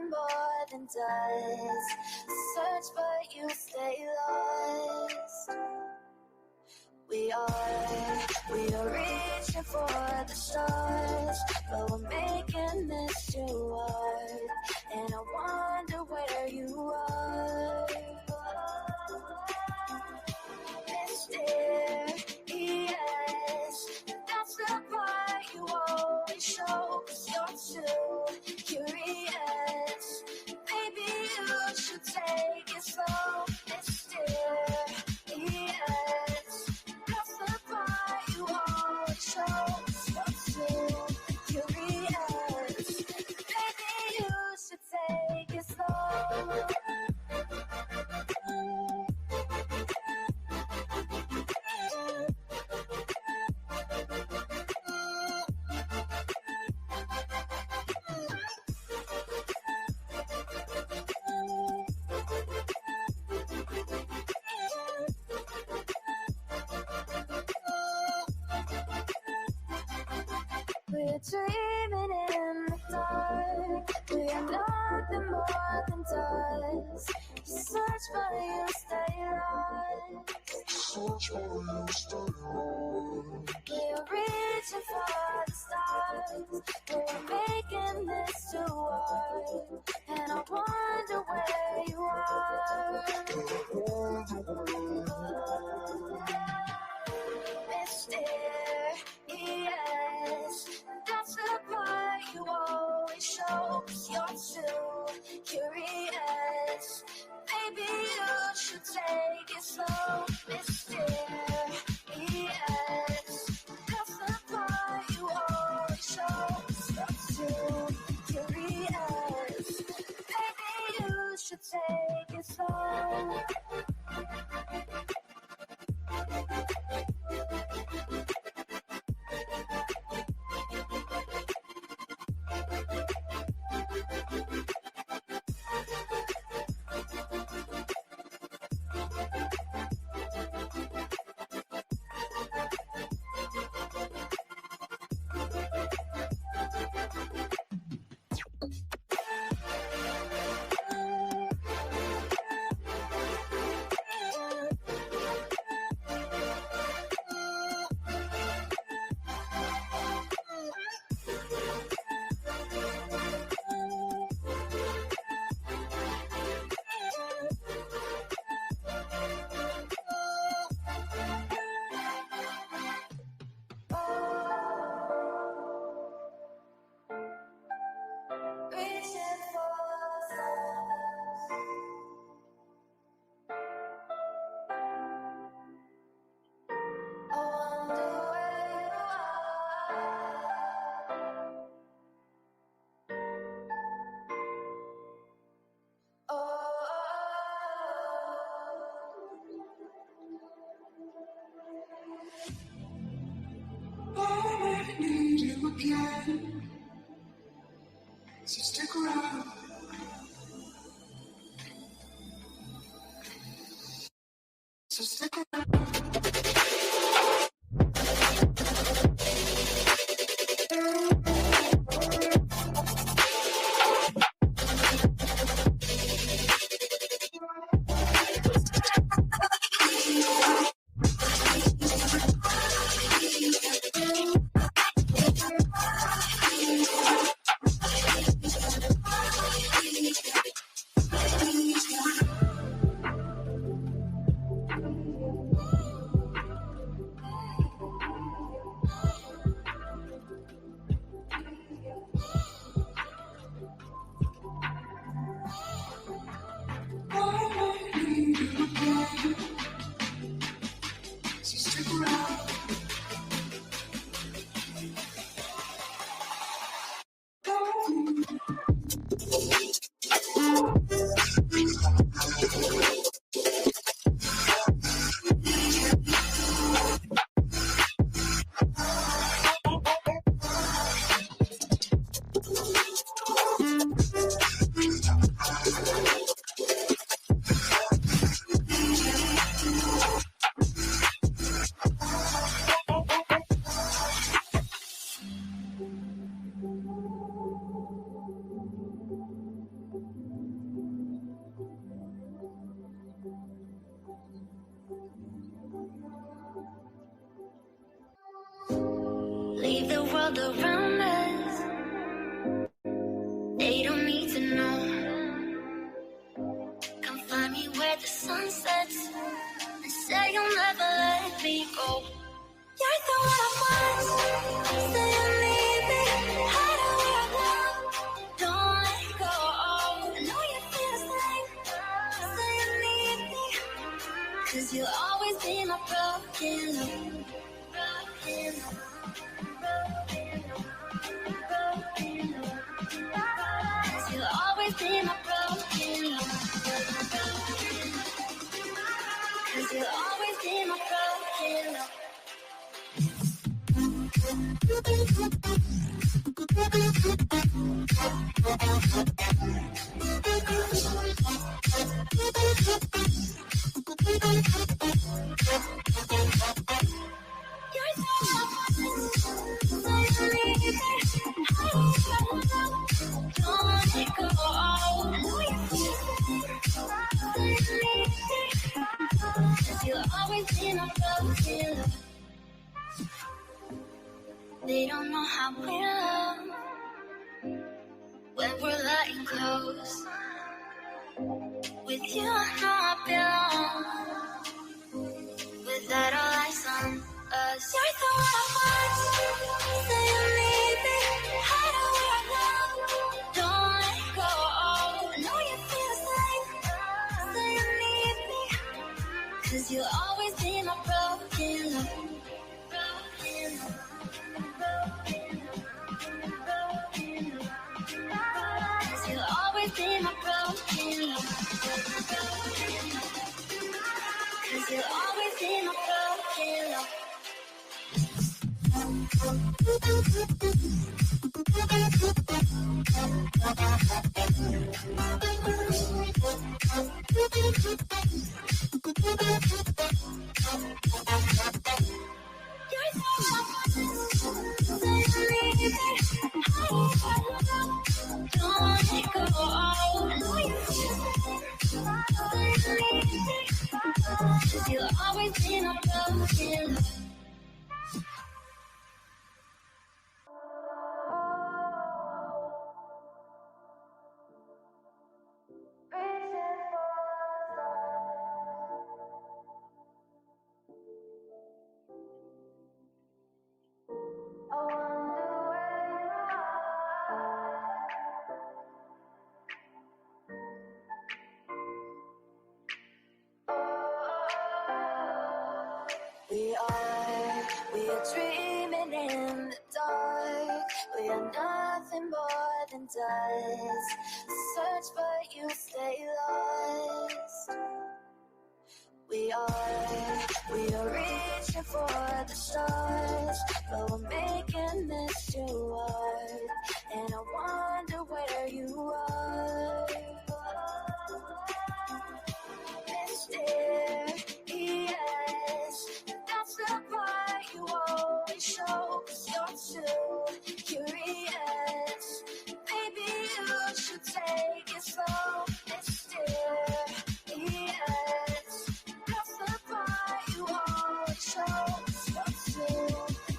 nothing more than dust. Search but you stay lost. We are reaching for the stars, but we're making this too hard. And I wonder where you are. Mysterious, that's the part you always show, 'cause you're too curious. Maybe you should take it slow. Mysterious, that's the part you always show, 'cause you're too curious. Maybe you should take it slow. We're dreaming in the dark. We are nothing more than dust. You search but you stay lost. Search but you stay lost. We're reaching for the stars. We're making this too hard. And I wonder where you are. Mysterious, that's the part you always show, 'cause you're too curious. Maybe you should take it slow. Mysterious, that's the part you always show, 'cause you're too curious. Maybe you should take it slow. I need you again, so stick around. So stick around. go. You're the one I want. Say you need me. Hide away I love. Don't let go. I know you feel the same. Say you need me. 'Cause you'll always be my broken love. Broken love. Broken love. Broken love. 'Cause you'll always be my broken love. 'Cause you'll always be my broken love. You're so don't let it go. I know you feel it. 'Cause you'll always be my broken love. They don't know how we love when we're letting close. With you, I know I belong. Without all eyes on us, you're the one I want. Say you need me. Hide away I love. Don't let go. I know you feel the same. Say you need me. 'Cause you'll always be my broken love. Broken love. Broken love. Broken love. 'Cause you'll always be my broken love. 'Cause you'll always be my broken love. You're so say you need me. Don't let it go. I know you feel it. Say you need me. 'Cause you'll always be my broken love. We are dreaming in the dark. We are nothing more than dust. Search but you stay lost. We are reaching for the stars, but we're making this too hard. And I wonder where you are. Mysterious, that's the part you always show. 'Cause you're too curious. Maybe you should take it slow. Mysterious, that's the part you always show. 'Cause you're too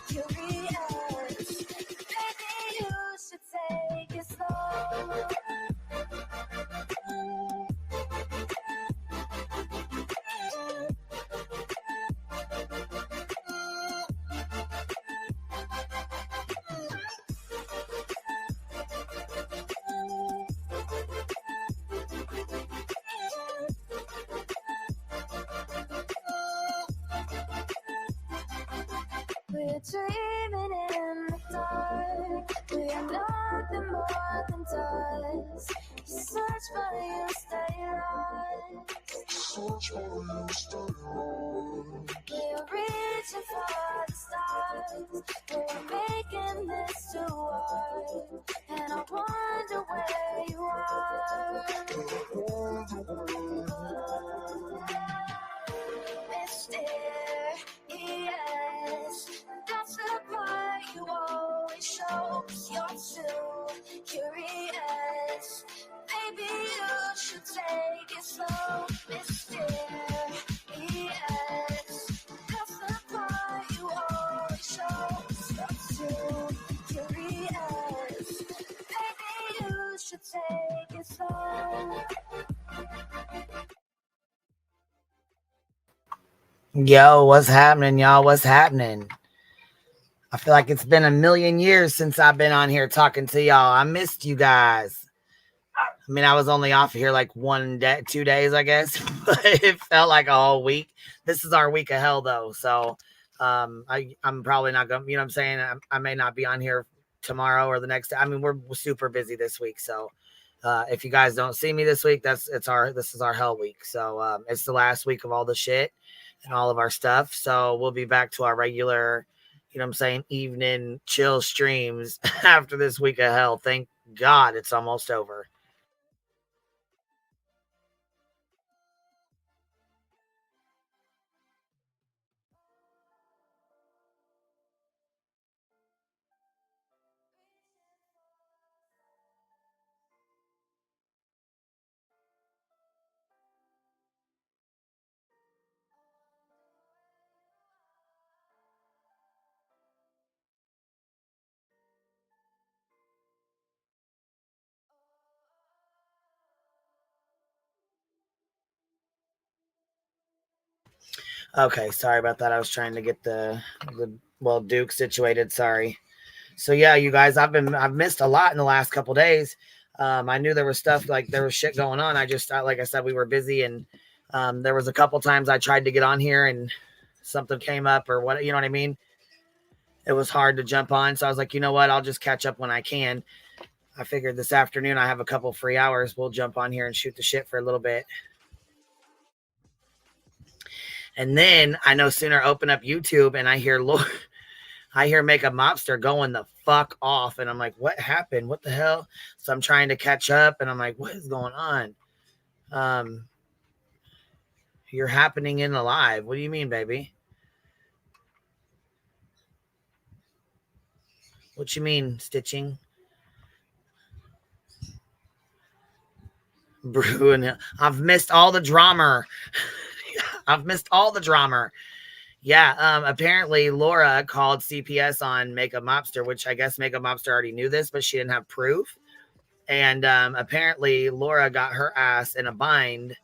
curious. Maybe you should take it slow. We're dreaming in the dark. We are nothing more than dust. You search but you stay lost. Search but you stay lost. We are reaching for the stars. We're making this too hard. And I wonder where you are. Mysterious, that's the part you always show. 'Cause you're too curious. Maybe you should take it slow. Mysterious, that's the part you always show. 'Cause you're too curious. Maybe you should take it slow. Yo, what's happening, y'all? What's happening? I feel like it's been a million years since I've been on here talking to y'all. I missed you guys. I mean, I was only off here like 1 day, 2 days, I guess, but it felt like a whole week. This is our week of hell, though. So I'm probably not going to, you know what I'm saying? I may not be on here tomorrow or the next day. I mean, we're super busy this week. So if you guys don't see me this week, this is our hell week. So it's the last week of all the shit and all of our stuff. So we'll be back to our regular, you know what I'm saying, evening chill streams after this week of hell. Thank God it's almost over. Okay, sorry about that. I was trying to get the Duke situated. Sorry. So yeah, you guys, I've missed a lot in the last couple days. I knew there was stuff like there was shit going on. Like I said, we were busy, and there was a couple times I tried to get on here and something came up or what, you know what I mean. It was hard to jump on, so I was like, you know what, I'll just catch up when I can. I figured this afternoon I have a couple free hours. We'll jump on here and shoot the shit for a little bit. And then I no sooner open up YouTube and I hear I hear Make a Mobster going the fuck off. And I'm like, what happened? What the hell? So I'm trying to catch up and I'm like, what is going on? Um, you're happening in the live. What do you mean, baby? What you mean, stitching? Brew and I've missed all the drama. I've missed all the drama. Yeah, apparently Laura called CPS on Makeup Mobster, which I guess Makeup Mobster already knew this, but she didn't have proof. And apparently Laura got her ass in a bind,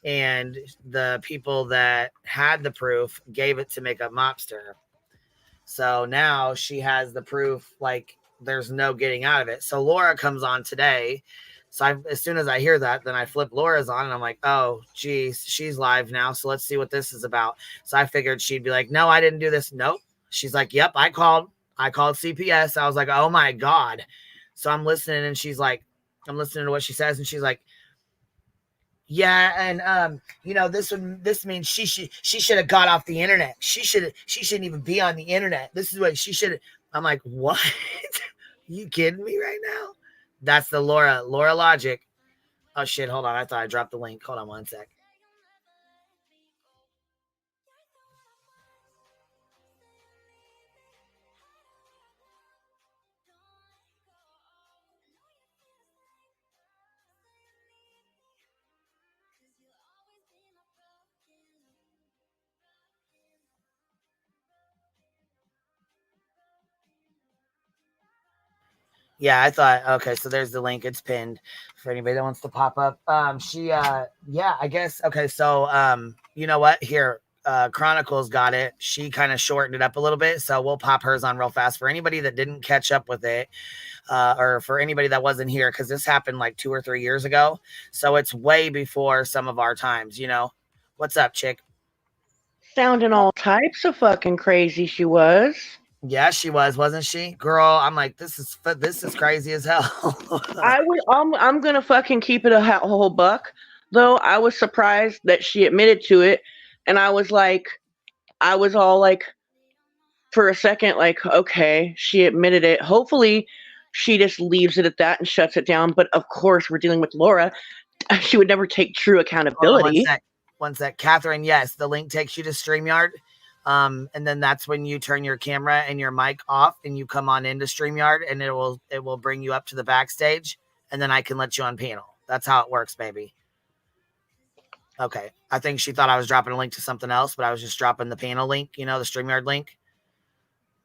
and the people that had the proof gave it to Makeup Mobster. So now she has the proof, like there's no getting out of it. So Laura comes on today. So as soon as I hear that, then I flip Laura's on and I'm like, oh, geez, she's live now. So let's see what this is about. So I figured she'd be like, no, I didn't do this. Nope. She's like, yep, I called CPS. I was like, oh my God. So I'm listening and she's like, I'm listening to what she says and she's like, yeah, and this means she should have got off the internet. She shouldn't even be on the internet. This is what she should. I'm like, what? You kidding me right now? That's the Laura logic. Oh shit! Hold on, I thought I dropped the link. Hold on one sec. Yeah, I thought okay, so there's the link. It's pinned for anybody that wants to pop up. Yeah, I guess okay, so you know what? Here, Chronicles got it. She kind of shortened it up a little bit, so we'll pop hers on real fast for anybody that didn't catch up with it, or for anybody that wasn't here, because this happened like 2 or 3 years ago. So it's way before some of our times, you know. What's up, chick? Sounding all types of fucking crazy she was. Yeah, she was, wasn't she? Girl, I'm like, this is crazy as hell. I'm gonna fucking keep it a whole buck. Though I was surprised that she admitted to it, and I was all like, for a second, like, okay, she admitted it. Hopefully, she just leaves it at that and shuts it down. But of course, we're dealing with Laura. She would never take true Hold on one accountability. sec. One sec. Catherine, yes, the link takes you to StreamYard. And then that's when you turn your camera and your mic off and you come on into StreamYard and it will bring you up to the backstage and then I can let you on panel. That's how it works, baby. Okay. I think she thought I was dropping a link to something else, but I was just dropping the panel link, you know, the StreamYard link.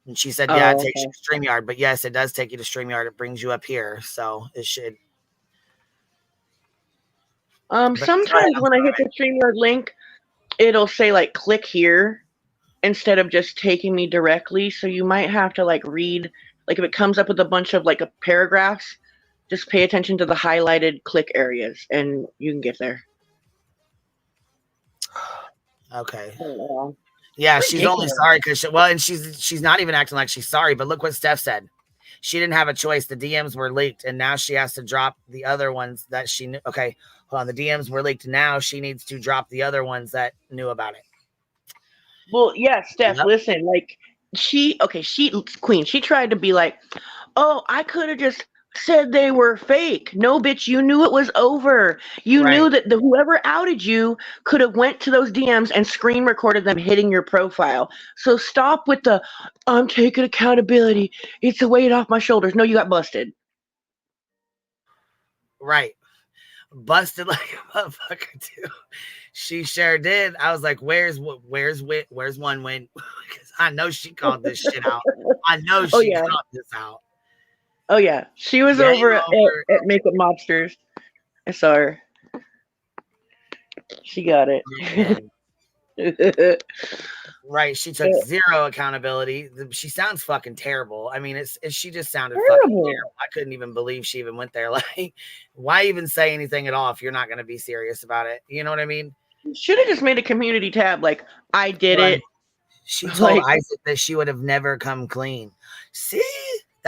And she said, yeah, it Oh, takes you okay. to StreamYard. But yes, it does take you to StreamYard. It brings you up here. So it should. But go ahead. Sometimes I'm when I hit sorry. the StreamYard link, it'll say like click here instead of just taking me directly. So you might have to like read, like if it comes up with a bunch of like paragraphs, just pay attention to the highlighted click areas and you can get there. Okay. Oh, Yeah, she's only ridiculous. sorry because and she's not even acting like she's sorry. But look what Steph said. She didn't have a choice. The DMs were leaked, and now she has to drop the other ones that she knew. Okay, hold on. The DMs were leaked. Now she needs to drop the other ones that knew about it. Well, yeah, Steph, Yep. listen, like Queen, she tried to be like, oh, I could have just said they were fake. No, bitch, you knew it was over. You Right. knew that whoever outed you could have went to those DMs and screen recorded them hitting your profile. So stop with the, I'm taking accountability. It's a weight off my shoulders. No, you got busted. Right. Busted like a motherfucker too. She sure did. I was like, where's one win? Because I know she called this shit out. I know Oh she yeah. called this out. Oh yeah. She was Game over over. at Makeup Mobsters. I saw her. She got it. Right. She took zero accountability. She sounds fucking terrible. I mean, she just sounded fucking Terrible. terrible. I couldn't even believe she even went there. Like, why even say anything at all if you're not going to be serious about it? You know what I mean? Should have just made a community tab like I did Right. it. She told Like, Isaac that she would have never come clean. See?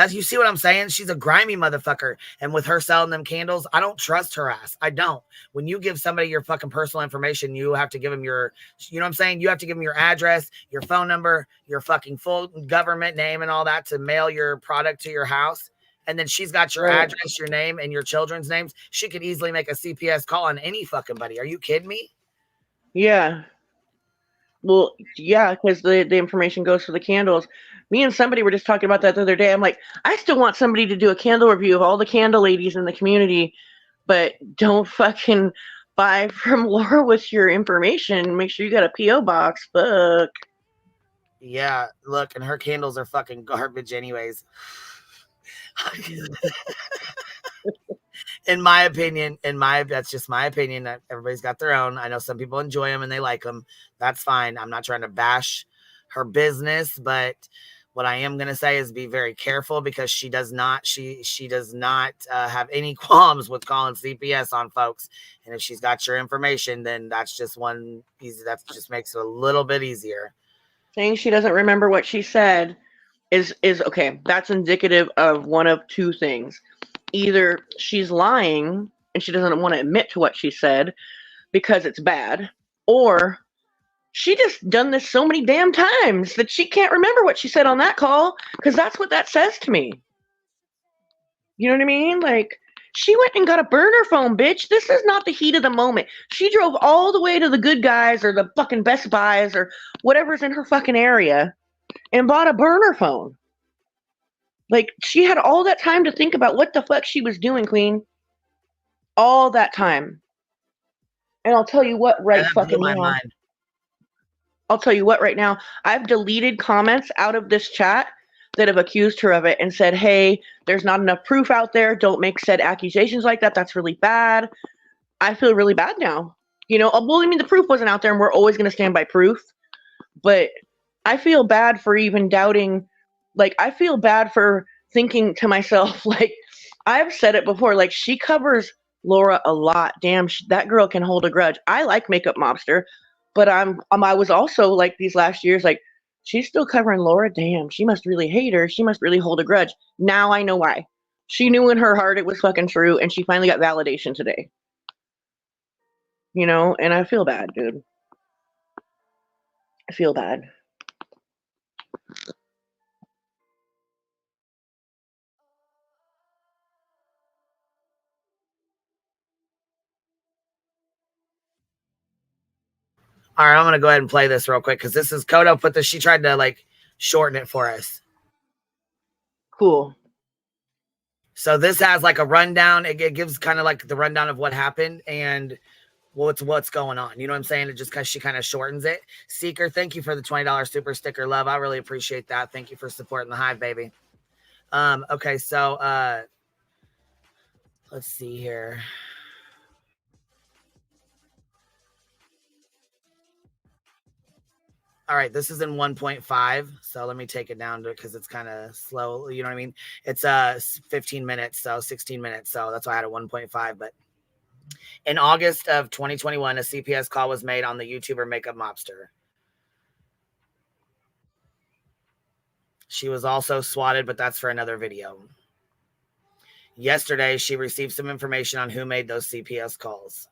You see what I'm saying? She's a grimy motherfucker. And with her selling them candles, I don't trust her ass. I don't. When you give somebody your fucking personal information, you have to give them you know what I'm saying? You have to give them your address, your phone number, your fucking full government name and all that to mail your product to your house. And then she's got your right. address, your name, and your children's names. She could easily make a CPS call on any fucking buddy. Are you kidding me? Yeah. Well, yeah, because the information goes for the candles. Me and somebody were just talking about that the other day. I'm like, I still want somebody to do a candle review of all the candle ladies in the community, but don't fucking buy from Laura with your information. Make sure you got a PO box. Fuck. Yeah, look, and her candles are fucking garbage, anyways. In my opinion, that's just my opinion. Everybody's got their own. I know some people enjoy them and they like them. That's fine. I'm not trying to bash her business, but what I am going to say is be very careful because she does not have any qualms with calling CPS on folks. And if she's got your information, then that's just one easy. That just makes it a little bit easier. Saying she doesn't remember what she said is okay. That's indicative of one of two things. Either she's lying and she doesn't want to admit to what she said because it's bad, or she just done this so many damn times that she can't remember what she said on that call because that's what that says to me. You know what I mean? Like, she went and got a burner phone, bitch. This is not the heat of the moment. She drove all the way to the Good Guys or the fucking Best Buys or whatever's in her fucking area and bought a burner phone. Like, she had all that time to think about what the fuck she was doing, Queen. All that time. And I'll tell you what And right that blew fucking my now. mind. I'll tell you what right now. I've deleted comments out of this chat that have accused her of it and said, hey, there's not enough proof out there. Don't make said accusations like that. That's really bad. I feel really bad now. You know, well, I mean, the proof wasn't out there and we're always going to stand by proof. But I feel bad for even doubting. Like, I feel bad for thinking to myself, like, I've said it before, like, she covers Laura a lot. Damn, that girl can hold a grudge. I like Makeup Mobster, but I was also like these last years, like, she's still covering Laura. Damn, she must really hate her. She must really hold a grudge. Now I know why. She knew in her heart it was fucking true, and she finally got validation today. You know, and I feel bad, dude. I feel bad. All right, I'm gonna go ahead and play this real quick because this is Kodo put this. She tried to like shorten it for us. Cool. So this has like a rundown. It gives kind of like the rundown of what happened and what's going on. You know what I'm saying? It just because she kind of shortens it. Seeker, thank you for the $20 super sticker, love. I really appreciate that. Thank you for supporting the hive, baby. Okay, so let's see here. All right, this is in 1.5. So let me take it down to it because it's kind of slow. You know what I mean? It's 15 minutes, so 16 minutes. So that's why I had a 1.5. But in August of 2021, a CPS call was made on the YouTuber Makeup Mobster. She was also swatted, but that's for another video. Yesterday, she received some information on who made those CPS calls.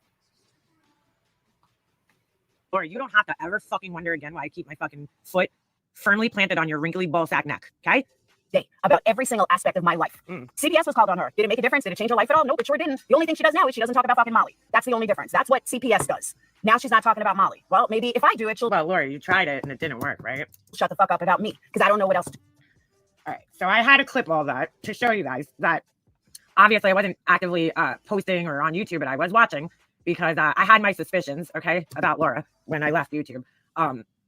Laura, you don't have to ever fucking wonder again why I keep my fucking foot firmly planted on your wrinkly ballsack neck, okay? About every single aspect of my life. CPS was called on her. Did it make a difference? Did it change her life at all? Nope, it sure didn't. The only thing she does now is she doesn't talk about fucking Molly. That's the only difference. That's what CPS does. Now she's not talking about Molly. Well, maybe if I do it, she'll Well, Laura, you tried it and it didn't work, right? shut the fuck up about me because I don't know what else to do. All right, so I had to clip all that to show you guys that obviously I wasn't actively posting or on YouTube, but I was watching because I had my suspicions, okay, about Laura when I left YouTube.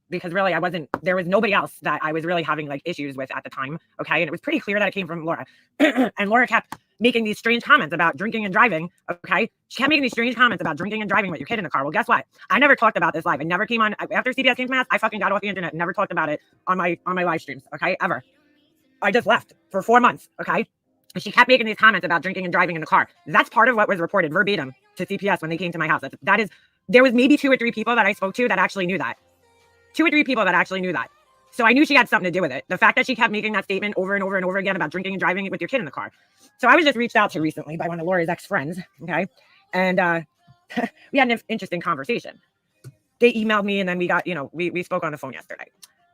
Because really there was nobody else that I was really having like issues with at the time, okay? And it was pretty clear that it came from Laura. And Laura kept making these strange comments about drinking and driving, okay? She kept making these strange comments about drinking and driving with your kid in the car. Well, guess what? I never talked about this live. I never came on, after CPS came to my house, I fucking got off the internet and never talked about it on my live streams, okay, ever. I just left for 4 months, okay? And she kept making these comments about drinking and driving in the car. That's part of what was reported verbatim to CPS when they came to my house. There was maybe 2 or 3 people that I spoke to that actually knew that. 2 or 3 people that actually knew that. So I knew she had something to do with it. The fact that she kept making that statement over and over and over again about drinking and driving with your kid in the car. So I was just reached out to recently by one of Laura's ex-friends, okay? And we had an interesting conversation. They emailed me and then we got, we spoke on the phone yesterday.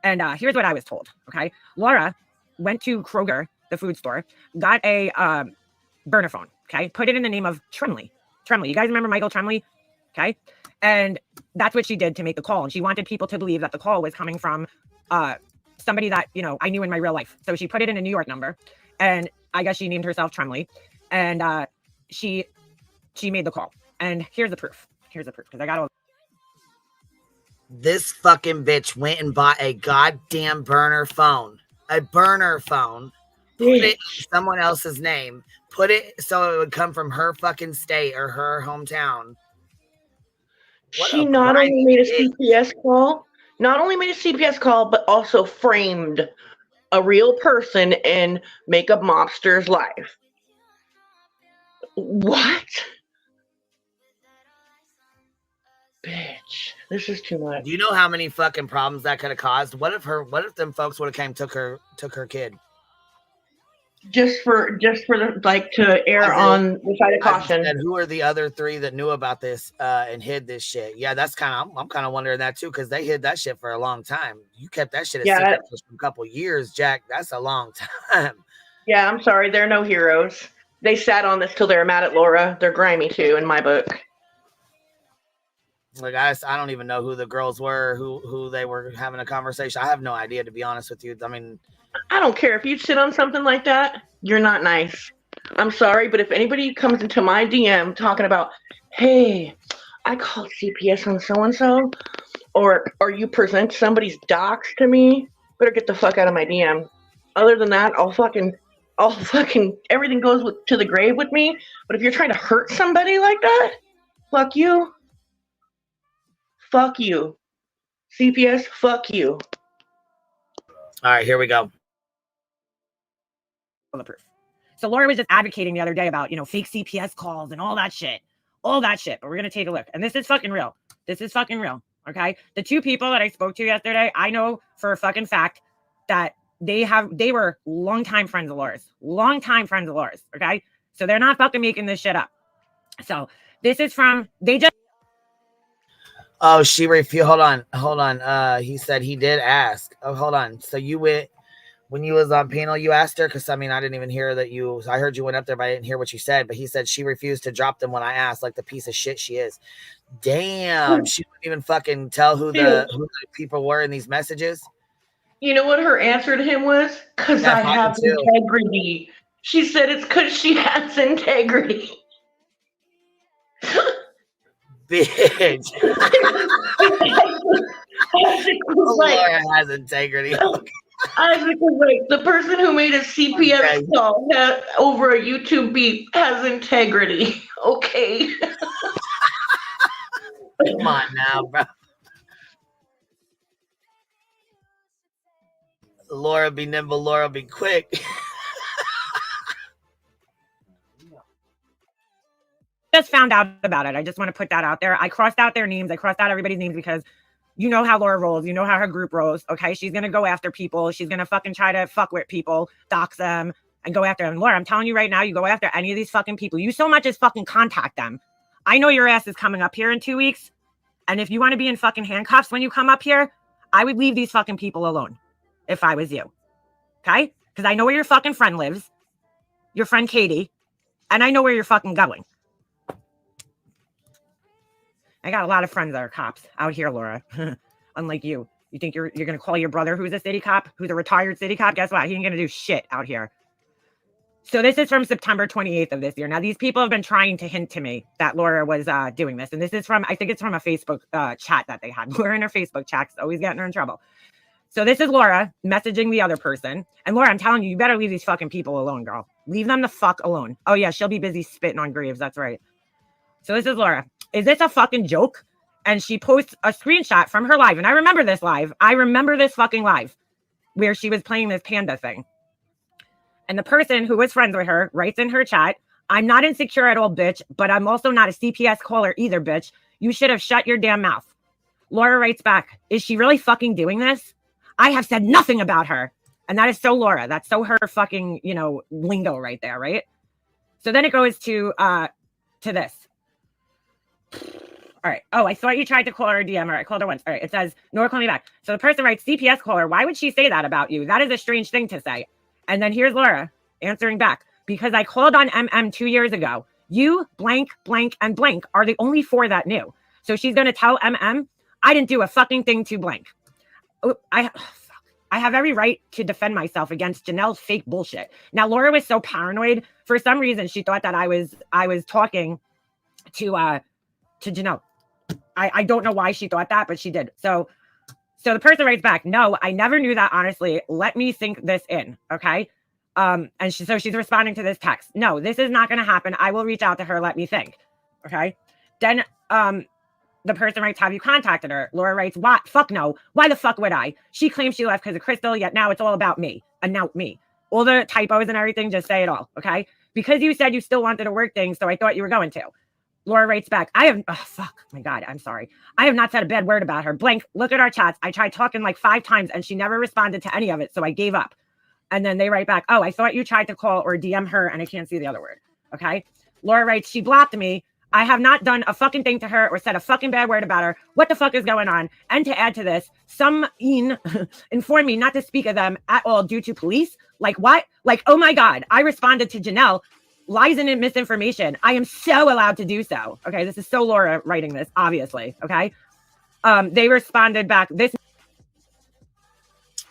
And here's what I was told, okay? Laura went to Kroger, the food store, got a burner phone, okay? Put it in the name of Tremley. You guys remember Michael Tremley? Okay? And that's what she did to make the call. And she wanted people to believe that the call was coming from somebody that, I knew in my real life. So she put it in a New York number. And I guess she named herself Tremley. And she made the call. And here's the proof. Because I got all. This fucking bitch went and bought a goddamn burner phone. A burner phone. Put it in someone else's name. Put it so it would come from her fucking state or her hometown. She not only made a CPS call, but also framed a real person in Makeup Mobster's life. What? Bitch, this is too much. Do you know how many fucking problems that could have caused? What if them folks would have came took her kid? Just for to err on the side of caution. And who are the other 3 that knew about this and hid this shit? Yeah, that's I'm kind of wondering that too, because they hid that shit for a long time. You kept that shit a secret for a couple years, Jack. That's a long time. Yeah, I'm sorry, they're no heroes. They sat on this till they're mad at Laura. They're grimy too, in my book. Like I don't even know who the girls were, who they were having a conversation. I have no idea, to be honest with you. I mean, I don't care if you sit on something like that. You're not nice. I'm sorry, but if anybody comes into my DM talking about, hey, I called CPS on so-and-so, or you present somebody's docs to me, better get the fuck out of my DM. Other than that, I'll fucking everything goes to the grave with me. But if you're trying to hurt somebody like that, fuck you. Fuck you. CPS, fuck you. All right, here we go. The proof. So Laura was just advocating the other day about, fake CPS calls and all that shit. But we're going to take a look. And this is fucking real. Okay. The 2 people that I spoke to yesterday, I know for a fucking fact that they were longtime friends of Laura's. Okay. So they're not fucking making this shit up. So this is from, Oh, she refused. Hold on. He said he did ask. Oh, hold on. So you went, when you was on panel, you asked her? Because, I mean, I didn't even hear that I heard you went up there, but I didn't hear what you said. But he said she refused to drop them when I asked, like the piece of shit she is. Damn. She wouldn't even fucking tell who the people were in these messages. You know what her answer to him was? Because I have integrity. She said it's because she has integrity. Bitch. Laura has integrity. Isaac was like, the person who made a CPS call over a YouTube beat has integrity. Okay. Come on now, bro. Laura be nimble, Laura be quick. Just found out about it. I just want to put that out there. I crossed out their names. I crossed out everybody's names because you know how Laura rolls. You know how her group rolls. Okay. She's going to go after people. She's going to fucking try to fuck with people, dox them, and go after them. Laura, I'm telling you right now, you go after any of these fucking people. You so much as fucking contact them. I know your ass is coming up here in 2 weeks. And if you want to be in fucking handcuffs when you come up here, I would leave these fucking people alone if I was you. Okay? Because I know where your fucking friend lives. Your friend Katie. And I know where you're fucking going. I got a lot of friends that are cops out here, Laura. Unlike you. You think you're going to call your brother who's a city cop, who's a retired city cop? Guess what? He ain't going to do shit out here. So this is from September 28th of this year. Now, these people have been trying to hint to me that Laura was doing this. And this is from, I think it's from a Facebook chat that they had. Laura in her Facebook chat's always getting her in trouble. So this is Laura messaging the other person. And Laura, I'm telling you, you better leave these fucking people alone, girl. Leave them the fuck alone. Oh, yeah, she'll be busy spitting on graves. That's right. So this is Laura. Is this a fucking joke? And she posts a screenshot from her live. And I remember this live. I remember this fucking live where she was playing this panda thing. And the person who was friends with her writes in her chat, I'm not insecure at all, bitch, but I'm also not a CPS caller either, bitch. You should have shut your damn mouth. Laura writes back, is she really fucking doing this? I have said nothing about her. And that is so Laura. That's so her fucking, lingo right there, right? So then it goes to this. All right. Oh, I thought you tried to call her a DM. All right, I called her once. All right. It says, Nora, call me back. So the person writes, CPS caller. Why would she say that about you? That is a strange thing to say. And then here's Laura answering back. Because I called on MM 2 years ago. You, blank, blank, and blank are the only 4 that knew. So she's going to tell MM, I didn't do a fucking thing to blank. Oh, I have every right to defend myself against Janelle's fake bullshit. Now, Laura was so paranoid. For some reason, she thought that I was talking to Janelle. I don't know why she thought that, but she did. So the person writes back, no, I never knew that, honestly. Let me think this in, okay? And she's responding to this text. No, this is not going to happen. I will reach out to her. Let me think, okay? Then the person writes, have you contacted her? Laura writes, what? Fuck no. Why the fuck would I? She claims she left because of Crystal, yet now it's all about me. And now me. All the typos and everything, just say it all, okay? Because you said you still wanted to work things, so I thought you were going to. Laura writes back, my God, I'm sorry. I have not said a bad word about her. Blank, look at our chats. I tried talking like 5 times and she never responded to any of it, so I gave up. And then they write back, oh, I thought you tried to call or DM her and I can't see the other word, okay? Laura writes, she blocked me. I have not done a fucking thing to her or said a fucking bad word about her. What the fuck is going on? And to add to this, some informed me not to speak of them at all due to police. Like what? Like, oh my God, I responded to Janelle. Lies and misinformation. I am so allowed to do so. Okay, this is so Laura writing this, obviously. Okay, they responded back.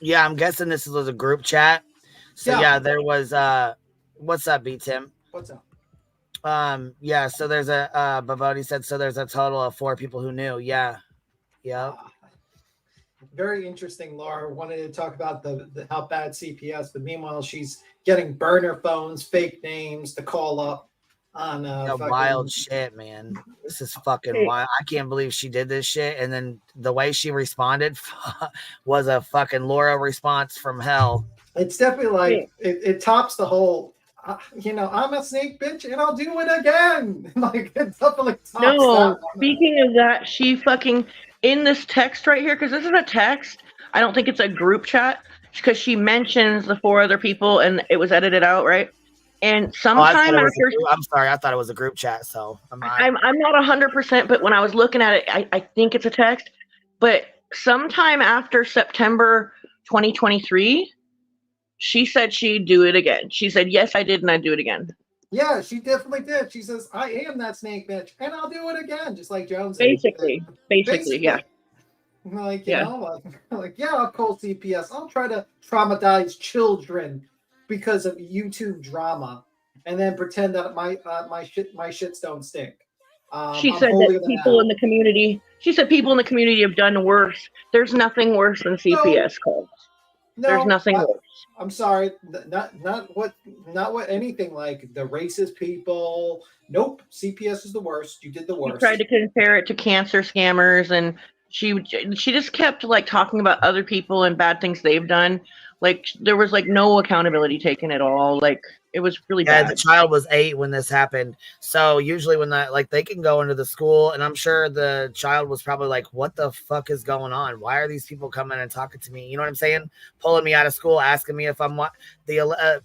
Yeah, I'm guessing this was a group chat. So yeah, there was. What's up, B Tim? What's up? Yeah. So there's a. Bavodi said so. There's a total of 4 people who knew. Yeah. Yeah. Very interesting. Laura wanted to talk about the how bad CPS, but meanwhile she's getting burner phones, fake names to call up on wild shit, man. This is fucking wild. I can't believe she did this shit, and then the way she responded was a fucking Laura response from hell. It's definitely like it tops the whole. I'm a snake bitch, and I'll do it again. Like it definitely tops. No, speaking of that, she fucking. In this text right here, because this is a text, I don't think it's a group chat, because she mentions the 4 other people and it was edited out, right? And sometime after, I'm sorry, I thought it was a group chat, so I'm not 100%, but when I was looking at it, I think it's a text. But sometime after September 2023, she said she'd do it again. She said, yes, I did, and I'd do it again. Yeah, she definitely did. She says, I am that snake bitch, and I'll do it again, just like Jones. Basically, yeah. Like, I'll call CPS. I'll try to traumatize children because of YouTube drama, and then pretend that my shits don't stink. She said that people in the community. She said people in the community have done worse. There's nothing worse than CPS calls. There's nothing worse. I'm sorry, not what anything like the racist people. Nope, CPS is the worst. You did the worst. She tried to compare it to cancer scammers, and she just kept like talking about other people and bad things they've done, Like there was like no accountability taken at all. Like it was really Yeah, bad. the child was 8 when this happened. So usually when that, like, they can go into the school, and I'm sure the child was probably like, "What the fuck is going on? Why are these people coming and talking to me?" You know what I'm saying? Pulling me out of school, asking me if I'm what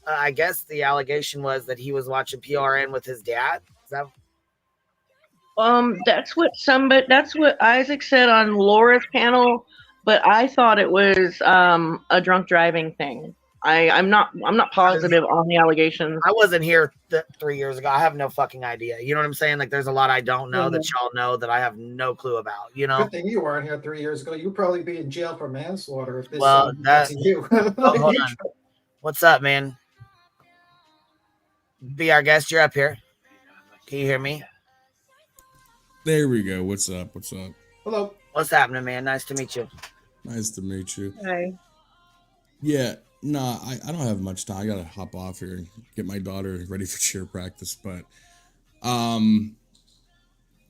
I guess the allegation was that he was watching PRN with his dad. Is that That's what Isaac said on Laura's panel, but I thought it was a drunk driving thing. I'm not positive on the allegations. I wasn't here 3 years ago. I have no fucking idea. You know what I'm saying? Like, there's a lot I don't know that y'all know that I have no clue about. You know. Good thing you weren't here 3 years ago. You'd probably be in jail for manslaughter if this that's you. Oh, hold on. What's up, man? Be our guest. You're up here. Can you hear me? There we go. What's up? What's up? Hello. What's happening, man? Nice to meet you. Nice to meet you. Hi. Yeah, nah, I don't have much time. I gotta hop off here and get my daughter ready for cheer practice. But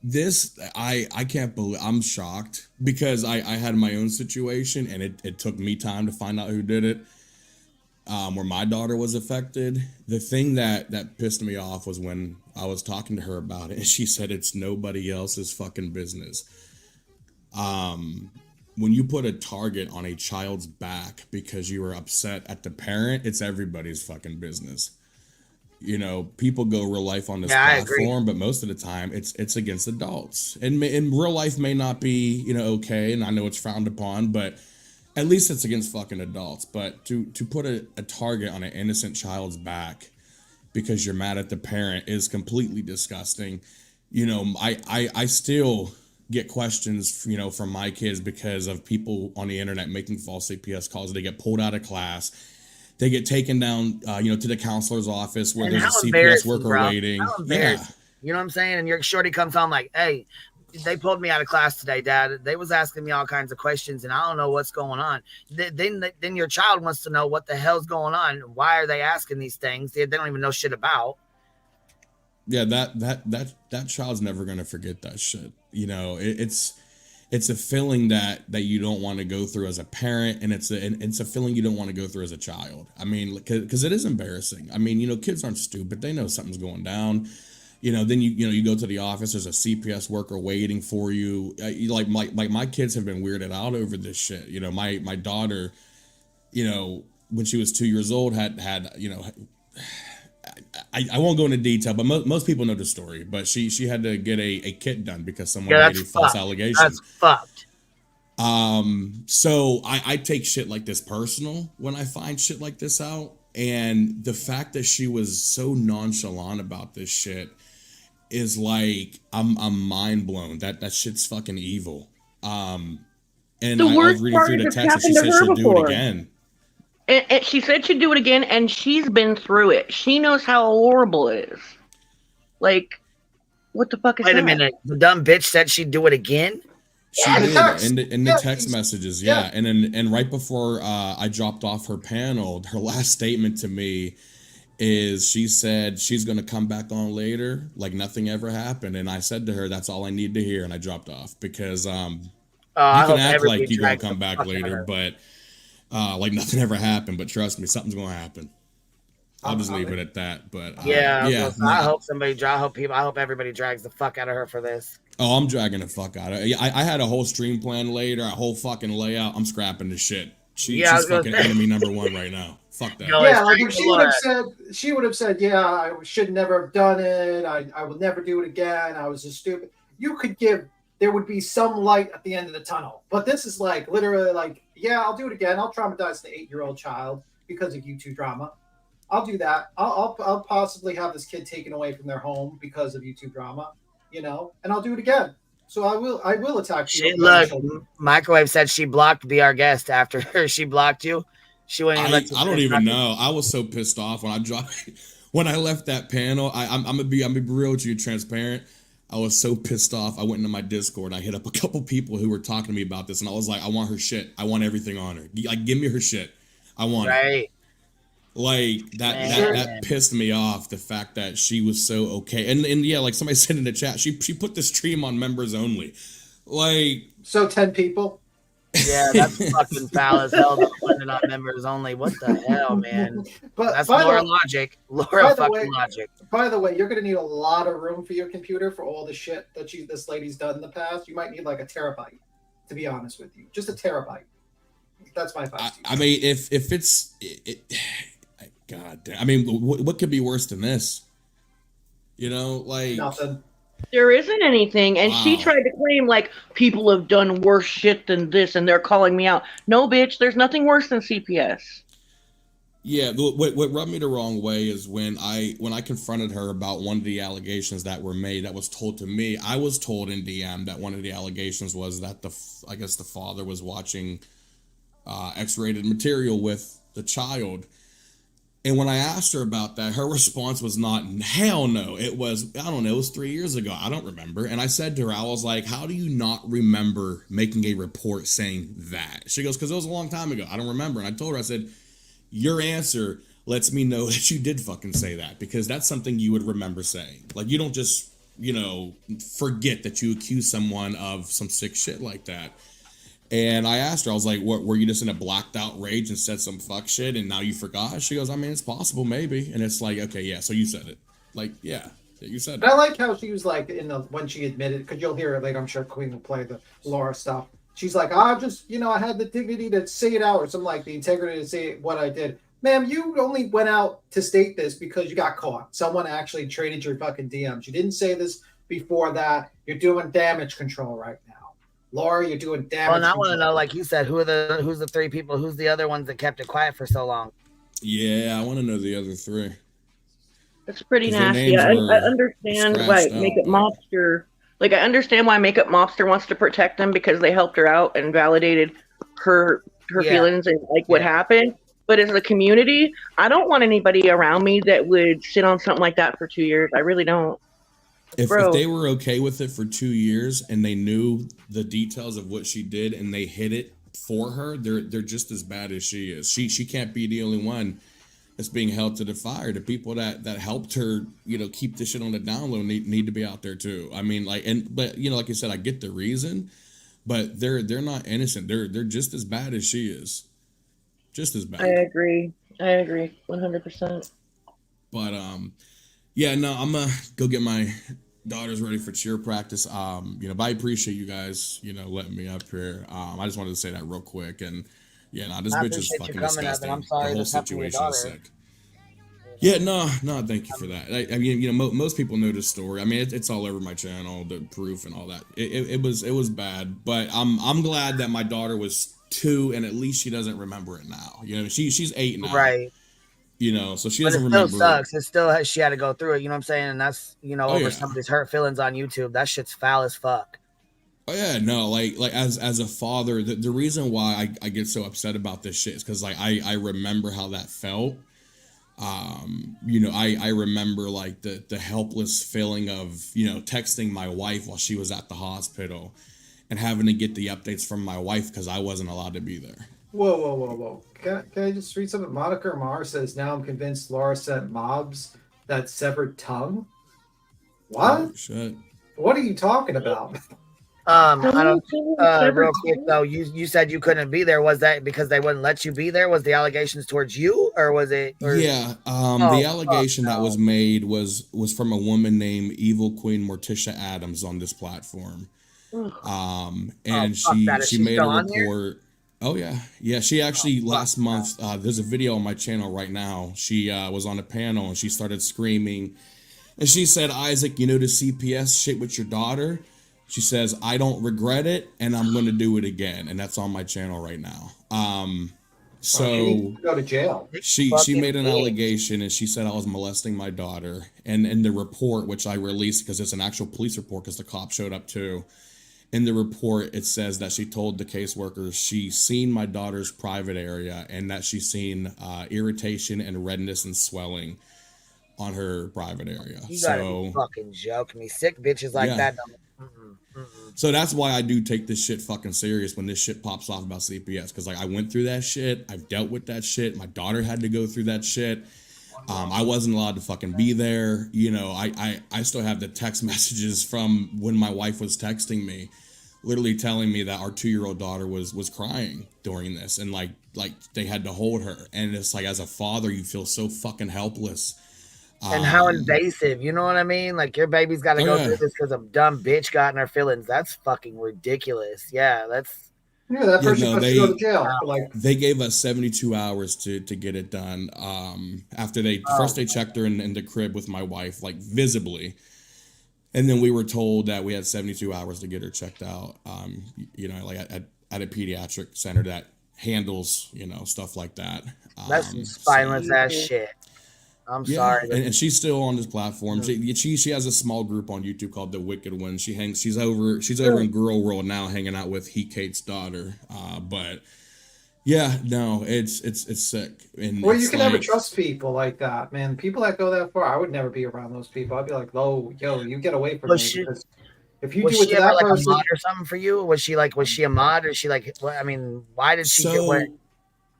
this I can't believe, I'm shocked because I had my own situation and it took me time to find out who did it. Where my daughter was affected. The thing that pissed me off was when I was talking to her about it and she said it's nobody else's fucking business. When you put a target on a child's back because you were upset at the parent, it's everybody's fucking business. You know, people go real life on this platform, but most of the time it's against adults. And in real life may not be, you know, okay, and I know it's frowned upon, but at least it's against fucking adults. But to put a target on an innocent child's back because you're mad at the parent is completely disgusting. You know, I still get questions, you know, from my kids because of people on the internet making false CPS calls. They get pulled out of class. They get taken down, you know, to the counselor's office where there's a CPS worker waiting. Yeah. You know what I'm saying? And your shorty comes on like, "Hey, they pulled me out of class today, Dad. They was asking me all kinds of questions, and I don't know what's going on." Then your child wants to know what the hell's going on. Why are they asking these things? They don't even know shit about. Yeah, that child's never gonna forget that shit. You know, it's a feeling that you don't want to go through as a parent, and it's a feeling you don't want to go through as a child. I mean, because it is embarrassing. I mean, you know, kids aren't stupid. They know something's going down. You know, then you go to the office. There's a CPS worker waiting for you. Like my kids have been weirded out over this shit. You know, my daughter, you know, when she was 2 years old, had you know. I won't go into detail, but most people know the story. But she had to get a kit done because someone made a false allegation. That's fucked. So I take shit like this personal when I find shit like this out. And the fact that she was so nonchalant about this shit is like, I'm mind blown. That shit's fucking evil. And I was reading through the text and she said she'll do it again. And she said she'd do it again, and she's been through it. She knows how horrible it is. Like, what the fuck is that? Wait a minute. The dumb bitch said she'd do it again? She did in the text messages, yeah. And right before I dropped off her panel, her last statement to me is she said she's going to come back on later like nothing ever happened. And I said to her, that's all I need to hear. And I dropped off because you can act like you're going to come back later, but like nothing ever happened. But trust me, something's going to happen. I'll just leave it at that. But yeah. I hope everybody drags the fuck out of her for this. Oh, I'm dragging the fuck out of it. I had a whole stream plan later, a whole fucking layout. I'm scrapping the shit. She's fucking enemy number one right now. Fuck that. Yeah, like if she would have said, yeah, I should never have done it. I will never do it again. I was just stupid. There would be some light at the end of the tunnel. But this is like literally like, yeah, I'll do it again. I'll traumatize the 8-year-old child because of YouTube drama. I'll do that. I'll possibly have this kid taken away from their home because of YouTube drama, you know, and I'll do it again. So I will attack you. Look, Microwave said she blocked Be Our Guest after she blocked you. She wouldn't even I don't even know. I was so pissed off when I left that panel. I'm gonna be real with you, transparent. I was so pissed off. I went into my Discord. I hit up a couple people who were talking to me about this, and I was like, I want her shit. I want everything on her. Like, give me her shit. I want it. Like that pissed me off, the fact that she was so okay. And yeah, like somebody said in the chat, she put the stream on members only. Like, so 10 people. Yeah, that's fucking foul as hell. Funded on members only. What the hell, man? But that's Laura logic. Laura fucking logic. By the way, you're gonna need a lot of room for your computer for all the shit that this lady's done in the past. You might need like a terabyte, to be honest with you. Just a terabyte. That's my advice. I mean, if it's God damn. I mean, what could be worse than this? You know, like nothing. There isn't anything, and she tried to claim like people have done worse shit than this, and they're calling me out. No, bitch, there's nothing worse than CPS. Yeah, what rubbed me the wrong way is when I confronted her about one of the allegations that were made that was told to me. I was told in DM that one of the allegations was that the father was watching X-rated material with the child. And when I asked her about that, her response was not, hell no. It was, I don't know, it was 3 years ago. I don't remember. And I said to her, I was like, how do you not remember making a report saying that? She goes, because it was a long time ago. I don't remember. And I told her, I said, your answer lets me know that you did fucking say that, because that's something you would remember saying. Like, you don't just, forget that you accuse someone of some sick shit like that. And I asked her, I was like, what, were you just in a blacked out rage and said some fuck shit and now you forgot? She goes, I mean, it's possible, maybe. And it's like, okay, yeah, so you said it. Like, yeah, you said it. I like how she was like, when she admitted, because you'll hear it later, I'm sure Queen will play the Laura stuff. She's like, I just, I had the dignity to say it out, or something like the integrity to say what I did. Ma'am, you only went out to state this because you got caught. Someone actually traded your fucking DMs. You didn't say this before that. You're doing damage control right now. Laura, you're doing damage. Well, I want to know, like you said, who's the three people? Who's the other ones that kept it quiet for so long? Yeah, I want to know the other three. That's pretty nasty. I understand why Makeup Mobster. Like, I understand why Makeup Mobster wants to protect them, because they helped her out and validated her feelings and like what happened. But as a community, I don't want anybody around me that would sit on something like that for 2 years. I really don't. If they were okay with it for 2 years and they knew the details of what she did and they hid it for her, they're just as bad as she is. She can't be the only one that's being held to the fire. The people that helped her, keep this shit on the down low need to be out there too. I mean, like you said, I get the reason, but they're not innocent. They're just as bad as she is. Just as bad. I agree 100%. But yeah, no, I'm gonna go get my daughters ready for cheer practice. But I appreciate you guys, letting me up here. I just wanted to say that real quick. And this bitch is fucking disgusting. I'm sorry, the whole situation is sick. Yeah, no, thank you for that. I mean, most people know this story. I mean, it's all over my channel, the proof and all that. It was bad, but I'm glad that my daughter was 2 and at least she doesn't remember it now. She's 8 now. Right. So she doesn't remember. It still sucks. It still she had to go through it. You know what I'm saying? And that's over somebody's hurt feelings on YouTube. That shit's foul as fuck. Oh yeah, no, like as a father, the reason why I get so upset about this shit is because like I remember how that felt. I remember like the helpless feeling of texting my wife while she was at the hospital and having to get the updates from my wife because I wasn't allowed to be there. Whoa. Can I just read something? Monica Mar says, now I'm convinced Laura sent mobs that severed tongue. What? Oh, shit. What are you talking about? I don't real quick though, you said you couldn't be there. Was that because they wouldn't let you be there? Was the allegations towards you, or was it the allegation that was made was from a woman named Evil Queen Morticia Adams on this platform. And she made a report. Oh yeah. She actually last month. There's a video on my channel right now. She was on a panel and she started screaming, and she said, "Isaac, the CPS shit with your daughter." She says, "I don't regret it, and I'm going to do it again," and that's on my channel right now. So go to jail. She made an allegation, and she said I was molesting my daughter. And in the report, which I released because it's an actual police report, because the cop showed up too. In the report, it says that she told the caseworkers she's seen my daughter's private area and that she's seen irritation and redness and swelling on her private area. You gotta be fucking joking me. Sick bitches like that don't. So that's why I do take this shit fucking serious when this shit pops off about CPS, because like I went through that shit, I've dealt with that shit, my daughter had to go through that shit. I wasn't allowed to fucking be there. I still have the text messages from when my wife was texting me, literally telling me that our 2-year-old daughter was crying during this, and like they had to hold her, and it's like, as a father, you feel so fucking helpless. And how invasive, you know what I mean? Like, your baby's got to go through this because a dumb bitch got in her feelings. That's fucking ridiculous. Yeah, that's. Yeah, that person must go to jail. Like, they gave us 72 hours to get it done. After first they checked her in the crib with my wife, like visibly. And then we were told that we had 72 hours to get her checked out. You know, like at a pediatric center that handles, you know, stuff like that. That's some spineless ass shit. I'm sorry. And she's still on this platform. She has a small group on YouTube called The Wicked One. She's over in Girl World now, hanging out with Kate's daughter. But yeah, no, it's sick. And well, you can never trust people like that, man. People that go that far, I would never be around those people. I'd be like, "Oh, yo, you get away from me." Because if you do it to that person, a mod or something for you? Was she a mod, or she like? I mean, why did she get wet?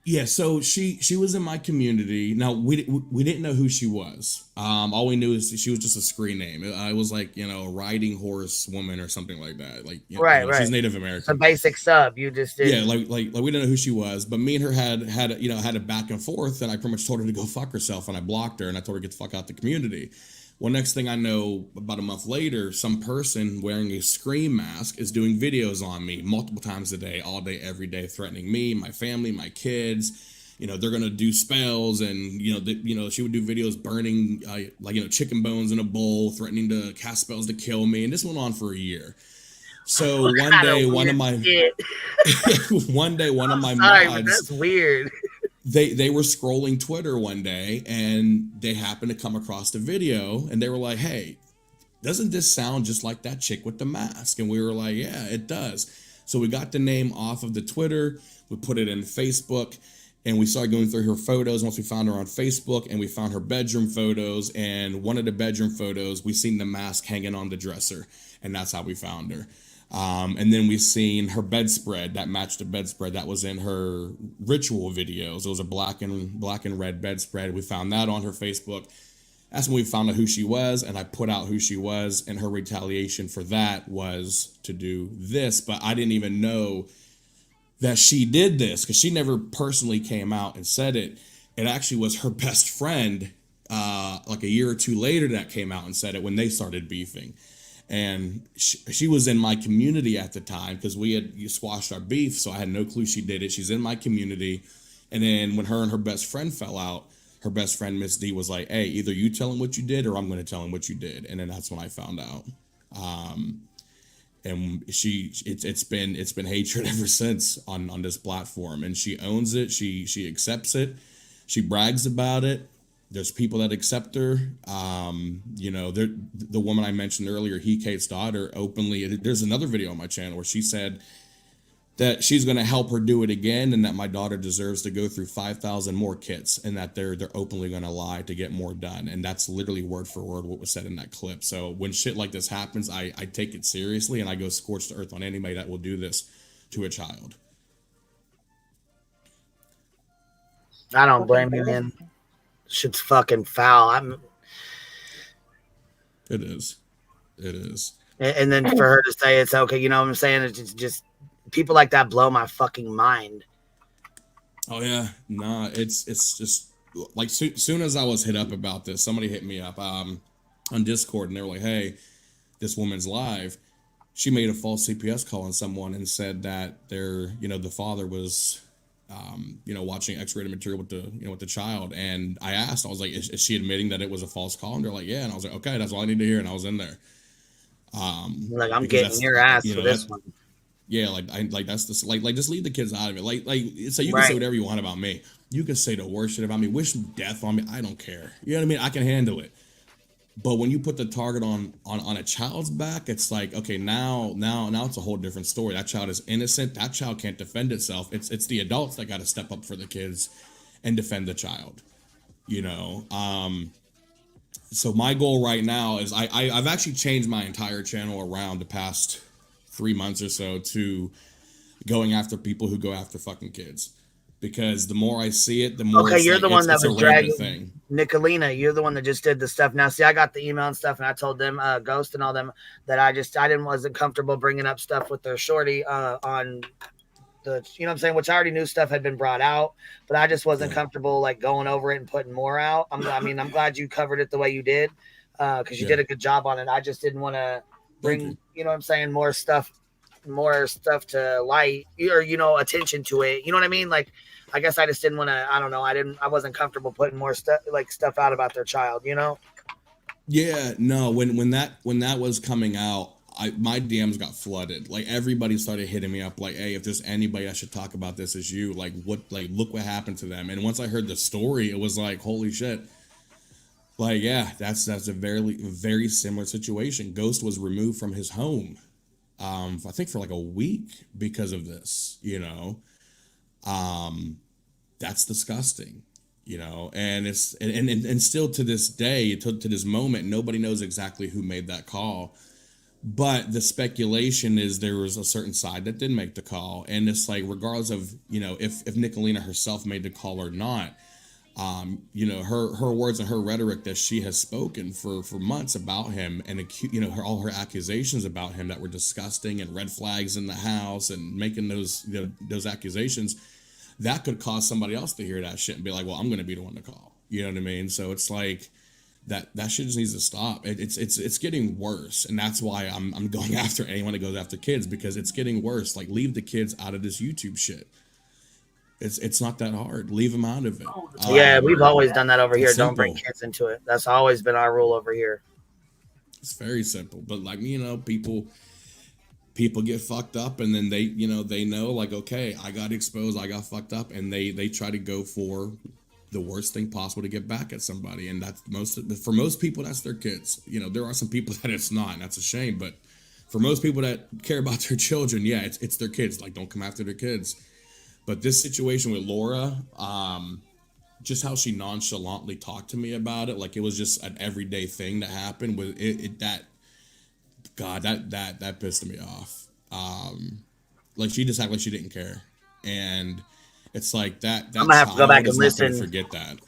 Yeah, so she was in my community. Now we didn't know who she was. All we knew is she was just a screen name. It was like, you know, a riding horse woman or something like that. Like, you know, right. She's Native American. A basic sub. You just did. Yeah, like we didn't know who she was. But me and her had a back and forth, and I pretty much told her to go fuck herself, and I blocked her, and I told her to get the fuck out the community. Well, next thing I know, about a month later, some person wearing a scream mask is doing videos on me multiple times a day, all day, every day, threatening me, my family, my kids. You know, they're gonna do spells, and she would do videos burning chicken bones in a bowl, threatening to cast spells to kill me, and this went on for a year. So one day, one of my mods. That's weird. They were scrolling Twitter one day, and they happened to come across the video, and they were like, "Hey, doesn't this sound just like that chick with the mask?" And we were like, "Yeah, it does." So we got the name off of the Twitter, we put it in Facebook, and we started going through her photos. Once we found her on Facebook, and we found her bedroom photos, and one of the bedroom photos, we seen the mask hanging on the dresser, and that's how we found her. And then we seen her bedspread that matched the bedspread that was in her ritual videos. It was a black and red bedspread. We found that on her Facebook. That's when we found out who she was, and I put out who she was, and her retaliation for that was to do this. But I didn't even know that she did this, because she never personally came out and said it. It actually was her best friend, like a year or two later, that came out and said it when they started beefing. And she was in my community at the time, because we had squashed our beef, so I had no clue she did it. She's in my community. And then when her and her best friend fell out, her best friend, Miss D, was like, "Hey, either you tell him what you did, or I'm going to tell him what you did." And then that's when I found out. And it's been hatred ever since on this platform. And she owns it. She accepts it. She brags about it. There's people that accept her. The woman I mentioned earlier, Kate's daughter, openly. There's another video on my channel where she said that she's going to help her do it again, and that my daughter deserves to go through 5,000 more kits, and that they're openly going to lie to get more done. And that's literally word for word what was said in that clip. So when shit like this happens, I take it seriously, and I go scorched earth on anybody that will do this to a child. I don't blame you, man. Shit's fucking foul. It is. And then for her to say it's okay, you know what I'm saying? It's just people like that blow my fucking mind. Oh yeah, nah. It's just like soon as I was hit up about this, somebody hit me up on Discord, and they were like, "Hey, this woman's live. She made a false CPS call on someone and said that the father was." Watching X-rated material with the child, and I asked, I was like, is she admitting that it was a false call? And they're like, yeah. And I was like, okay, that's all I need to hear. And I was in there. Like, I'm getting your ass for this one. Yeah, that's just leave the kids out of it. So you can say whatever you want about me. You can say the worst shit about me, wish death on me. I don't care. You know what I mean? I can handle it. But when you put the target on a child's back, it's like, okay, now it's a whole different story. That child is innocent. That child can't defend itself. It's the adults that got to step up for the kids and defend the child. So my goal right now is I've actually changed my entire channel around the past 3 months or so to going after people who go after fucking kids. Because the more I see it, the more you're the one that was dragging. Nicolina, you're the one that just did the stuff. Now, see, I got the email and stuff, and I told them, Ghost and all them, that wasn't comfortable bringing up stuff with their shorty on the, you know what I'm saying, which I already knew stuff had been brought out, but I just wasn't comfortable like going over it and putting more out. I'm glad you covered it the way you did, because you did a good job on it. I just didn't want to bring, you know what I'm saying, more stuff to light, or, you know, attention to it. You know what I mean? Like, I guess I just didn't want to, I don't know. I wasn't comfortable putting more stuff out about their child, you know? Yeah, no, when that was coming out, my DMs got flooded. Like, everybody started hitting me up like, hey, if there's anybody I should talk about, this is you. Like, look what happened to them. And once I heard the story, it was like, holy shit. Like, yeah, that's a very, very similar situation. Ghost was removed from his home, I think for like a week because of this, you know. That's disgusting, you know, and it's and still to this day, to this moment, nobody knows exactly who made that call. But the speculation is there was a certain side that did make the call. And it's like, regardless of, you know, if Nicolina herself made the call or not, you know, her words and her rhetoric that she has spoken for months about him, and you know, all her accusations about him that were disgusting, and red flags in the house, and making those accusations, that could cause somebody else to hear that shit and be like, well, I'm going to be the one to call. You know what I mean? So it's like that shit just needs to stop. It's getting worse. And that's why I'm going after anyone that goes after kids, because it's getting worse. Like, leave the kids out of this YouTube shit. It's not that hard. Leave them out of it. Yeah, we've always done that over here. Simple. Don't bring kids into it. That's always been our rule over here. It's very simple. But, like, you know, people get fucked up, and then they know like, okay, I got exposed, I got fucked up, and they try to go for the worst thing possible to get back at somebody. And that's for most people, that's their kids. You know, there are some people that it's not, and that's a shame. But for most people that care about their children, yeah, it's their kids. Like, don't come after their kids. But this situation with Laura, just how she nonchalantly talked to me about it, like it was just an everyday thing that happened with it that pissed me off. Like, she just acted like she didn't care, and it's like that. I'm gonna have to go back and listen. Forget that.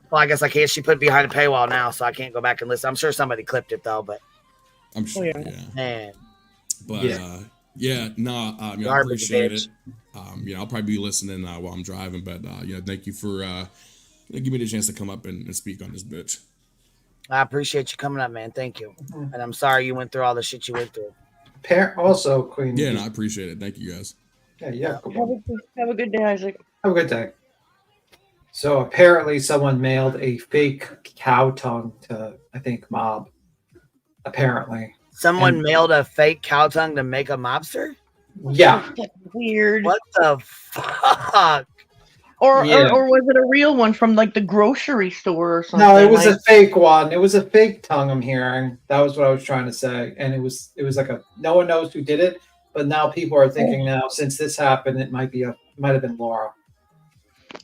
Well, I guess I can't. She put it behind a paywall now, so I can't go back and listen. I'm sure somebody clipped it though, but I'm sure. Yeah. Man. But I appreciate it. You know, I'll probably be listening while I'm driving, but you know, thank you for giving me the chance to come up and speak on this bitch. I appreciate you coming up, man. Thank you. And I'm sorry you went through all the shit you went through. Also, Queen. Yeah, no, I appreciate it. Thank you, guys. Yeah. Have a good day, Isaac. Have a good day. So apparently someone mailed a fake cow tongue to, I think, Mob. Apparently. Someone mailed a fake cow tongue to make a mobster? Yeah. That's weird. What the fuck? Or was it a real one from like the grocery store or something? No, it was a fake one. It was a fake tongue, I'm hearing. That was what I was trying to say. And it was like no one knows who did it, but now people are thinking now, since this happened, it might have been Laura.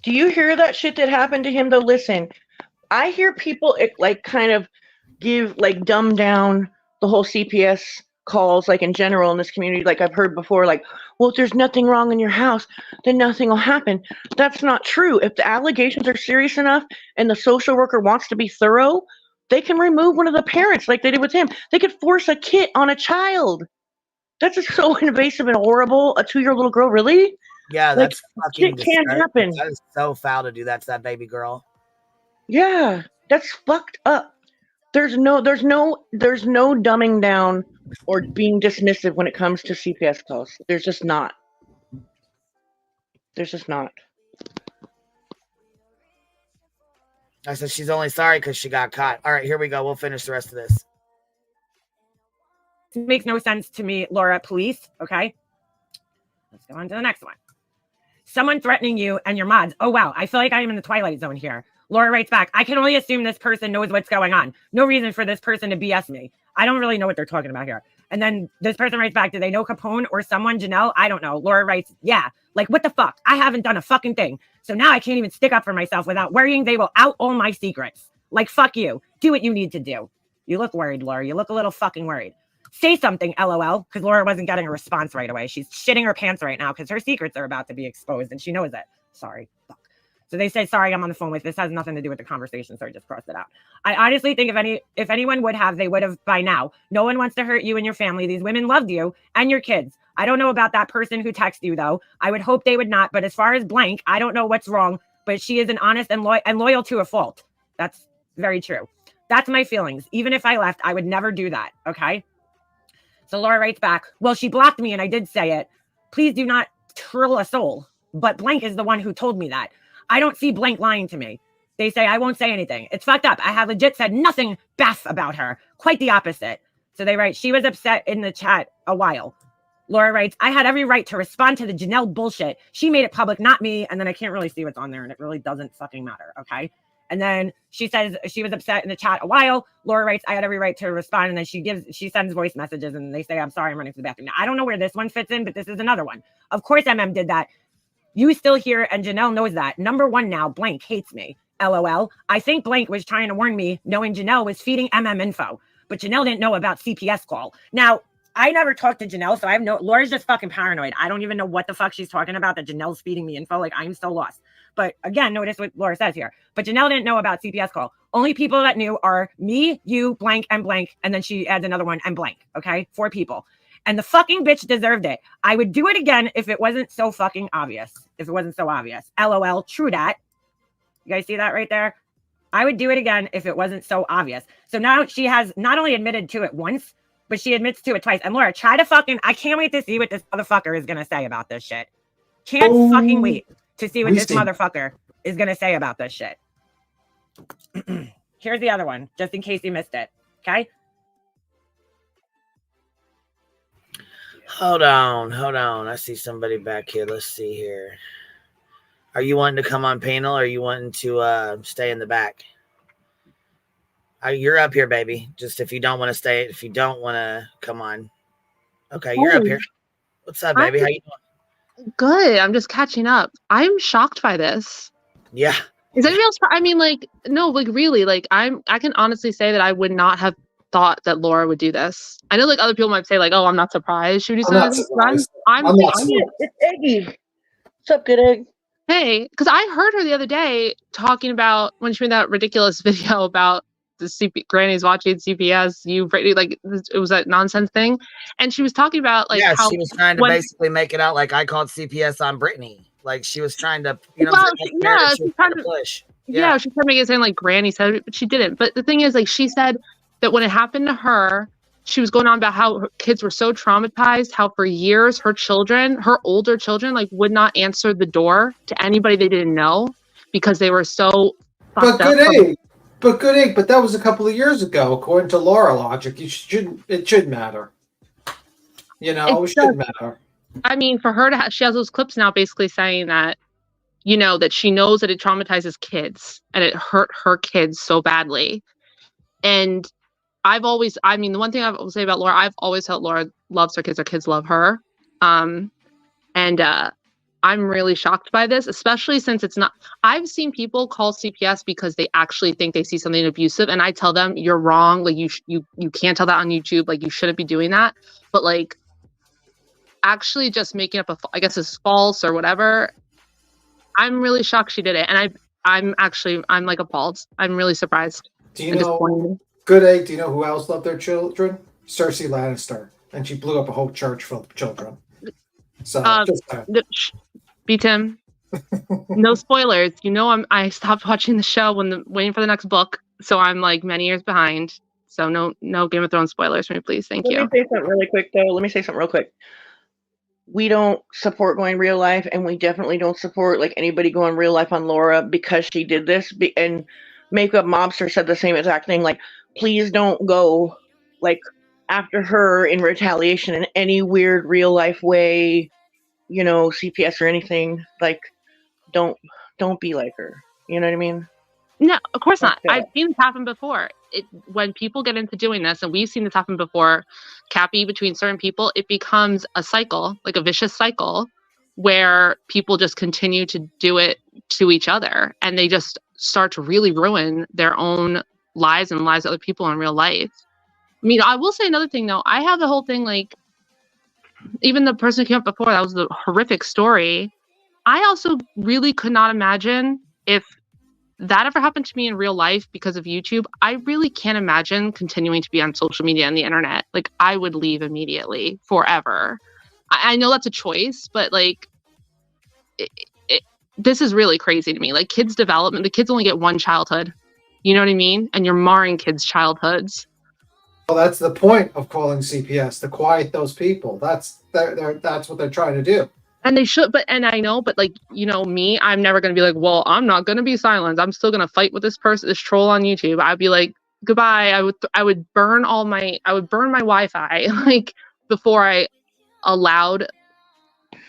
Do you hear that shit that happened to him though? Listen, I hear people like kind of dumb down the whole CPS calls, like in general in this community. Like I've heard before, like, well, if there's nothing wrong in your house, then nothing will happen. That's not true. If the allegations are serious enough and the social worker wants to be thorough, they can remove one of the parents like they did with him. They could force a kit on a child. That's just so invasive and horrible. A 2-year-old little girl, really? Yeah, that's fucking shit can't happen. That is so foul to do that to that baby girl. Yeah, that's fucked up. There's no dumbing down or being dismissive when it comes to CPS calls. There's just not. I said she's only sorry because she got caught. All right, here we go. We'll finish the rest of this. It makes no sense to me, Laura. Police, okay? Let's go on to the next one. Someone threatening you and your mods. Oh, wow. I feel like I am in the Twilight Zone here. Laura writes back, I can only assume this person knows what's going on. No reason for this person to BS me. I don't really know what they're talking about here. And then this person writes back, do they know Capone or someone? Janelle? I don't know. Laura writes, yeah. Like, what the fuck? I haven't done a fucking thing. So now I can't even stick up for myself without worrying they will out all my secrets. Like, fuck you. Do what you need to do. You look worried, Laura. You look a little fucking worried. Say something, LOL, because Laura wasn't getting a response right away. She's shitting her pants right now because her secrets are about to be exposed and she knows it. Sorry. Fuck. So they say, sorry, I'm on the phone with, this has nothing to do with the conversation. So I just crossed it out. I honestly think if anyone would have, they would have by now. No one wants to hurt you and your family. These women loved you and your kids. I don't know about that person who texted you though. I would hope they would not. But as far as blank, I don't know what's wrong, but she is an honest and loyal to a fault. That's very true. That's my feelings. Even if I left, I would never do that. Okay. So Laura writes back, well, she blocked me and I did say it. Please do not trill a soul. But blank is the one who told me that. I don't see blank lying to me. They say I won't say anything. It's fucked up. I have legit said nothing baff about her. Quite the opposite. So they write, she was upset in the chat a while. Laura writes, I had every right to respond to the Janelle bullshit. She made it public, not me. And then I can't really see what's on there and it really doesn't fucking matter. Okay. And then she says she was upset in the chat a while. Laura writes, I had every right to respond. And then she sends voice messages and they say, I'm sorry, I'm running to the bathroom. Now, I don't know where this one fits in, but this is another one. Of course, MM did that. You still here and Janelle knows that. Number one now, blank hates me. LOL. I think blank was trying to warn me knowing Janelle was feeding MM info, but Janelle didn't know about CPS call. Now, I never talked to Janelle, so I have Laura's just fucking paranoid. I don't even know what the fuck she's talking about that Janelle's feeding me info. Like, I'm so lost. But again, notice what Laura says here. But Janelle didn't know about CPS call. Only people that knew are me, you, blank, and blank. And then she adds another one and blank. Okay? 4 people. And the fucking bitch deserved it. I would do it again if it wasn't so fucking obvious. If it wasn't so obvious. LOL. True dat. You guys see that right there? I would do it again if it wasn't so obvious. So now she has not only admitted to it once, but she admits to it twice. And Laura, try to fucking, I can't wait to see what this motherfucker is going to say about this shit. Can't fucking wait to see what this motherfucker is going to say about this shit. Here's the other one, just in case you missed it. Okay? Hold on. I see somebody back here. Let's see here. Are you wanting to come on panel or are you wanting to stay in the back? You're up here, baby. Just if you don't want to stay, if you don't want to come on. Okay, you're up here. What's up, baby? How you doing? Good. I'm just catching up. I'm shocked by this. Yeah. Is anybody else? I mean, like, no, like really, like I can honestly say that I would not have thought that Laura would do this. I know like other people might say like, oh, I'm not surprised. Should we say I'm not surprised. It's Eggy. What's up, good egg? Hey, because I heard her the other day talking about when she made that ridiculous video about the granny's watching CPS. Like it was that nonsense thing, and she was talking about like how she was trying to basically make it out like I called CPS on Brittany. Like she was trying to, you know, she's trying to push. Yeah, she's trying to make it sound like Granny said it, but she didn't. But the thing is, like she said that when it happened to her, she was going on about how her kids were so traumatized, how for years her older children, like would not answer the door to anybody they didn't know because they were so fucked up. But that was a couple of years ago, according to Laura logic. It should matter. You know, it should matter. I mean, for her to she has those clips now basically saying that, you know, that she knows that it traumatizes kids and it hurt her kids so badly. And the one thing I will say about Laura, I've always felt Laura loves her kids love her. And I'm really shocked by this, especially since it's not, I've seen people call CPS because they actually think they see something abusive. And I tell them, you're wrong. Like you can't tell that on YouTube. Like you shouldn't be doing that. But like actually just making up I guess it's false or whatever. I'm really shocked she did it. And I'm like appalled. I'm really surprised. Do you know, good egg, do you know who else loved their children? Cersei Lannister. And she blew up a whole church full of children. So beat him. No spoilers. You know, I stopped watching the show waiting for the next book, so I'm like many years behind. So no Game of Thrones spoilers for me, please. Thank you. Let me say something real quick. We don't support going real life, and we definitely don't support like anybody going real life on Laura because she did this. And Makeup Mobster said the same exact thing. Like, please don't go like after her in retaliation in any weird real life way, you know, CPS or anything. Like, don't be like her. You know what I mean? No, of course not. I've seen this happen before. When people get into doing this, and we've seen this happen before, Cappy, between certain people, it becomes a cycle, like a vicious cycle, where people just continue to do it to each other, and they just start to really ruin their own lives and lives of other people in real life. I mean, I will say another thing, though. I have the whole thing, like, even the person who came up before, that was the horrific story. I also really could not imagine if that ever happened to me in real life because of YouTube, I really can't imagine continuing to be on social media and the internet. Like, I would leave immediately, forever. I know that's a choice, but like, this is really crazy to me. Like, kids' development, the kids only get one childhood. You know what I mean? And you're marring kids' childhoods. Well, that's the point of calling CPS, to quiet those people. That's what they're trying to do. And they should, and I know, but like, you know, me, I'm never going to be like, well, I'm not going to be silenced. I'm still going to fight with this person, this troll on YouTube. I'd be like, goodbye. I would burn my Wi-Fi, like, before I allowed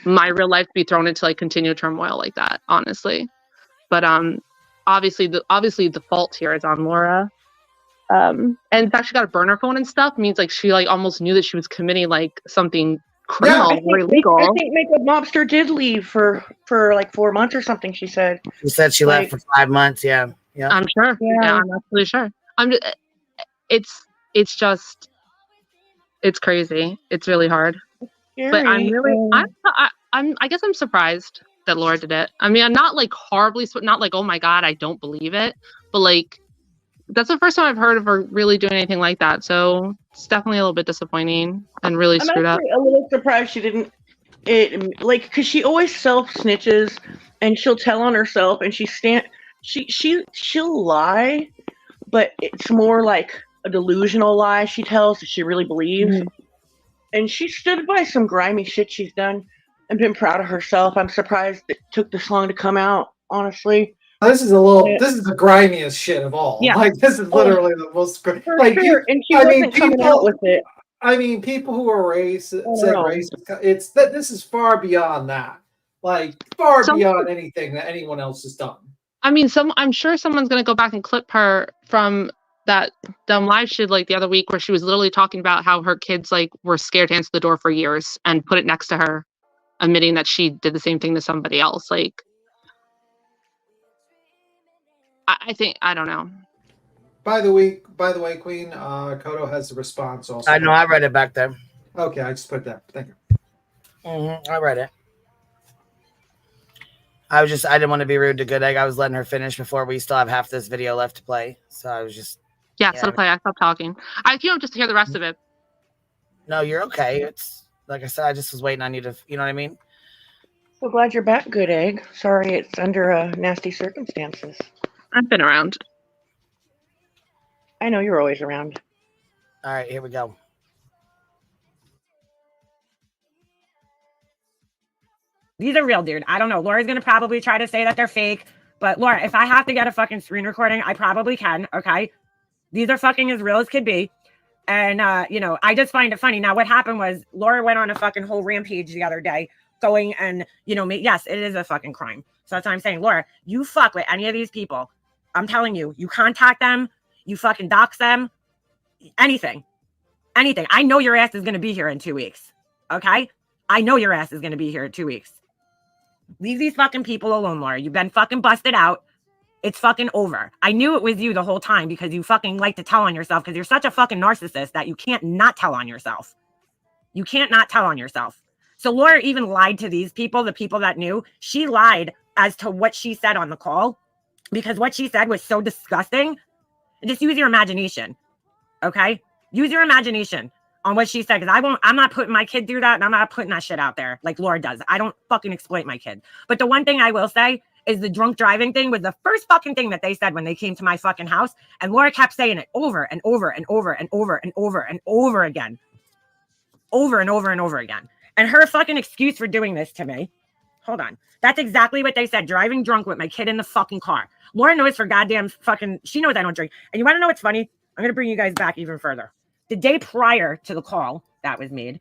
my real life to be thrown into like continued turmoil like that, honestly. But obviously the fault here is on Laura. And the fact she got a burner phone and stuff means like she like almost knew that she was committing like something criminal or illegal. I think Makeup Mobster did leave for like 4 months or something. She said she left for 5 months. Yeah, I'm sure. Yeah, I'm absolutely sure. It's just it's crazy. It's really hard. But I'm really I guess I'm surprised that Laura did it. I mean, I'm not like horribly, not like, oh my God, I don't believe it, but like, that's the first time I've heard of her really doing anything like that. So it's definitely a little bit disappointing and really screwed up. I'm a little surprised she didn't, because she always self snitches and she'll tell on herself, and she'll lie, but it's more like a delusional lie she tells that she really believes. Mm-hmm. And she stood by some grimy shit she's done and been proud of herself. I'm surprised it took this long to come out, honestly. This is the grimiest shit of all. Yeah. Like, this is literally the most like sure. And she wasn't coming out with it. I mean, people who are racist, this is far beyond that. Like, beyond anything that anyone else has done. I mean, I'm sure someone's gonna go back and clip her from that dumb live she did like the other week where she was literally talking about how her kids like were scared to answer the door for years and put it next to her, admitting that she did the same thing to somebody else. Like, I think, I don't know. By the way, Queen, Kodo has a response also. I know, I read it back there. Okay, I just put that. Thank you. I read it. I didn't want to be rude to Good Egg. I was letting her finish before we still have half this video left to play. So I was just... So to play, I stopped talking. Just to hear the rest of it. No, you're okay. It's, like I said, I just was waiting on you to, you know what I mean? So glad you're back, Good Egg. Sorry it's under nasty circumstances. I've been around. I know you're always around. All right, here we go. These are real, dude. I don't know. Laura's going to probably try to say that they're fake. But Laura, if I have to get a fucking screen recording, I probably can. Okay. These are fucking as real as could be. And, I just find it funny. Now, what happened was Laura went on a fucking whole rampage the other day going and, yes, it is a fucking crime. So that's what I'm saying. Laura, you fuck with any of these people. I'm telling you, you contact them, you fucking dox them, anything. I know your ass is going to be here in 2 weeks. Okay. I know your ass is going to be here in 2 weeks. Leave these fucking people alone, Laura. You've been fucking busted out. It's fucking over. I knew it was you the whole time because you fucking like to tell on yourself because you're such a fucking narcissist that you can't not tell on yourself. You can't not tell on yourself. So Laura even lied to these people, the people that knew. She lied as to what she said on the call because what she said was so disgusting. Just use your imagination. Okay? Use your imagination on what she said, because I'm not putting my kid through that, and I'm not putting that shit out there like Laura does. I don't fucking exploit my kid. But the one thing I will say is the drunk driving thing was the first fucking thing that they said when they came to my fucking house, and Laura kept saying it over and over and over and over and over and over again. Over and over and over again. And her fucking excuse for doing this to me, hold on, that's exactly what they said, driving drunk with my kid in the fucking car. Laura knows for goddamn fucking, she knows I don't drink. And you want to know what's funny? I'm going to bring you guys back even further. The day prior to the call that was made.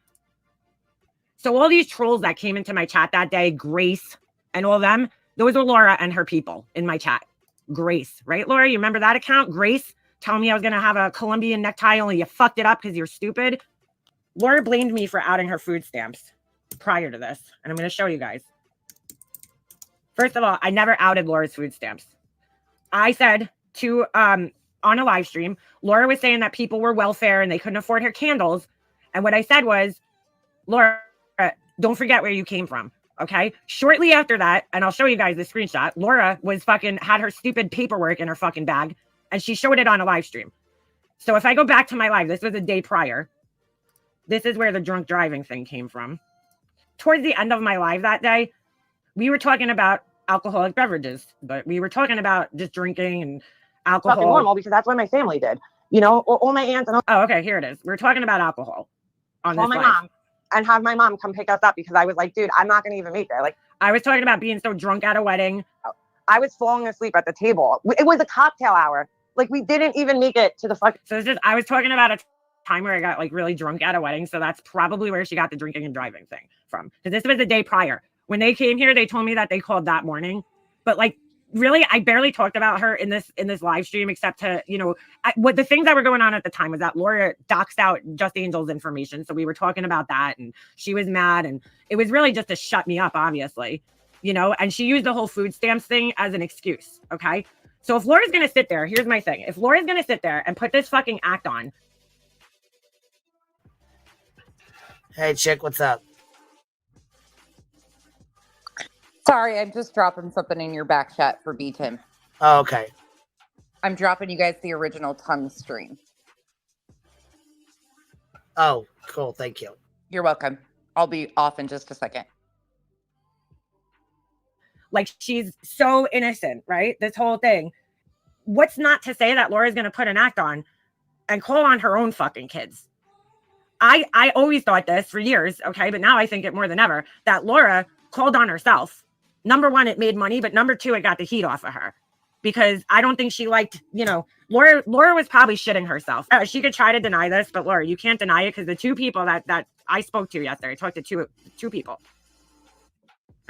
So all these trolls that came into my chat that day, Grace and all them, those were Laura and her people in my chat. Grace, right, Laura? You remember that account? Grace telling me I was going to have a Colombian necktie, only you fucked it up because you're stupid. Laura blamed me for outing her food stamps prior to this. And I'm going to show you guys. First of all, I never outed Laura's food stamps. I said to, on a live stream, Laura was saying that people were welfare and they couldn't afford her candles. And what I said was, Laura, don't forget where you came from. Okay. Shortly after that, and I'll show you guys the screenshot, Laura was had her stupid paperwork in her fucking bag, and she showed it on a live stream. So if I go back to my live, this was a day prior. This is where the drunk driving thing came from. Towards the end of my live that day, we were talking about alcoholic beverages, but we were talking about just drinking and alcohol. Fucking normal, because that's what my family did. You know, all my aunts and all. Oh, okay, here it is. We're talking about alcohol on this live. Mom. And have my mom come pick us up because I was like, dude, I'm not going to even make it. Like, I was talking about being so drunk at a wedding. I was falling asleep at the table. It was a cocktail hour. Like, we didn't even make it to the fuck. So it's just, I was talking about a time where I got like really drunk at a wedding. So that's probably where she got the drinking and driving thing from. Because this was the day prior. When they came here, they told me that they called that morning. But like, really, I barely talked about her in this live stream, except to, you know, what the things that were going on at the time was that Laura doxed out Just Angel's information. So we were talking about that, and she was mad, and it was really just to shut me up, obviously, you know, and she used the whole food stamps thing as an excuse. Okay. So if Laura's going to sit there, here's my thing. If Laura's going to sit there and put this fucking act on. Hey, chick, what's up? Sorry, I'm just dropping something in your back chat for B-Tim. Oh, okay. I'm dropping you guys the original tongue stream. Oh, cool. Thank you. You're welcome. I'll be off in just a second. Like, she's so innocent, right? This whole thing. What's not to say that Laura's going to put an act on and call on her own fucking kids? I always thought this for years, okay? But now I think it more than ever, that Laura called on herself. Number one, it made money, but number two, it got the heat off of her. Because I don't think she liked, you know, Laura was probably shitting herself. She could try to deny this, but Laura, you can't deny it, because the two people that I spoke to yesterday, I talked to two people.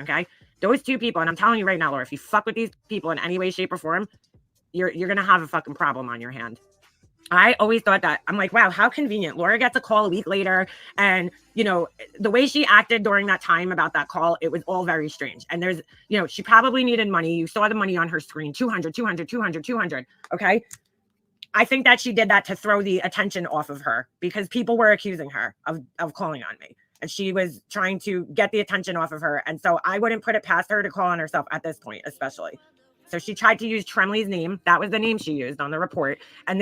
Okay? Those two people, and I'm telling you right now, Laura, if you fuck with these people in any way, shape, or form, you're going to have a fucking problem on your hand. I always thought that. I'm like, wow, how convenient. Laura gets a call a week later. And, you know, the way she acted during that time about that call, it was all very strange. And there's, you know, she probably needed money. You saw the money on her screen, 200, 200, 200, 200. Okay. I think that she did that to throw the attention off of her, because people were accusing her of calling on me. And she was trying to get the attention off of her. And so I wouldn't put it past her to call on herself at this point, especially. So she tried to use Tremley's name. That was the name she used on the report. And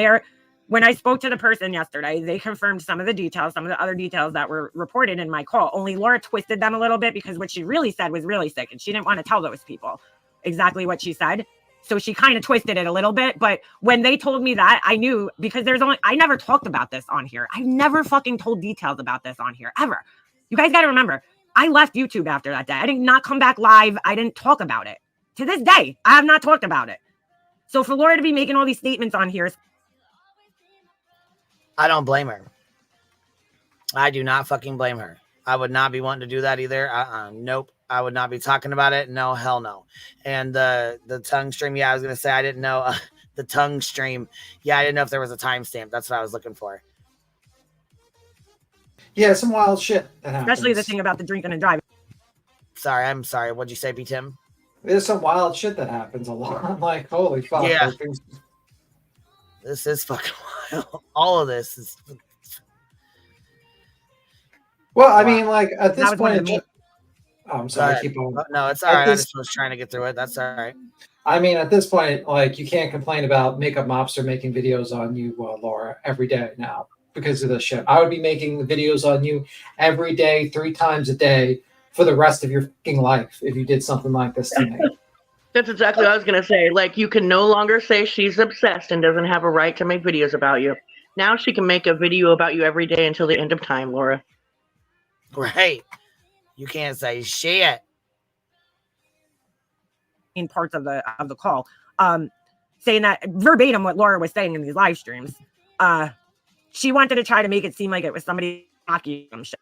when I spoke to the person yesterday, they confirmed some of the details, some of the other details that were reported in my call. Only Laura twisted them a little bit, because what she really said was really sick, and she didn't want to tell those people exactly what she said. So she kind of twisted it a little bit. But when they told me that, I knew, because I never talked about this on here. I never fucking told details about this on here, ever. You guys got to remember, I left YouTube after that day. I did not come back live. I didn't talk about it. To this day, I have not talked about it. So for Laura to be making all these statements on here, I don't blame her. I do not fucking blame her. I would not be wanting to do that either. Nope. I would not be talking about it. No, hell no. And the tongue stream, yeah, I was going to say, I didn't know the tongue stream. Yeah, I didn't know if there was a timestamp. That's what I was looking for. Yeah, some wild shit that happens. Especially the thing about the drinking and driving. Sorry, I'm sorry. What'd you say, B. Tim? There's some wild shit that happens a lot. I'm like, holy fuck. Yeah. Like things... This is fucking wild. All of this is. Well, I mean, like, at this point, I'm sorry, keep on. No, it's all right. I just was trying to get through it. That's all right. I mean, at this point, like, you can't complain about Makeup Mobster making videos on you, Laura, every day now because of this shit. I would be making the videos on you every day, 3 times a day for the rest of your fucking life if you did something like this to me. That's exactly what I was going to say. Like, you can no longer say she's obsessed and doesn't have a right to make videos about you. Now she can make a video about you every day until the end of time, Laura. Right. You can't say shit. In parts of the call, saying that verbatim what Laura was saying in these live streams. She wanted to try to make it seem like it was somebody knocking some shit.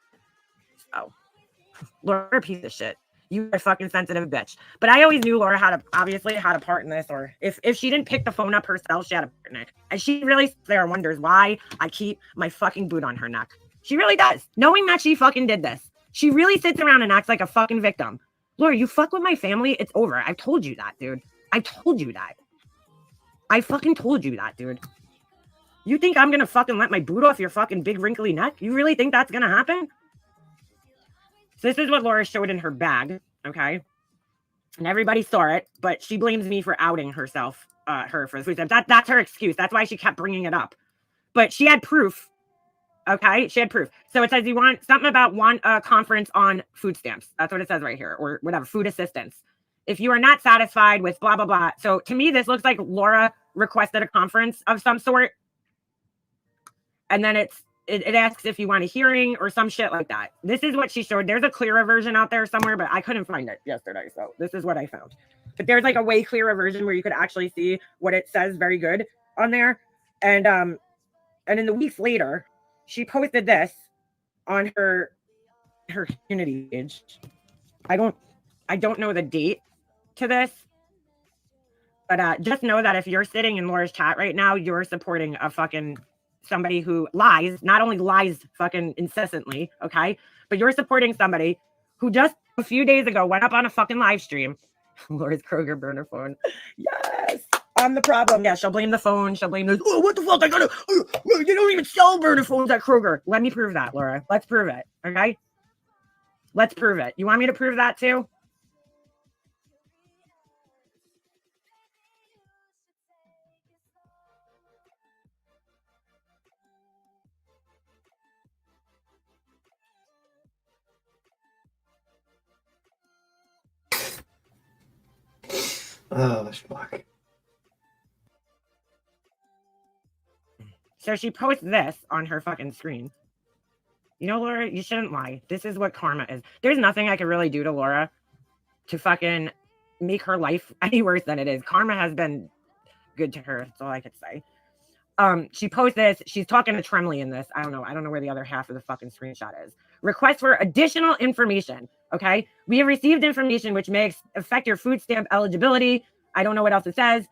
So, Laura, a piece of shit. You are a fucking sensitive bitch. But I always knew Laura obviously had a part in this, or if she didn't pick the phone up herself, she had a part in it. And she really sits there and wonders why I keep my fucking boot on her neck. She really does. Knowing that she fucking did this. She really sits around and acts like a fucking victim. Laura, you fuck with my family, it's over. I've told you that, dude. I told you that. I fucking told you that, dude. You think I'm gonna fucking let my boot off your fucking big wrinkly neck? You really think that's gonna happen? So this is what Laura showed in her bag. Okay. And everybody saw it, but she blames me for outing herself, her for the food stamps. That's her excuse. That's why she kept bringing it up. But she had proof. Okay, she had proof. So it says you want something about one conference on food stamps. That's what it says right here, or whatever, food assistance. If you are not satisfied with blah, blah, blah. So to me, this looks like Laura requested a conference of some sort. And then it asks if you want a hearing or some shit like that. This is what she showed. There's a clearer version out there somewhere, but I couldn't find it yesterday. So this is what I found. But there's like a way clearer version where you could actually see what it says very good on there. And in the weeks later, she posted this on her community page. I don't know the date to this, but just know that if you're sitting in Laura's chat right now, you're supporting a fucking somebody who lies, not only lies fucking incessantly, okay, but you're supporting somebody who just a few days ago went up on a fucking live stream. Laura's Kroger burner phone. Yes, I'm the problem. Yeah, she'll blame the phone. She'll blame this. Oh, what the fuck? You don't even sell burner phones at Kroger. Let me prove that, Laura. Let's prove it. Okay. Let's prove it. You want me to prove that too? Oh, fuck. So she posts this on her fucking screen. You know, Laura, you shouldn't lie. This is what karma is. There's nothing I could really do to Laura to fucking make her life any worse than it is. Karma has been good to her. That's all I could say. She posts this. She's talking to Tremley in this. I don't know where the other half of the fucking screenshot is. Request for additional information. Okay. We have received information which may affect your food stamp eligibility. I don't know what else it says.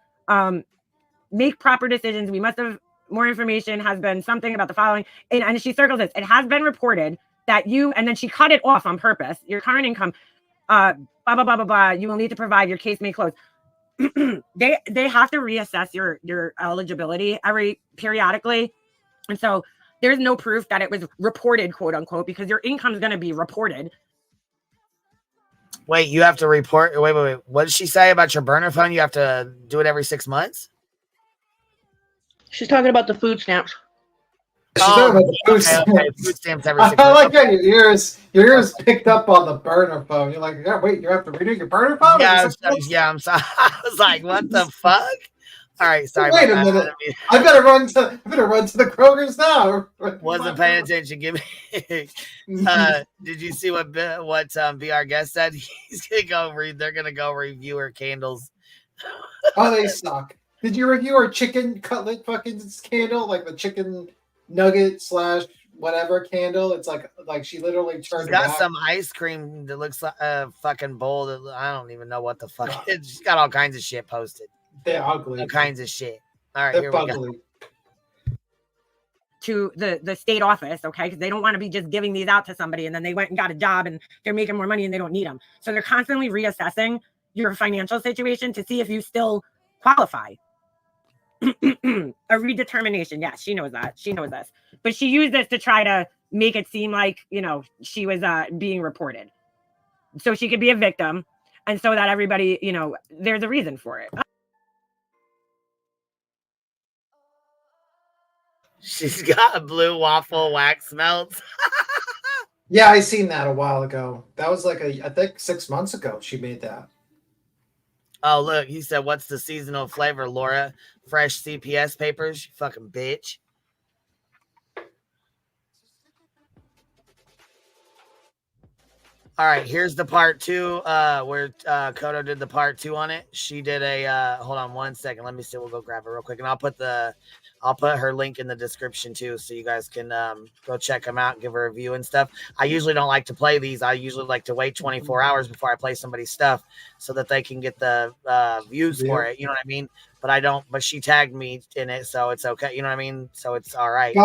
Make proper decisions. We must have more information, has been something about the following. And she circles this. It has been reported that you, and then she cut it off on purpose. Your current income, blah, blah, blah, blah, blah. You will need to provide your case may close. They have to reassess your eligibility periodically. And so there's no proof that it was reported, quote unquote, because your income is going to be reported. Wait, you have to report. Wait. What did she say about your burner phone? You have to do it every 6 months? She's talking about the food stamps. Okay, food stamps every 6 months. I like how your ears picked up on the burner phone. You're like, yeah, wait, you have to renew your burner phone? Yeah, I'm sorry. I was like, what the fuck? All right, sorry. Wait a minute. I better run to the Kroger's now. Wasn't paying attention. Give me. Did you see what Be Our Guest said? He's gonna go read. They're gonna go review her candles. Oh, they suck. Did you review her chicken cutlet fucking candle, like the chicken nugget / whatever candle? It's like she literally turned. She's got some ice cream that looks like a fucking bowl. That I don't even know what the fuck. She's got all kinds of shit posted. They're ugly. All kinds of shit. All right, they're here ugly. we go. To the state office, okay, because they don't want to be just giving these out to somebody and then they went and got a job and they're making more money and they don't need them. So they're constantly reassessing your financial situation to see if you still qualify. A redetermination. Yes, she knows that. She knows this. But she used this to try to make it seem like, she was being reported. So she could be a victim. And so that everybody, there's a reason for it. She's got blue waffle wax melts. Yeah, I seen that a while ago. That was like I think 6 months ago she made that. Oh, look, he said, what's the seasonal flavor, Laura? Fresh CPS papers, you fucking bitch. All right, here's the part 2 where Kodo did the part 2 on it. She did a hold on 1 second. Let me see. We'll go grab it real quick, and I'll put her link in the description too, so you guys can go check them out and give her a review and stuff. I usually don't like to play these. I usually like to wait 24 hours before I play somebody's stuff so that they can get the views for it. You know what I mean? But I don't. But she tagged me in it, so it's okay. You know what I mean? So it's all right.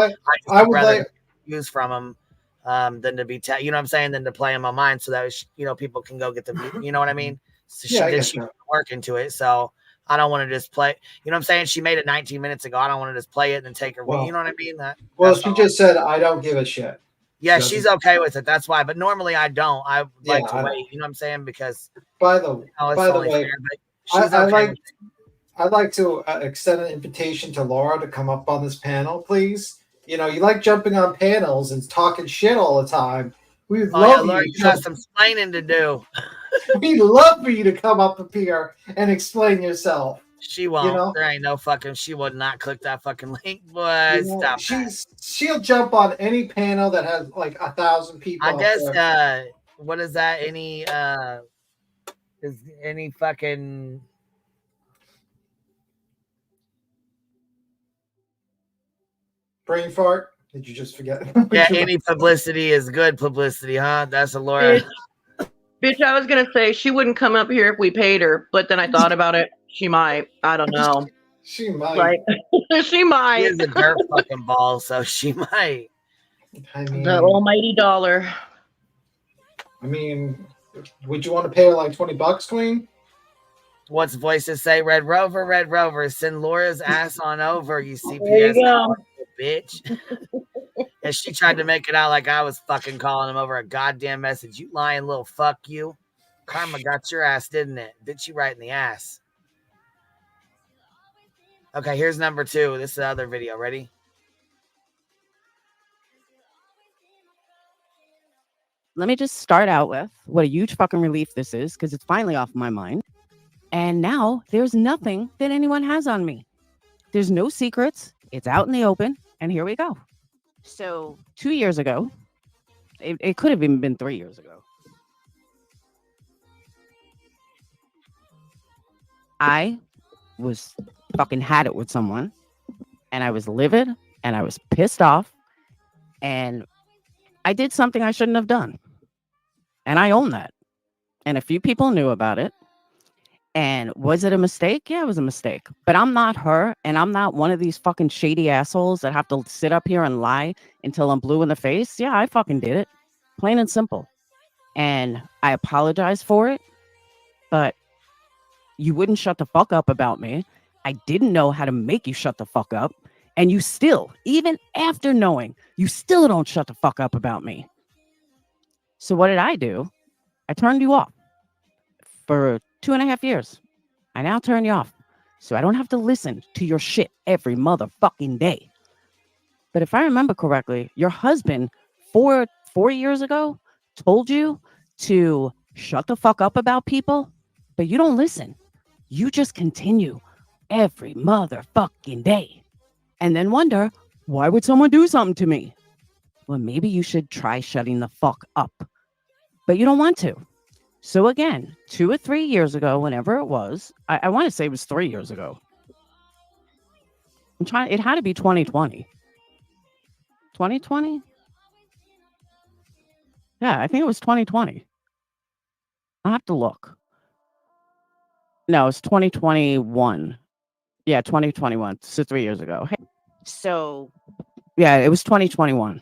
I would rather views from them. Than to be, you know what I'm saying, than to play them on mine so that, people can go get the, you know what I mean? So she put work into it. So I don't want to just play, you know what I'm saying? She made it 19 minutes ago. I don't want to just play it and then take her, you know what I mean? She just said, I don't give a shit. Yeah, she's okay with it. That's why. But normally I don't. I like to wait. You know what I'm saying? Because by the way, fair, but she's I'd like to extend an invitation to Laura to come up on this panel, please. You know, you like jumping on panels and talking shit all the time. We'd love Laura, you got some explaining to do. We'd love for you to come up here and explain yourself. She won't. You know? There ain't no fucking. She would not click that fucking link, boy. Stop. She'll jump on any panel that has like 1,000 people. I guess. What is that? Is any fucking. Brain fart? Did you just forget? Yeah, any publicity is good publicity, huh? That's a Laura. Bitch, I was gonna say she wouldn't come up here if we paid her, but then I thought about it. She might. I don't know. She might. Right? She might. She is a dirt fucking ball, so she might. I mean, the almighty dollar. I mean, would you want to pay her like $20, Queen? What's voices say? Red Rover, send Laura's ass on over, you CPS. There you go. Bitch. And she tried to make it out like I was fucking calling him over a goddamn message. You lying little fuck you. Karma got your ass, didn't it? Bit you right in the ass. Okay, here's number 2. This is the other video. Ready? Let me just start out with what a huge fucking relief this is, because it's finally off my mind. And now there's nothing that anyone has on me. There's no secrets. It's out in the open. And here we go. So 2 years ago, it could have even been 3 years ago, I was fucking had it with someone, and I was livid, and I was pissed off, and I did something I shouldn't have done. And I own that. And a few people knew about it. And was it a mistake? Yeah, it was a mistake. But I'm not her, and I'm not one of these fucking shady assholes that have to sit up here and lie until I'm blue in the face. Yeah, I fucking did it. Plain and simple. And I apologize for it, but you wouldn't shut the fuck up about me. I didn't know how to make you shut the fuck up. And you still, even after knowing, you still don't shut the fuck up about me. So what did I do? I turned you off for 2.5 years. I now turn you off, so I don't have to listen to your shit every motherfucking day. But if I remember correctly, your husband 4 years ago told you to shut the fuck up about people, but you don't listen. You just continue every motherfucking day and then wonder, why would someone do something to me? Well, maybe you should try shutting the fuck up, but you don't want to. So again, 2 or 3 years ago, whenever it was, I want to say it was 3 years ago. It had to be 2020. 2020? Yeah, I think it was 2020. I'll have to look. No, it's 2021. Yeah, 2021. So 3 years ago. Hey. So, yeah, it was 2021.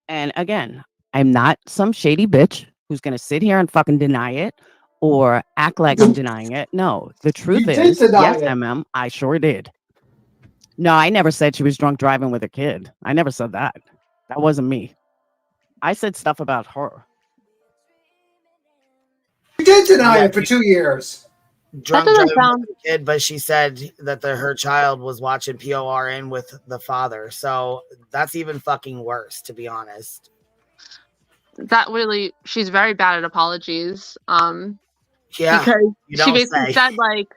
And again, I'm not some shady bitch who's going to sit here and fucking deny it or act like I'm denying it. No, the truth is, yes, MM, I sure did. No, I never said she was drunk driving with a kid. I never said that. That wasn't me. I said stuff about her. You did deny it for 2 years. Drunk driving with a kid, but she said that her child was watching PORN with the father. So that's even fucking worse, to be honest. That really, she's very bad at apologies. Yeah, because she basically said like,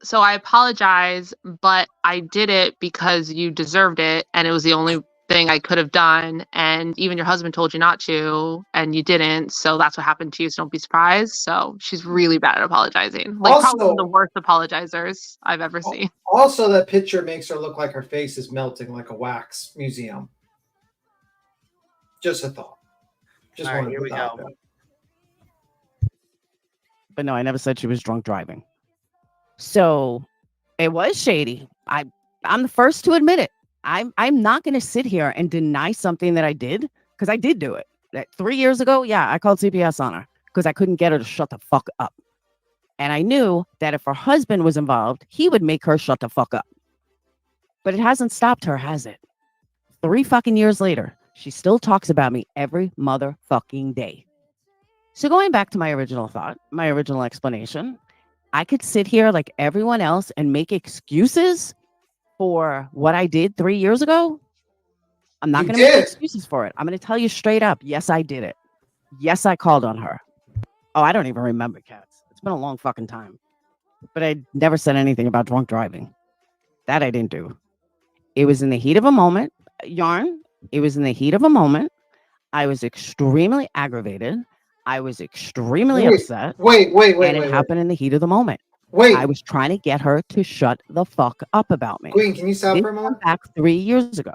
so I apologize, but I did it because you deserved it, and it was the only thing I could have done, and even your husband told you not to, and you didn't, so that's what happened to you, so don't be surprised. So she's really bad at apologizing. Like, also, probably one of the worst apologizers I've ever seen. Also, that picture makes her look like her face is melting like a wax museum. Just a thought. Just all right, here we go. But no, I never said she was drunk driving. So it was shady. I'm the first to admit it. I'm not going to sit here and deny something that I did, because I did do it. 3 years ago, yeah, I called CPS on her because I couldn't get her to shut the fuck up. And I knew that if her husband was involved, he would make her shut the fuck up. But it hasn't stopped her, has it? 3 fucking years later, She still talks about me every motherfucking day. So going back to my original thought, my original explanation, I could sit here like everyone else and make excuses for what I did 3 years ago. I'm not going to make excuses for it. I'm going to tell you straight up. Yes, I did it. Yes, I called on her. Oh, I don't even remember, cats. It's been a long fucking time. But I never said anything about drunk driving. That I didn't do. It was in the heat of a moment. Yarn. It was in the heat of a moment. I was extremely aggravated. I was extremely upset. Wait. And it happened in the heat of the moment. Wait. I was trying to get her to shut the fuck up about me. Queen, can you stop for a moment? Back 3 years ago.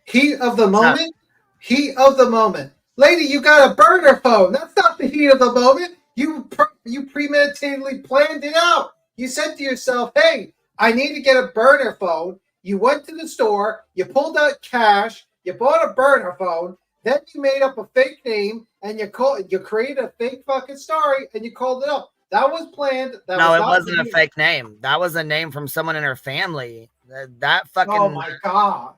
Heat of the moment? Heat of the moment. Lady, you got a burner phone. That's not the heat of the moment. You premeditatedly planned it out. You said to yourself, hey, I need to get a burner phone. You went to the store, you pulled out cash, you bought a burner phone, then you made up a fake name, and you created a fake fucking story, and you called it up. That was planned. It wasn't a fake name. That was a name from someone in her family. That fucking... Oh, my God.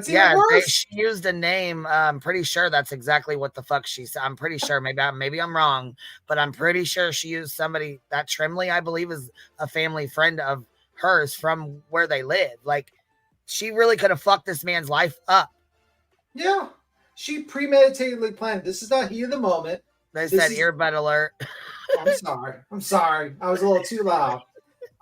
She used a name. I'm pretty sure that's exactly what the fuck she said. I'm pretty sure. Maybe I'm wrong, but I'm pretty sure she used somebody. That Trimley, I believe, is a family friend of hers from where they live. Like, she really could have fucked this man's life up. Yeah, she premeditatedly planned. This is not heat of the moment. They said earbud alert. I'm sorry. I was a little too loud.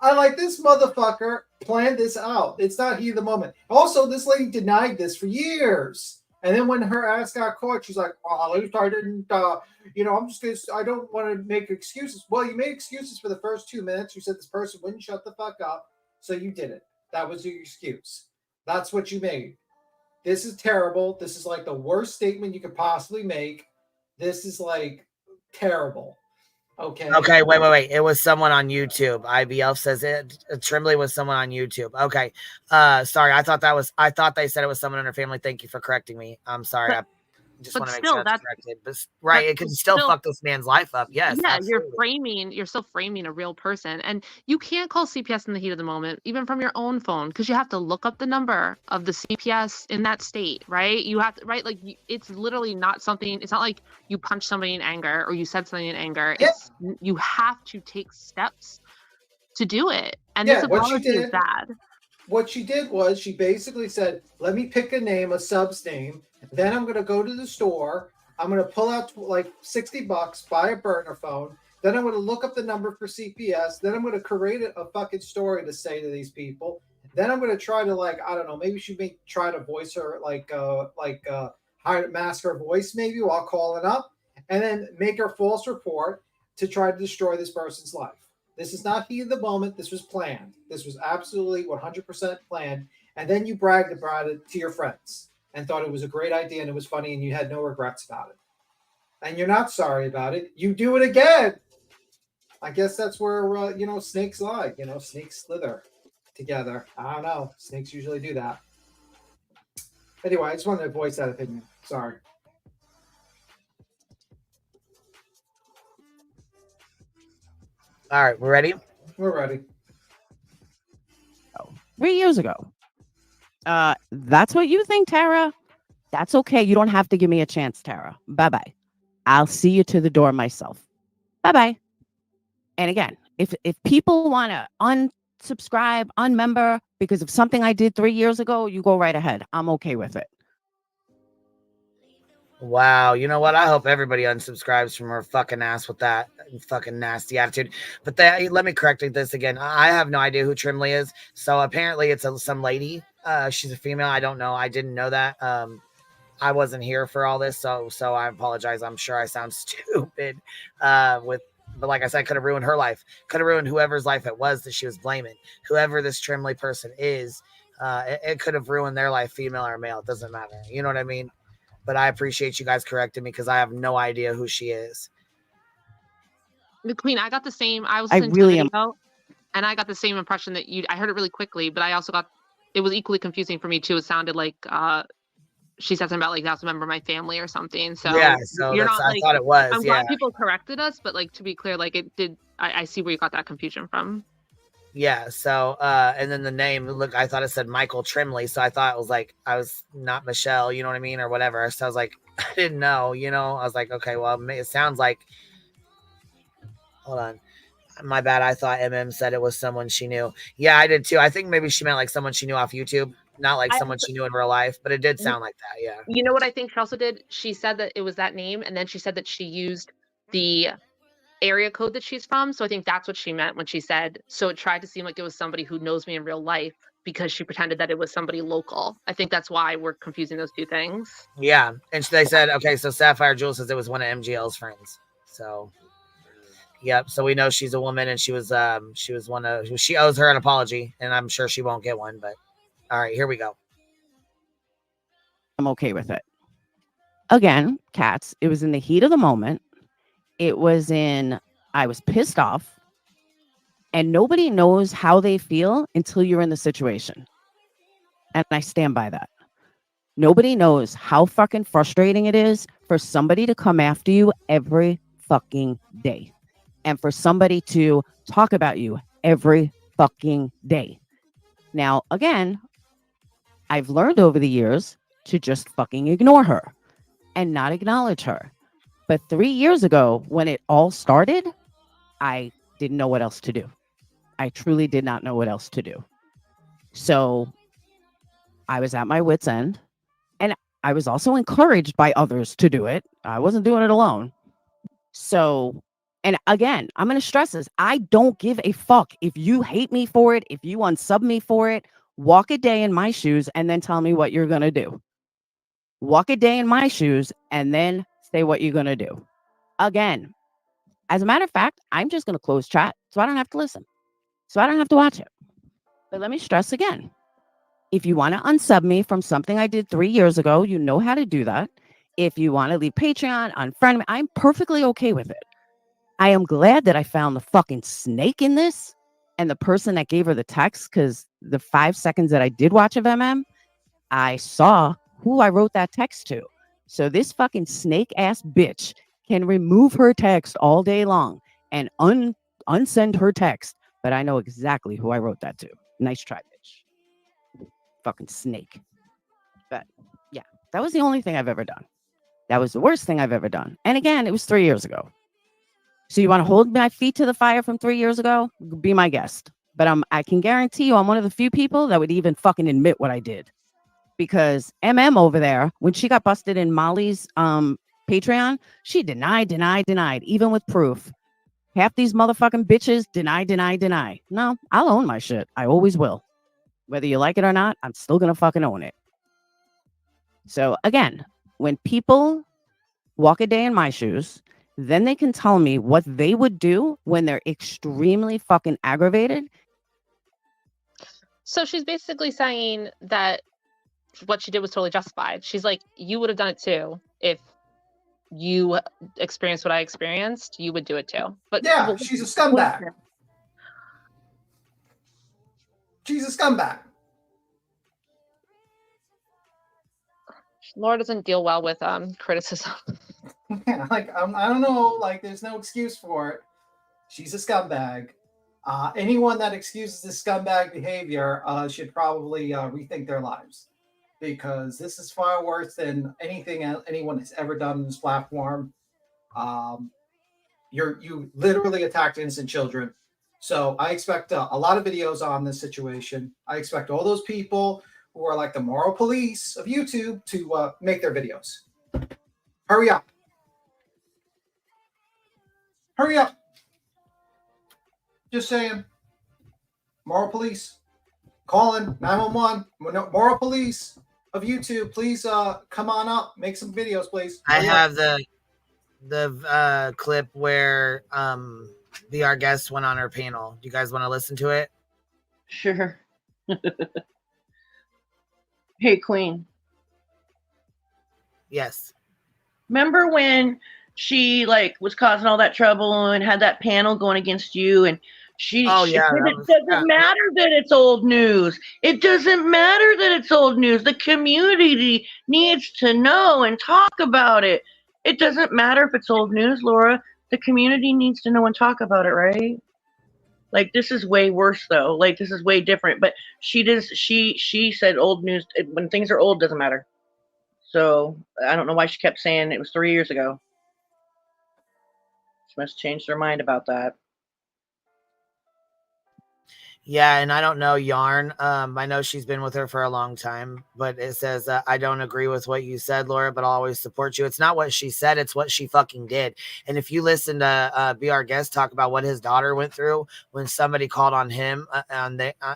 I like this motherfucker planned this out. It's not heat of the moment. Also, this lady denied this for years. And then when her ass got caught, she's like, well, at least I didn't, I don't want to make excuses. Well, you made excuses for the first 2 minutes. You said this person wouldn't shut the fuck up. So you did it. That was your excuse. That's what you made. This is terrible. This is like the worst statement you could possibly make. This is like terrible. Okay, wait. It was someone on YouTube. IBL says it. Trimley was someone on YouTube. Okay. Sorry. I thought they said it was someone in her family. Thank you for correcting me. I'm sorry. I just want to make sure that's corrected. But it could still fuck this man's life up. Yes. Yeah, absolutely. you're still framing a real person. And you can't call CPS in the heat of the moment, even from your own phone, because you have to look up the number of the CPS in that state, right? You have to, right? Like, it's literally not something, it's not like you punch somebody in anger or you said something in anger. Yeah. You have to take steps to do it. And this apology is bad. What she did was she basically said, let me pick a name, a subs name. Then I'm going to go to the store. I'm going to pull out like $60, buy a burner phone. Then I'm going to look up the number for CPS. Then I'm going to create a fucking story to say to these people. Then I'm going to try to, like, I don't know, maybe she may try to voice her, mask her voice maybe while calling up. And then make her false report to try to destroy this person's life. This is not heat of the moment. This was planned. This was absolutely 100% planned. And then you bragged about it to your friends and thought it was a great idea and it was funny and you had no regrets about it. And you're not sorry about it. You do it again. I guess that's where, snakes lie. Snakes slither together. I don't know. Snakes usually do that. Anyway, I just wanted to voice that opinion. Sorry. All right, we're ready? We're ready. 3 years ago. That's what you think, Tara? That's okay. You don't have to give me a chance, Tara. Bye-bye. I'll see you to the door myself. Bye-bye. And again, if people want to unsubscribe, unmember because of something I did 3 years ago, you go right ahead. I'm okay with it. Wow, you know what? I hope everybody unsubscribes from her fucking ass with that fucking nasty attitude. But let me correct this again. I have no idea who Trimley is. So apparently it's some lady. She's a female. I don't know. I didn't know that. I wasn't here for all this, so I apologize. I'm sure I sound stupid. But like I said, I could have ruined her life. Could have ruined whoever's life it was that she was blaming. Whoever this Trimley person is, it could have ruined their life, female or male. It doesn't matter. You know what I mean? But I appreciate you guys correcting me because I have no idea who she is. The Queen, I got the same. I was listening to the video, and I got the same impression that you. I heard it really quickly, but I also got. It was equally confusing for me too. It sounded like she said something about like that's a member of my family or something. So yeah, so you're not like. I thought it was. I'm glad people corrected us, but like to be clear, like it did. I see where you got that confusion from. Yeah, so and then the name, look, I thought it said Michael Trimley, so I thought it was like I was not Michelle, you know what I mean, or whatever. So I was like, I didn't know, you know. I was like, okay, well, it sounds like. Hold on, my bad. I thought said it was someone she knew. Yeah, I did too. I think maybe she meant like someone she knew off YouTube, not like someone she knew in real life. But it did sound like that. Yeah. You know what I think she also did? She said that it was that name, and then she said that she used the area code that she's from. So I think that's what she meant when she said, so it tried to seem like it was somebody who knows me in real life because she pretended that it was somebody local. I think that's why we're confusing those two things. Yeah. And they said, okay, so Sapphire Jewel says it was one of MGL's friends. So, yep. So we know she's a woman and she was one of, she owes her an apology and I'm sure she won't get one, but all right, here we go. I'm okay with it. Again, cats, it was in the heat of the moment. It was I was pissed off, and nobody knows how they feel until you're in the situation. And I stand by that. Nobody knows how fucking frustrating it is for somebody to come after you every fucking day. And for somebody to talk about you every fucking day. Now, again, I've learned over the years to just fucking ignore her and not acknowledge her. But 3 years ago, when it all started, I didn't know what else to do. I truly did not know what else to do. So I was at my wit's end. And I was also encouraged by others to do it. I wasn't doing it alone. So, and again, I'm going to stress this. I don't give a fuck if you hate me for it, if you unsub me for it. Walk a day in my shoes and then tell me what you're going to do. Walk a day in my shoes and then say what you're going to do. Again, as a matter of fact, I'm just going to close chat so I don't have to listen. So I don't have to watch it. But let me stress again. If you want to unsub me from something I did 3 years ago, you know how to do that. If you want to leave Patreon, unfriend me, I'm perfectly okay with it. I am glad that I found the fucking snake in this and the person that gave her the text, because the 5 seconds that I did watch of I saw who I wrote that text to. So this fucking snake ass bitch can remove her text all day long and unsend her text, but I know exactly who I wrote that to. Nice try, bitch. Fucking snake. But yeah, that was the only thing I've ever done. That was the worst thing I've ever done. And again, it was 3 years ago. So you want to hold my feet to the fire from 3 years ago? Be my guest. But I can guarantee you I'm one of the few people that would even fucking admit what I did. Because over there, when she got busted in Molly's Patreon, she denied, even with proof. Half these motherfucking bitches deny. No, I'll own my shit. I always will. Whether you like it or not, I'm still going to fucking own it. So again, when people walk a day in my shoes, then they can tell me what they would do when they're extremely fucking aggravated. So she's basically saying that what she did was totally justified. She's like, you would have done it too. If you experienced what I experienced, you would do it too. But yeah, she's a scumbag. She's a scumbag. Laura doesn't deal well with criticism. Yeah, like I don't know, like there's no excuse for it. She's a scumbag. Anyone that excuses this scumbag behavior should probably rethink their lives, because this is far worse than anything anyone has ever done on this platform. You literally attacked innocent children. So I expect a lot of videos on this situation. I expect all those people who are like the moral police of YouTube to make their videos. Hurry up. Hurry up. Just saying. Moral police. Calling 911. Moral police of YouTube. Please come on up. Make some videos, please. I have the clip where our guest went on her panel. Do you guys want to listen to it? Sure. Hey, Queen. Yes. Remember when she was causing all that trouble and had that panel going against you, and it doesn't matter that it's old news. It doesn't matter that it's old news. The community needs to know and talk about it. It doesn't matter if it's old news, Laura. The community needs to know and talk about it, right? Like, this is way worse though. Like, this is way different. But she said old news, when things are old, doesn't matter. So I don't know why she kept saying it was 3 years ago. She must have changed her mind about that. Yeah, and I don't know Yarn. I know she's been with her for a long time, but it says, I don't agree with what you said, Laura, but I'll always support you. It's not what she said, it's what she fucking did. And if you listen to Be Our Guest talk about what his daughter went through when somebody called on him,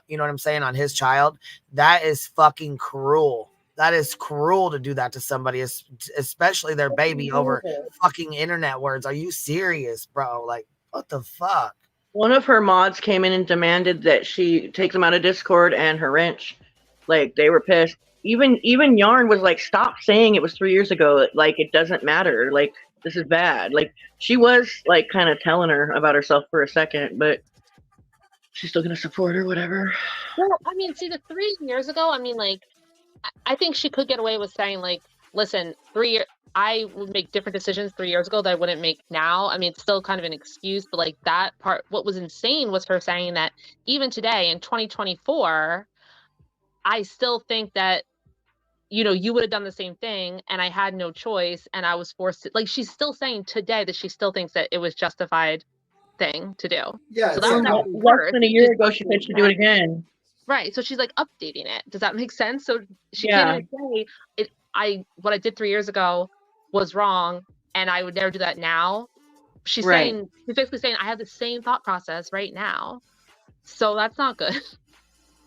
you know what I'm saying, on his child, that is fucking cruel. That is cruel to do that to somebody, especially their baby, over fucking internet words. Are you serious, bro? Like, what the fuck? One of her mods came in and demanded that she take them out of Discord and her wrench. Like, they were pissed. Even Yarn was like, stop saying it was 3 years ago. Like, it doesn't matter. Like, this is bad. Like, she was like kind of telling her about herself for a second, but she's still gonna support her, whatever. Well, I mean, see, the 3 years ago, I mean, like, I think she could get away with saying, like, listen, I would make different decisions 3 years ago that I wouldn't make now. I mean, it's still kind of an excuse, but like that part, what was insane was her saying that even today in 2024, I still think that, you know, you would have done the same thing and I had no choice and I was forced to, like, she's still saying today that she still thinks that it was justified thing to do. Yeah. So that's less than a year ago, she said she'd do it again. Right. So she's like updating it. Does that make sense? So she can't even say what I did 3 years ago was wrong and I would never do that now. She's basically saying I have the same thought process right now. So that's not good.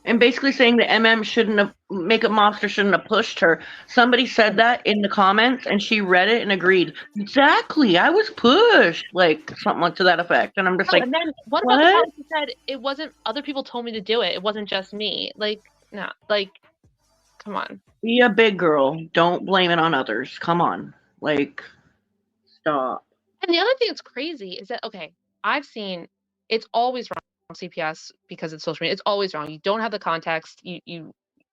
And basically saying that Makeup Monster shouldn't have pushed her. Somebody said that in the comments and she read it and agreed. Exactly. I was pushed. Like, something to that effect. And I'm just like, and then what about the part she said it wasn't, other people told me to do it. It wasn't just me. Like, no, like, come on. Be a big girl. Don't blame it on others. Come on. Like, stop. And the other thing that's crazy is that, okay, I've seen it's always wrong CPS because it's social media. It's always wrong. You don't have the context. You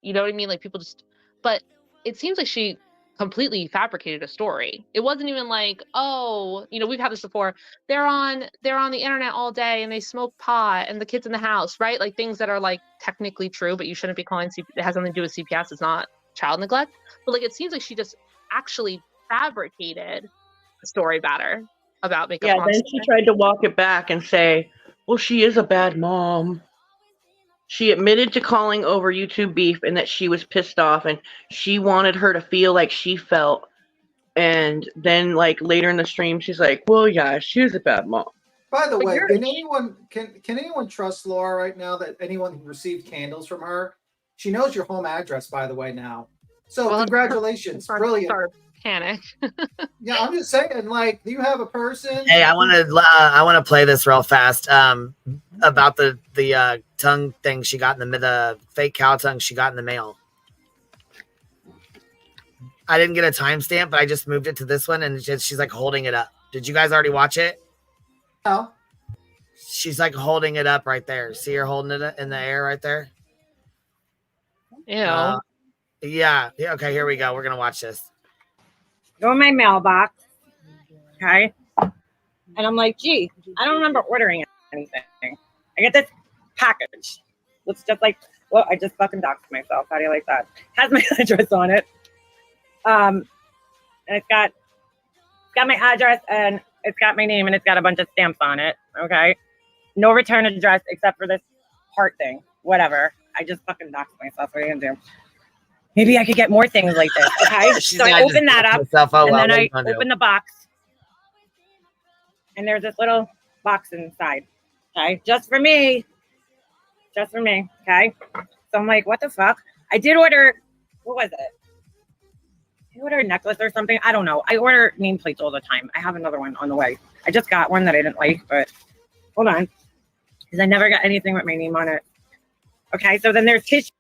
know what I mean? Like, people just, but it seems like she completely fabricated a story. It wasn't even like, oh, you know, we've had this before. They're on the internet all day and they smoke pot and the kids in the house, right? Like, things that are like technically true, but you shouldn't be calling it has something to do with CPS. It's not child neglect. But like, it seems like she just actually fabricated a story about Makeup Monster. Then she tried to walk it back and say, well, she is a bad mom. She admitted to calling over YouTube beef and that she was pissed off and she wanted her to feel like she felt. And then, like, later in the stream, she's like, well, yeah, she was a bad mom. By the way, can anyone trust Laura right now that anyone received candles from her? She knows your home address, by the way, now. So congratulations. Brilliant. Panic. Yeah, I'm just saying, like, do you have a person? Hey, I want to play this real fast about the tongue thing she got in the fake cow tongue she got in the mail. I didn't get a timestamp, but I just moved it to this one, and she's like holding it up. Did you guys already watch it? No. She's like holding it up right there. See her holding it in the air right there? Yeah. Yeah. Okay, here we go. We're gonna watch this. Go in my mailbox, okay? And I'm like, gee, I don't remember ordering anything. I get this package. Looks just like, well, I just fucking doxed myself. How do you like that? Has my address on it. And it's got my address and it's got my name and it's got a bunch of stamps on it, okay? No return address except for this heart thing. Whatever. I just fucking doxed myself. What are you gonna do? Maybe I could get more things like this, okay? So I open that up, and then I open the box, and there's this little box inside, okay? Just for me, okay? So I'm like, what the fuck? I did order, what was it? I ordered a necklace or something. I don't know. I order nameplates all the time. I have another one on the way. I just got one that I didn't like, but hold on. Because I never got anything with my name on it. Okay, so then there's tissue.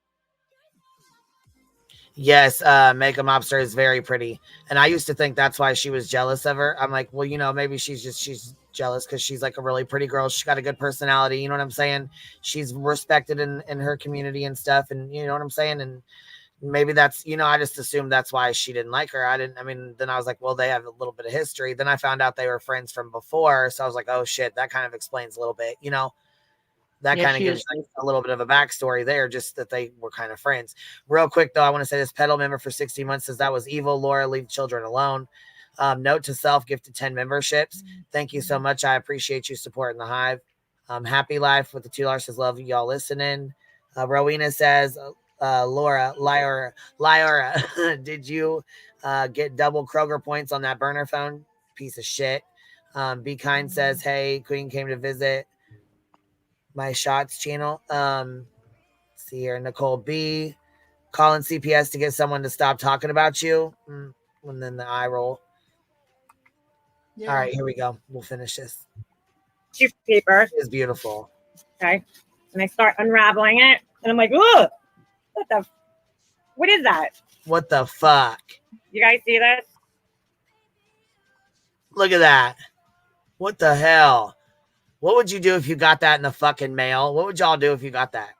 Yes, Makeup Mobster is very pretty. And I used to think that's why she was jealous of her. I'm like, well, you know, maybe she's jealous because she's like a really pretty girl. She's got a good personality. You know what I'm saying? She's respected in her community and stuff. And you know what I'm saying? And maybe that's, you know, I just assumed that's why she didn't like her. Then I was like, well, they have a little bit of history. Then I found out they were friends from before. So I was like, oh shit, that kind of explains a little bit, you know? that kind of gives like a little bit of a backstory there, just that they were kind of friends. Real quick, though, I want to say this pedal member for 60 months says that was evil. Laura, leave children alone. Note to self, gifted 10 memberships. Thank you so much. I appreciate you supporting the Hive. Happy life with the $2 says love y'all listening. Rowena says, Laura, Lyra, did you get double Kroger points on that burner phone? Piece of shit. Be Kind says, hey, Queen came to visit my shots channel. See here, Nicole B. Calling CPS to get someone to stop talking about you. And then the eye roll. Yeah. All right, here we go. We'll finish this. Tissue paper. It is beautiful. Okay. And I start unraveling it. And I'm like, ugh, what is that? What the fuck? You guys see this? Look at that. What the hell? What would you do if you got that in the fucking mail? What would y'all do if you got that?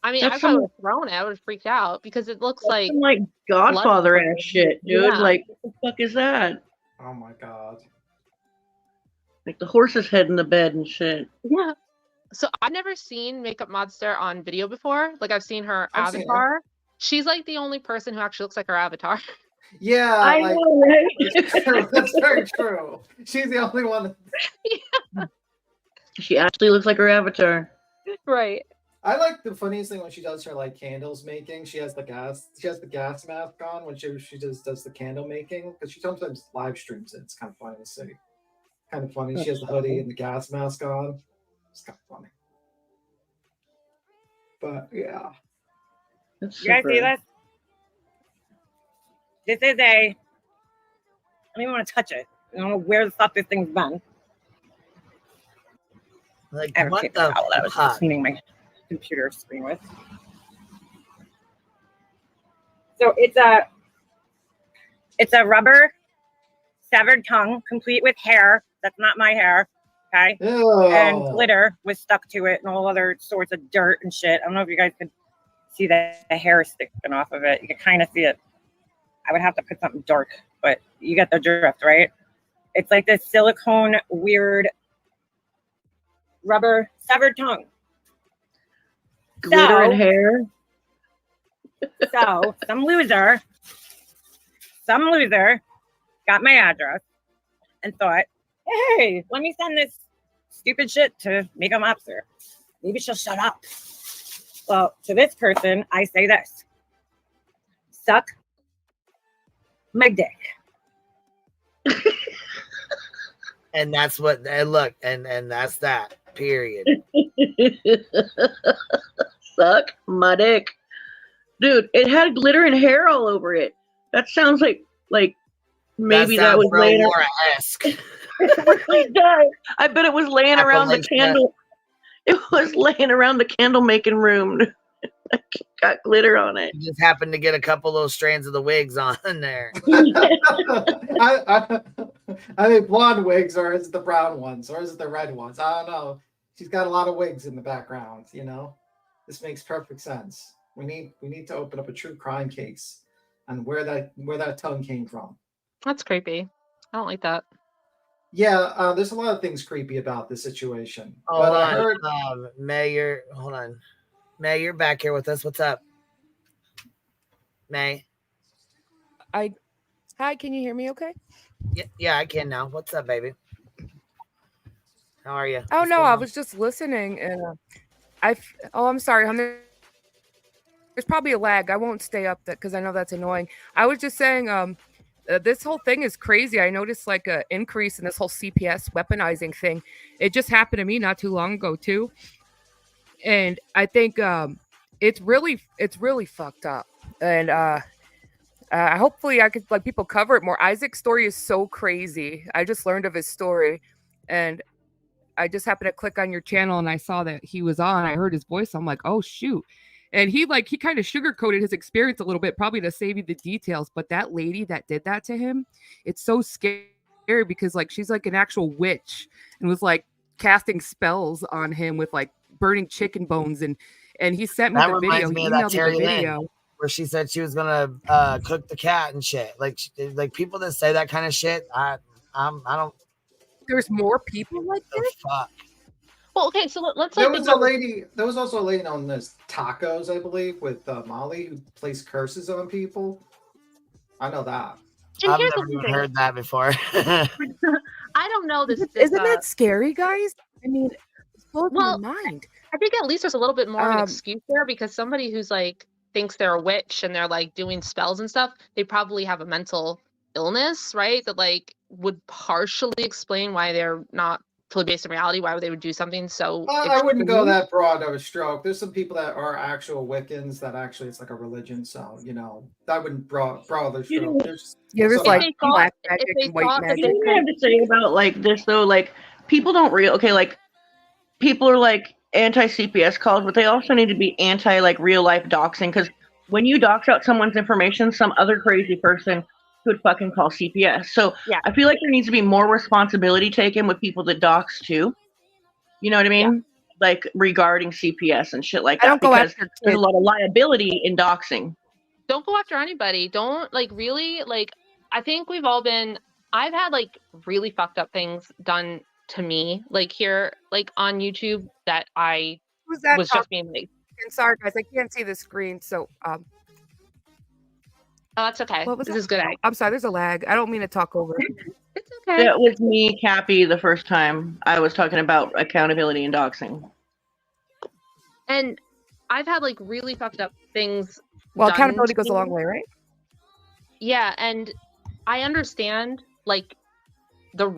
I mean, I probably would have thrown it. I would have freaked out because it looks like Godfather ass shit, dude. Yeah. Like, what the fuck is that? Oh my god. Like the horse's head in the bed and shit. Yeah. So I've never seen Makeup Monster on video before. Like I've seen her avatar. She's like the only person who actually looks like her avatar. Yeah, I know, right? That's very true. She's the only one. Yeah. She actually looks like her avatar. Right. I like the funniest thing when she does her like candles making. She has the gas mask on when she does the candle making, because she sometimes live streams it. It's kind of funny to see. Kind of funny. She has the hoodie and the gas mask on. It's kind of funny. But yeah. You guys see this? This is I don't even want to touch it. I don't know where the fuck this thing's been. Like, I what the towel that I was just cleaning my computer screen with. So it's a rubber severed tongue, complete with hair. That's not my hair. Okay. Ew. And glitter was stuck to it and all other sorts of dirt and shit. I don't know if you guys could see the hair sticking off of it. You can kind of see it. I would have to put something dark, but you get the drift, right? It's like this silicone weird rubber severed tongue. Glitter and hair. So some loser got my address and thought, hey, let me send this stupid shit to Makeup Monster. Maybe she'll shut up. Well, to this person, I say this. Suck my dick. And that's what look, and that's that. Period. Suck my dick. Dude, it had glitter and hair all over it. That sounds like maybe that was laying Laura-esque. It really does. I bet it was laying around the candle. It was laying around the candle making room. Got glitter on it. You just happened to get a couple little strands of the wigs on there. I think blonde wigs, or is it the brown ones, or is it the red ones? I don't know. She's got a lot of wigs in the background, you know. This makes perfect sense. We need to open up a true crime case on where that tongue came from. That's creepy. I don't like that. Yeah, there's a lot of things creepy about this situation. Oh, but I heard May, hold on. May, you're back here with us. What's up? May. Hi, can you hear me okay? Yeah, I can now. What's up, baby? How are you? Oh, no, I was just listening and I'm sorry, hon. There's probably a lag. I won't stay up because I know that's annoying. I was just saying this whole thing is crazy. I noticed like an increase in this whole CPS weaponizing thing. It just happened to me not too long ago too. And I think it's really fucked up. And hopefully I could like people cover it more. Isaac's story is so crazy. I just learned of his story, and I just happened to click on your channel and I saw that he was on. I heard his voice. I'm like, oh shoot. And he kind of sugarcoated his experience a little bit, probably to save you the details. But that lady that did that to him, it's so scary because like she's like an actual witch and was like casting spells on him with like burning chicken bones, and he sent me the video. Me of that Terry Lynn, where she said she was gonna cook the cat and shit. Like people that say that kind of shit, I don't. There's more people like this. Fuck. Well, okay, so let's There like was a lady. There was also a lady known as Tacos, I believe, with Molly, who placed curses on people. I know that. I've never even heard that before. I don't know this. Isn't that scary, guys? I mean, it's blows my Well, mind. I think at least there's a little bit more of an excuse there, because somebody who's like thinks they're a witch and they're like doing spells and stuff, they probably have a mental illness, right? That like would partially explain why they're not totally based in reality, why they would do something so I wouldn't go that broad of a stroke. There's some people that are actual Wiccans that actually it's like a religion, so that wouldn't broad the stroke. There's like black magic and white magic. You have to say about like this though, like people don't like people are like anti-CPS calls, but they also need to be anti like real life doxing, because when you dox out someone's information, some other crazy person could fucking call CPS. So yeah. I feel like there needs to be more responsibility taken with people that dox too. You know what I mean? Yeah. Like regarding CPS and shit like that, because there's a lot of liability in doxing. Don't go after anybody. Don't really I think I've had like really fucked up things done to me, like here, like on YouTube, that I was just being like. Sorry guys, I can't see the screen, so Oh, that's okay. This is good. I'm sorry, there's a lag. I don't mean to talk over. It's okay. That was me, Cappy, the first time I was talking about accountability and doxing. And I've had like really fucked up things. Well, accountability goes a long way, right? Yeah, and I understand like the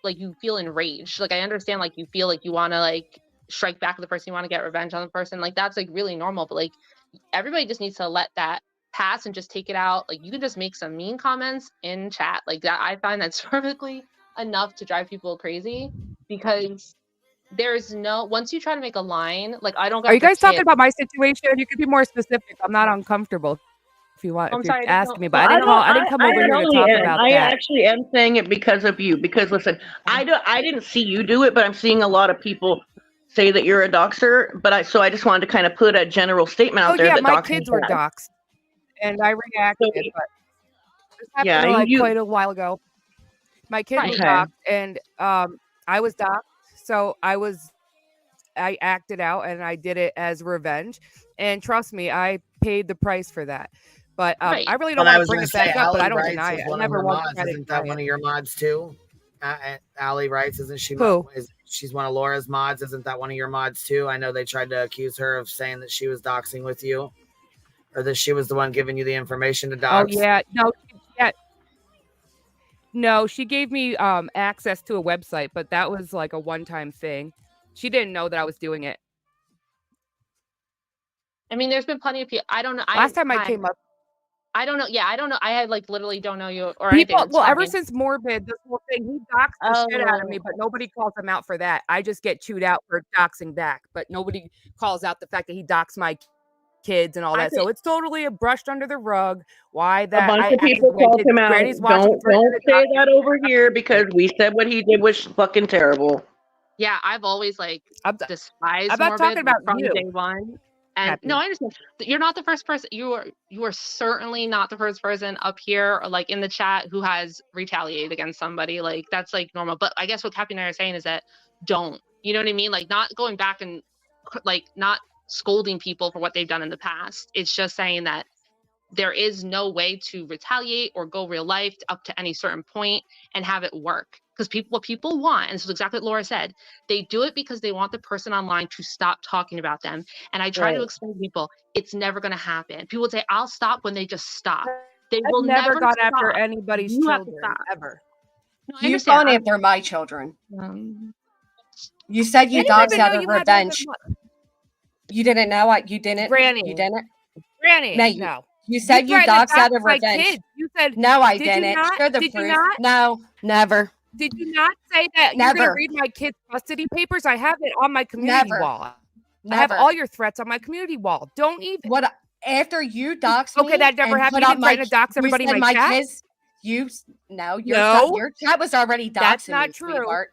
you feel enraged. Like I understand like you feel like you want to like strike back at the person, you want to get revenge on the person. Like that's like really normal, but like everybody just needs to let that pass and just take it out. Like you can just make some mean comments in chat like that. I find that's perfectly enough to drive people crazy, because there's no, once you try to make a line, like I don't. Are you guys talking about my situation? You could be more specific. I'm not uncomfortable if you want. If you're asking me, but I didn't come over here to talk about that. I actually am saying it because of you. Because listen, I didn't see you do it, but I'm seeing a lot of people say that you're a doxer. But I just wanted to kind of put a general statement out there. Yeah, that my kids were doxed, and I reacted. But this happened quite a while ago. My kids were doxed, and I was doxed, so I acted out and I did it as revenge. And trust me, I paid the price for that. But I really don't want to bring it back up, but I don't deny it. I never want to. Isn't that one of your mods too? Allie writes, isn't she? Who? She's one of Laura's mods. Isn't that one of your mods too? I know they tried to accuse her of saying that she was doxing with you, or that she was the one giving you the information to dox. Oh yeah, no, she gave me access to a website, but that was like a one-time thing. She didn't know that I was doing it. I mean, there's been plenty of people. I don't know. Last time I came up. I don't know. Yeah, I don't know. I had like literally don't know you or people. Anything. Well, ever since Morbid, this whole thing, he doxed the shit out of me, but nobody calls him out for that. I just get chewed out for doxing back, but nobody calls out the fact that he doxed my kids and all that. So it's totally brushed under the rug. Why that? A bunch of people called him out. Don't say that over here, because we said what he did was fucking terrible. Yeah, I've always like despised. I'm not talking about from you. Day one. And no, I understand. You're not the first person. You are certainly not the first person up here or like in the chat who has retaliated against somebody. Like that's like normal. But I guess what Cappy and I are saying is that don't. You know what I mean? Like not going back and like not scolding people for what they've done in the past. It's just saying that there is no way to retaliate or go real life up to any certain point and have it work. Because what people want, and this is exactly what Laura said, they do it because they want the person online to stop talking about them. And I try to explain to people, it's never going to happen. People would say, I'll stop when they just stop. They will never gone stop. after anybody's children, ever. No, you've gone after my children. You said you doxed out of revenge. You didn't know what? You didn't? Granny. You didn't? Granny, no. You said you doxed out of revenge. You said, no, I didn't. Show the proof. No, never. Did you not say that you're going to read my kids' custody papers? I have it on my community wall. I have all your threats on my community wall. Don't even. What? After you doxed me? Okay, that never happened. You didn't try to dox everybody in my chat? Kids, your chat was already doxing. That's not true. Sweetheart.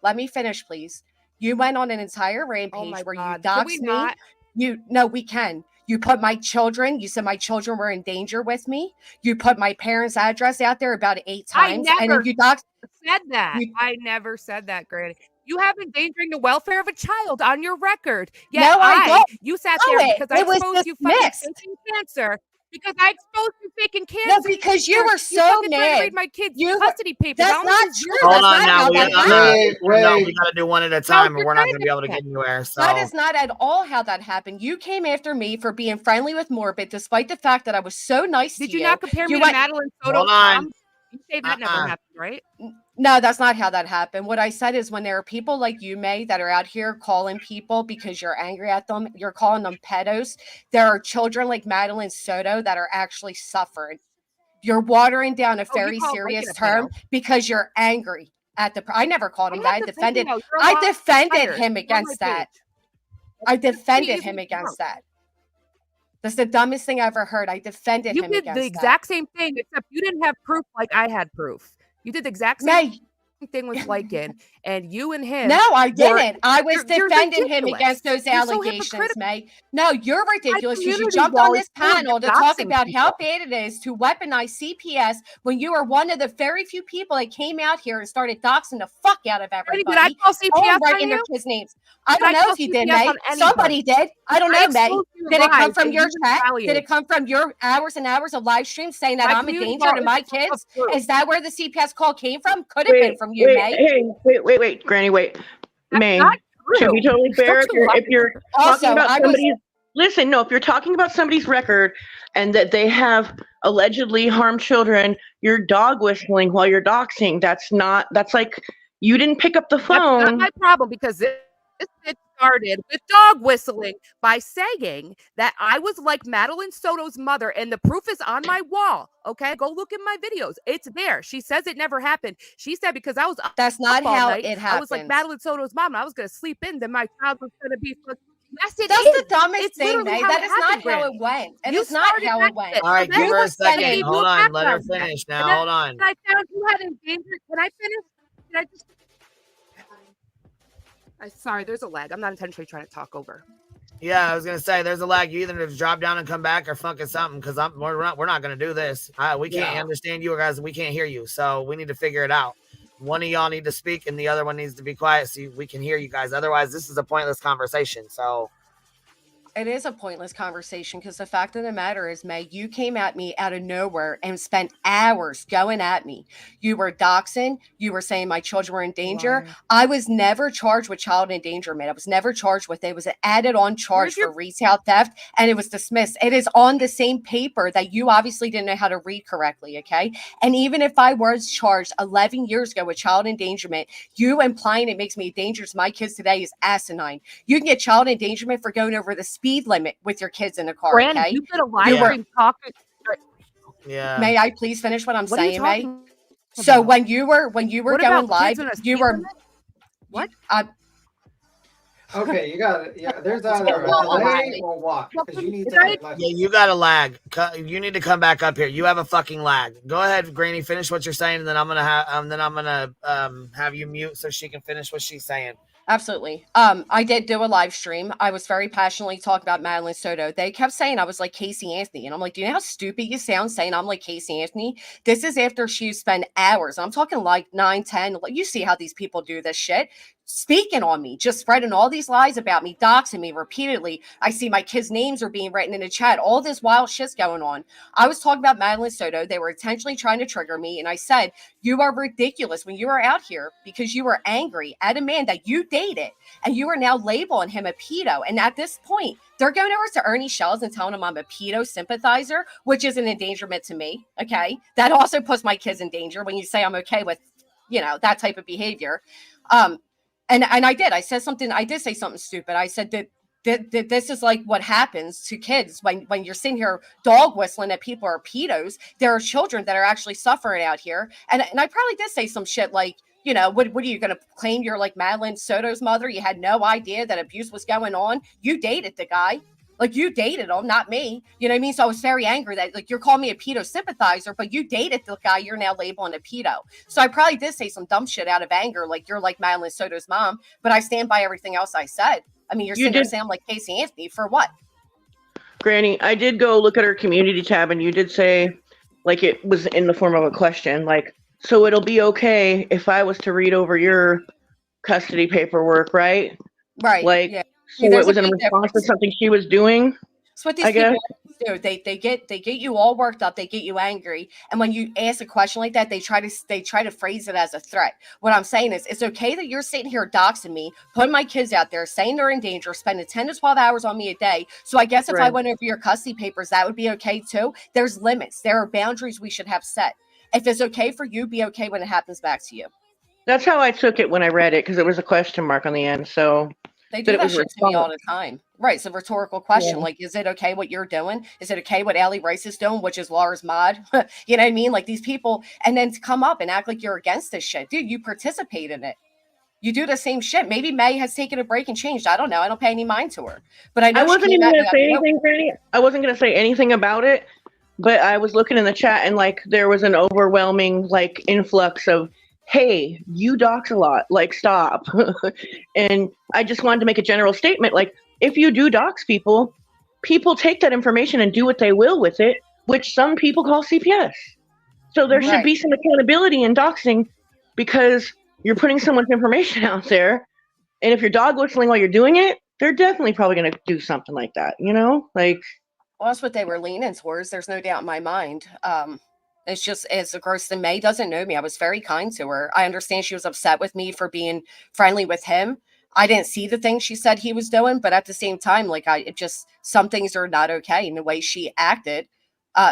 Let me finish, please. You went on an entire rampage where you doxed me. No, we can. You put my children, you said my children were in danger with me. You put my parents' address out there about 8 times. I never and you doxed said that. I never said that, Granny. You have endangering the welfare of a child on your record. No, Yeah, I don't you sat know there it. because I It was exposed you fucking dismissed. faking cancer. Because I exposed you faking cancer. No, because you were so fucking tried to mad. read my kids' custody papers. That's not true. Hold That's on not now. how We that gotta, happened. no, we gotta do one at a time, or we're not gonna be able to get anywhere. So That is not at all how that happened. You came after me for being friendly with Morbid, despite the fact that I was so nice to you. Did you not compare me to went- Madeline Soto's Hold on. mom? You say that never happened, right? No, that's not how that happened. What I said is when there are people like you, May, that are out here calling people because you're angry at them, you're calling them pedos. There are children like Madeline Soto that are actually suffering. You're watering down a very serious term because you're angry at the. I never called him that. I defended him against that. I defended him against that. That's the dumbest thing I ever heard. I defended him against that. You did the exact same thing, except you didn't have proof like I had proof. You did the exact same thing with Lycan, and you and him. No, I didn't. I was defending him against those allegations, May. No, you're ridiculous because you jumped on this panel to talk about how bad it is to weaponize CPS when you are one of the very few people that came out here and started doxing the fuck out of everybody. Did I call CPS right on in their you? kids' names. I don't know if you did, May. Somebody did. I don't know, May. Did it come from your chat? Did it come from your hours and hours of live stream saying that I'm a danger to my kids? Is that where the CPS call came from? Could have been from you, May. Wait, Granny, wait. May, to be totally fair, if you're talking about somebody's if you're talking about somebody's record and that they have allegedly harmed children, you're dog whistling while you're doxing. That's like you didn't pick up the phone. That's not my problem because this started with dog whistling by saying that I was like Madeline Soto's mother, and the proof is on my wall. Okay, go look in my videos. It's there. She says it never happened. She said because I was that's not all how night, it happened. I was like Madeline Soto's mom, and I was gonna sleep in. Then my child was gonna be. Yes, that's the dumbest thing, May. That is not how it went. And it's not how it went. All right, give her a second. Hold on. Let her finish now. Hold on. I found you had endangered. Can I finish? Can I just? Sorry, there's a lag. I'm not intentionally trying to talk over. Yeah, I was gonna say there's a lag. You either have to drop down and come back or fucking something because we're not gonna do this. We can't understand you guys. We can't hear you, so we need to figure it out. One of y'all need to speak, and the other one needs to be quiet so we can hear you guys. Otherwise, this is a pointless conversation. So. It is a pointless conversation because the fact of the matter is, May, you came at me out of nowhere and spent hours going at me. You were doxing. You were saying my children were in danger. Wow. I was never charged with child endangerment. I was never charged with it. It was an added on charge for retail theft, and it was dismissed. It is on the same paper that you obviously didn't know how to read correctly, okay? And even if I was charged 11 years ago with child endangerment, you implying it makes me dangerous to my kids today is asinine. You can get child endangerment for going over the speed limit with your kids in the car. Brandon, okay, you did a live stream talking. Yeah. May I please finish what I'm saying, May? So when you were going live, you were what? Okay, you got it. Yeah, there's either a delay or what? Because you need to. Yeah, you got a lag. You need to come back up here. You have a fucking lag. Go ahead, Granny. Finish what you're saying, and then I'm gonna have you mute so she can finish what she's saying. Absolutely. I did do a live stream. I was very passionately talking about Madeline Soto. They kept saying I was like Casey Anthony. And I'm like, do you know how stupid you sound saying I'm like Casey Anthony? This is after she spent hours. I'm talking like 9, 10. You see how these people do this shit. Speaking on me, just spreading all these lies about me, doxing me repeatedly. I see my kids' names are being written in the chat. All this wild shit's going on. I was talking about Madeline Soto. They were intentionally trying to trigger me. And I said, you are ridiculous when you are out here because you were angry at a man that you dated and you are now labeling him a pedo. And at this point, they're going over to Ernie Shells and telling him I'm a pedo sympathizer, which is an endangerment to me. Okay. That also puts my kids in danger when you say I'm okay with, that type of behavior. And I did. I said something. I did say something stupid. I said that this is like what happens to kids when you're sitting here dog whistling that people are pedos. There are children that are actually suffering out here. And I probably did say some shit like, what are you going to claim you're like Madeline Soto's mother? You had no idea that abuse was going on. You dated the guy. Like you dated him, not me. You know what I mean? So I was very angry that like you're calling me a pedo sympathizer, but you dated the guy you're now labeling a pedo. So I probably did say some dumb shit out of anger, like you're like Madeline Soto's mom, but I stand by everything else I said. I mean, you're sitting there saying like Casey Anthony for what? Granny, I did go look at her community tab and you did say like it was in the form of a question, like, so it'll be okay if I was to read over your custody paperwork, right? Right. Like, yeah. so it was in response to something she was doing. That's what these people do. They get you all worked up. They get you angry, and when you ask a question like that, they try to phrase it as a threat. What I'm saying is, it's okay that you're sitting here doxing me, putting my kids out there, saying they're in danger, spending 10 to 12 hours on me a day. So I guess if I went over your custody papers, that would be okay too. There's limits. There are boundaries we should have set. If it's okay for you, be okay when it happens back to you. That's how I took it when I read it, because it was a question mark on the end. So they do that shit to me all the time. Right. It's a rhetorical question. Yeah. Like, is it okay what you're doing? Is it okay what Allie Rice is doing, which is Laura's mod? You know what I mean? Like, these people, and then to come up and act like you're against this shit. Dude, you participate in it. You do the same shit. Maybe May has taken a break and changed. I don't know. I don't pay any mind to her. But I know I wasn't even going to say anything, Granny. I wasn't going to say anything about it, but I was looking in the chat and, like, there was an overwhelming, like, influx of, hey, you dox a lot, like, stop. And I just wanted to make a general statement, like, if you do dox people, people take that information and do what they will with it, which some people call CPS. So there should be some accountability in doxing, because you're putting someone's information out there, and if you're dog whistling while you're doing it, they're definitely probably going to do something like that, you know? Like, well, that's what they were leaning towards. There's no doubt in my mind. It's just, as gross as May doesn't know me. I was very kind to her. I understand she was upset with me for being friendly with him. I didn't see the things she said he was doing, but at the same time, like, some things are not okay in the way she acted.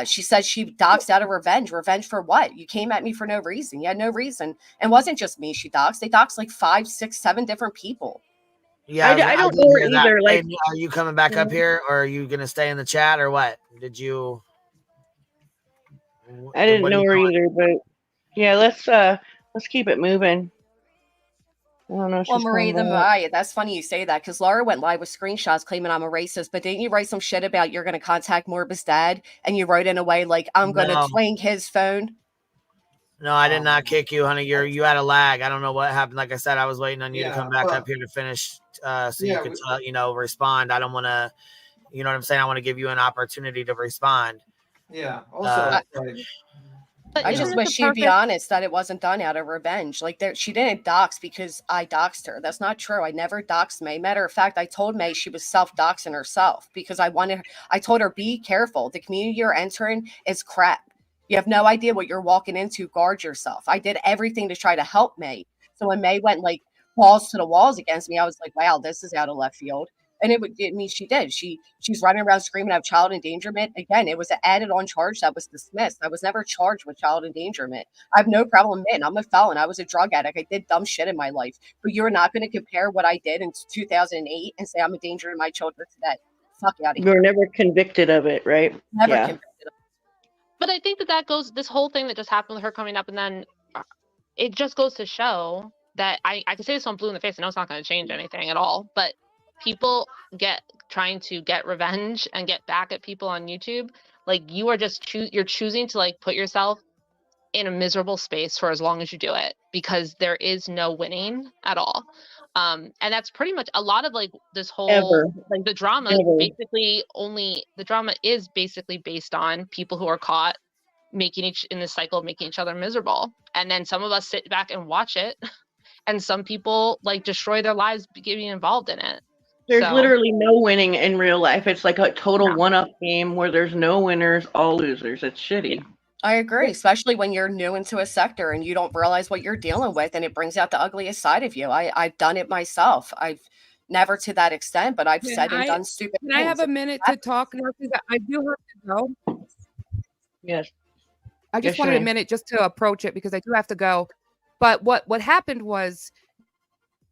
She said she doxed out of revenge. Revenge for what? You came at me for no reason. You had no reason. And it wasn't just me she doxed. They doxed like 5, 6, 7 different people. Yeah, I don't know her either. Like, are you coming back up here, or are you going to stay in the chat, or what? Did you? I didn't know her either, but yeah, let's keep it moving. I don't know. Well, Marie the Maya, that's funny you say that, because Laura went live with screenshots claiming I'm a racist, but didn't you write some shit about you're going to contact Morba's dad, and you wrote in a way like, I'm going to twang his phone? No, I did not kick you, honey. You had a lag. I don't know what happened. Like I said, I was waiting on you to come back up here to finish, so you could, respond. I don't want to, you know what I'm saying? I want to give you an opportunity to respond. Yeah. Also, I just wish she'd be honest that it wasn't done out of revenge. Like, she didn't dox because I doxed her. That's not true. I never doxed May. Matter of fact, I told May she was self-doxing herself, because I told her, be careful. The community you're entering is crap. You have no idea what you're walking into. Guard yourself. I did everything to try to help May. So when May went like balls to the walls against me, I was like, wow, this is out of left field. And it mean she did. She's running around screaming of child endangerment. Again, it was an added on charge that was dismissed. I was never charged with child endangerment. I have no problem admitting I'm a felon. I was a drug addict. I did dumb shit in my life. But you're not going to compare what I did in 2008 and say I'm a danger to my children today. Fuck out of here. You were never convicted of it, right? Never convicted of it. But I think that goes, this whole thing that just happened with her coming up, and then it just goes to show that I can say this on blue in the face. I know it's not going to change anything at all, but people trying to get revenge and get back at people on YouTube. Like, you are just you're choosing to, like, put yourself in a miserable space for as long as you do it, because there is no winning at all. And that's pretty much a lot of, like, this whole like the drama the drama is basically based on people who are caught in this cycle of making each other miserable. And then some of us sit back and watch it, and some people, like, destroy their lives getting involved in it. There's literally no winning in real life. It's like a total one-up game where there's no winners, all losers. It's shitty. I agree, especially when you're new into a sector and you don't realize what you're dealing with, and it brings out the ugliest side of you. I've done it myself. I've never to that extent, but I've said and done stupid things. Can I have a minute to talk now? Because I do have to go. Yes. I just wanted a minute just to approach it, because I do have to go. But what happened was,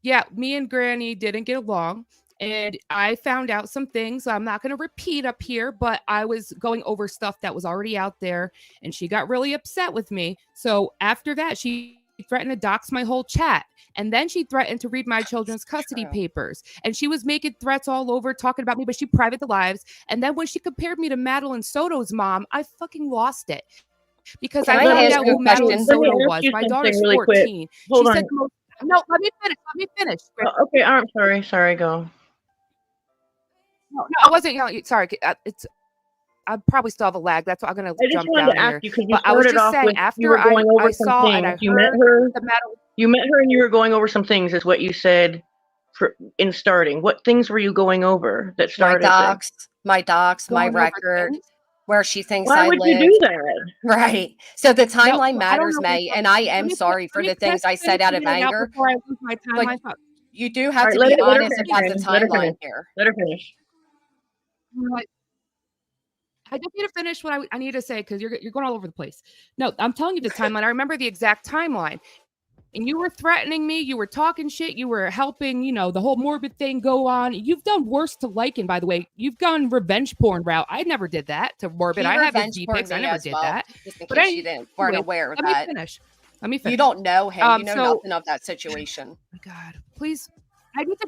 me and Granny didn't get along. And I found out some things I'm not going to repeat up here, but I was going over stuff that was already out there, and she got really upset with me. So after that, she threatened to dox my whole chat. And then she threatened to read my children's custody papers. And she was making threats all over, talking about me, but she private the lives. And then when she compared me to Madeline Soto's mom, I fucking lost it. Because I found out who Madeline Soto was. My daughter's 14. Hold she on. said, no, let me finish. Okay, I'm sorry, go. No, I wasn't yelling. Sorry, I probably still have a lag. That's why I'm going to jump down here. But I was just saying, after I saw and I heard the You met her and you were going over some things, is what you said in starting. What things were you going over that started? My docs, my record, where she thinks Why I would live. you do that? Right. So the timeline matters, May, and I am sorry for the things I said out of anger. But you do have to be honest about the timeline here. Let her finish. I just need to finish what I need to say because you're going all over the place. No, I'm telling you the timeline. I remember the exact timeline. And you were threatening me. You were talking shit. You were helping, the whole morbid thing go on. You've done worse to Lycan, by the way. You've gone revenge porn route. I never did that to morbid. I have his D-pics. I never did that. Just in case you weren't aware of that. Let me finish. You don't know him. You know nothing of that situation. Oh my God, please. I need to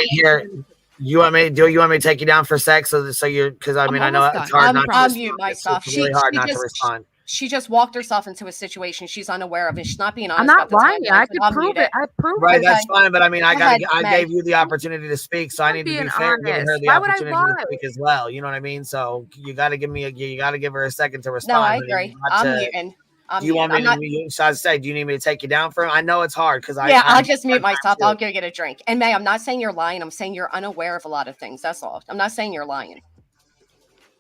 here. You want me to take you down for sex? So you're, because I mean, I know it's hard not to respond. Mute myself. It's really hard not to respond. She just walked herself into a situation she's unaware of, and she's not being honest. I'm not lying. I can prove it. I proved it. Right, that's fine. But I mean, I gave you the opportunity to speak, so I need to be fair, giving her the opportunity to speak as well. You know what I mean? So you got to give her a second to respond. No, I agree. I'm muting. Do you want me to? So I say, do you need me to take you down for him? I know it's hard because I'll just mute myself. I'll go get a drink. And May, I'm not saying you're lying. I'm saying you're unaware of a lot of things. That's all. I'm not saying you're lying.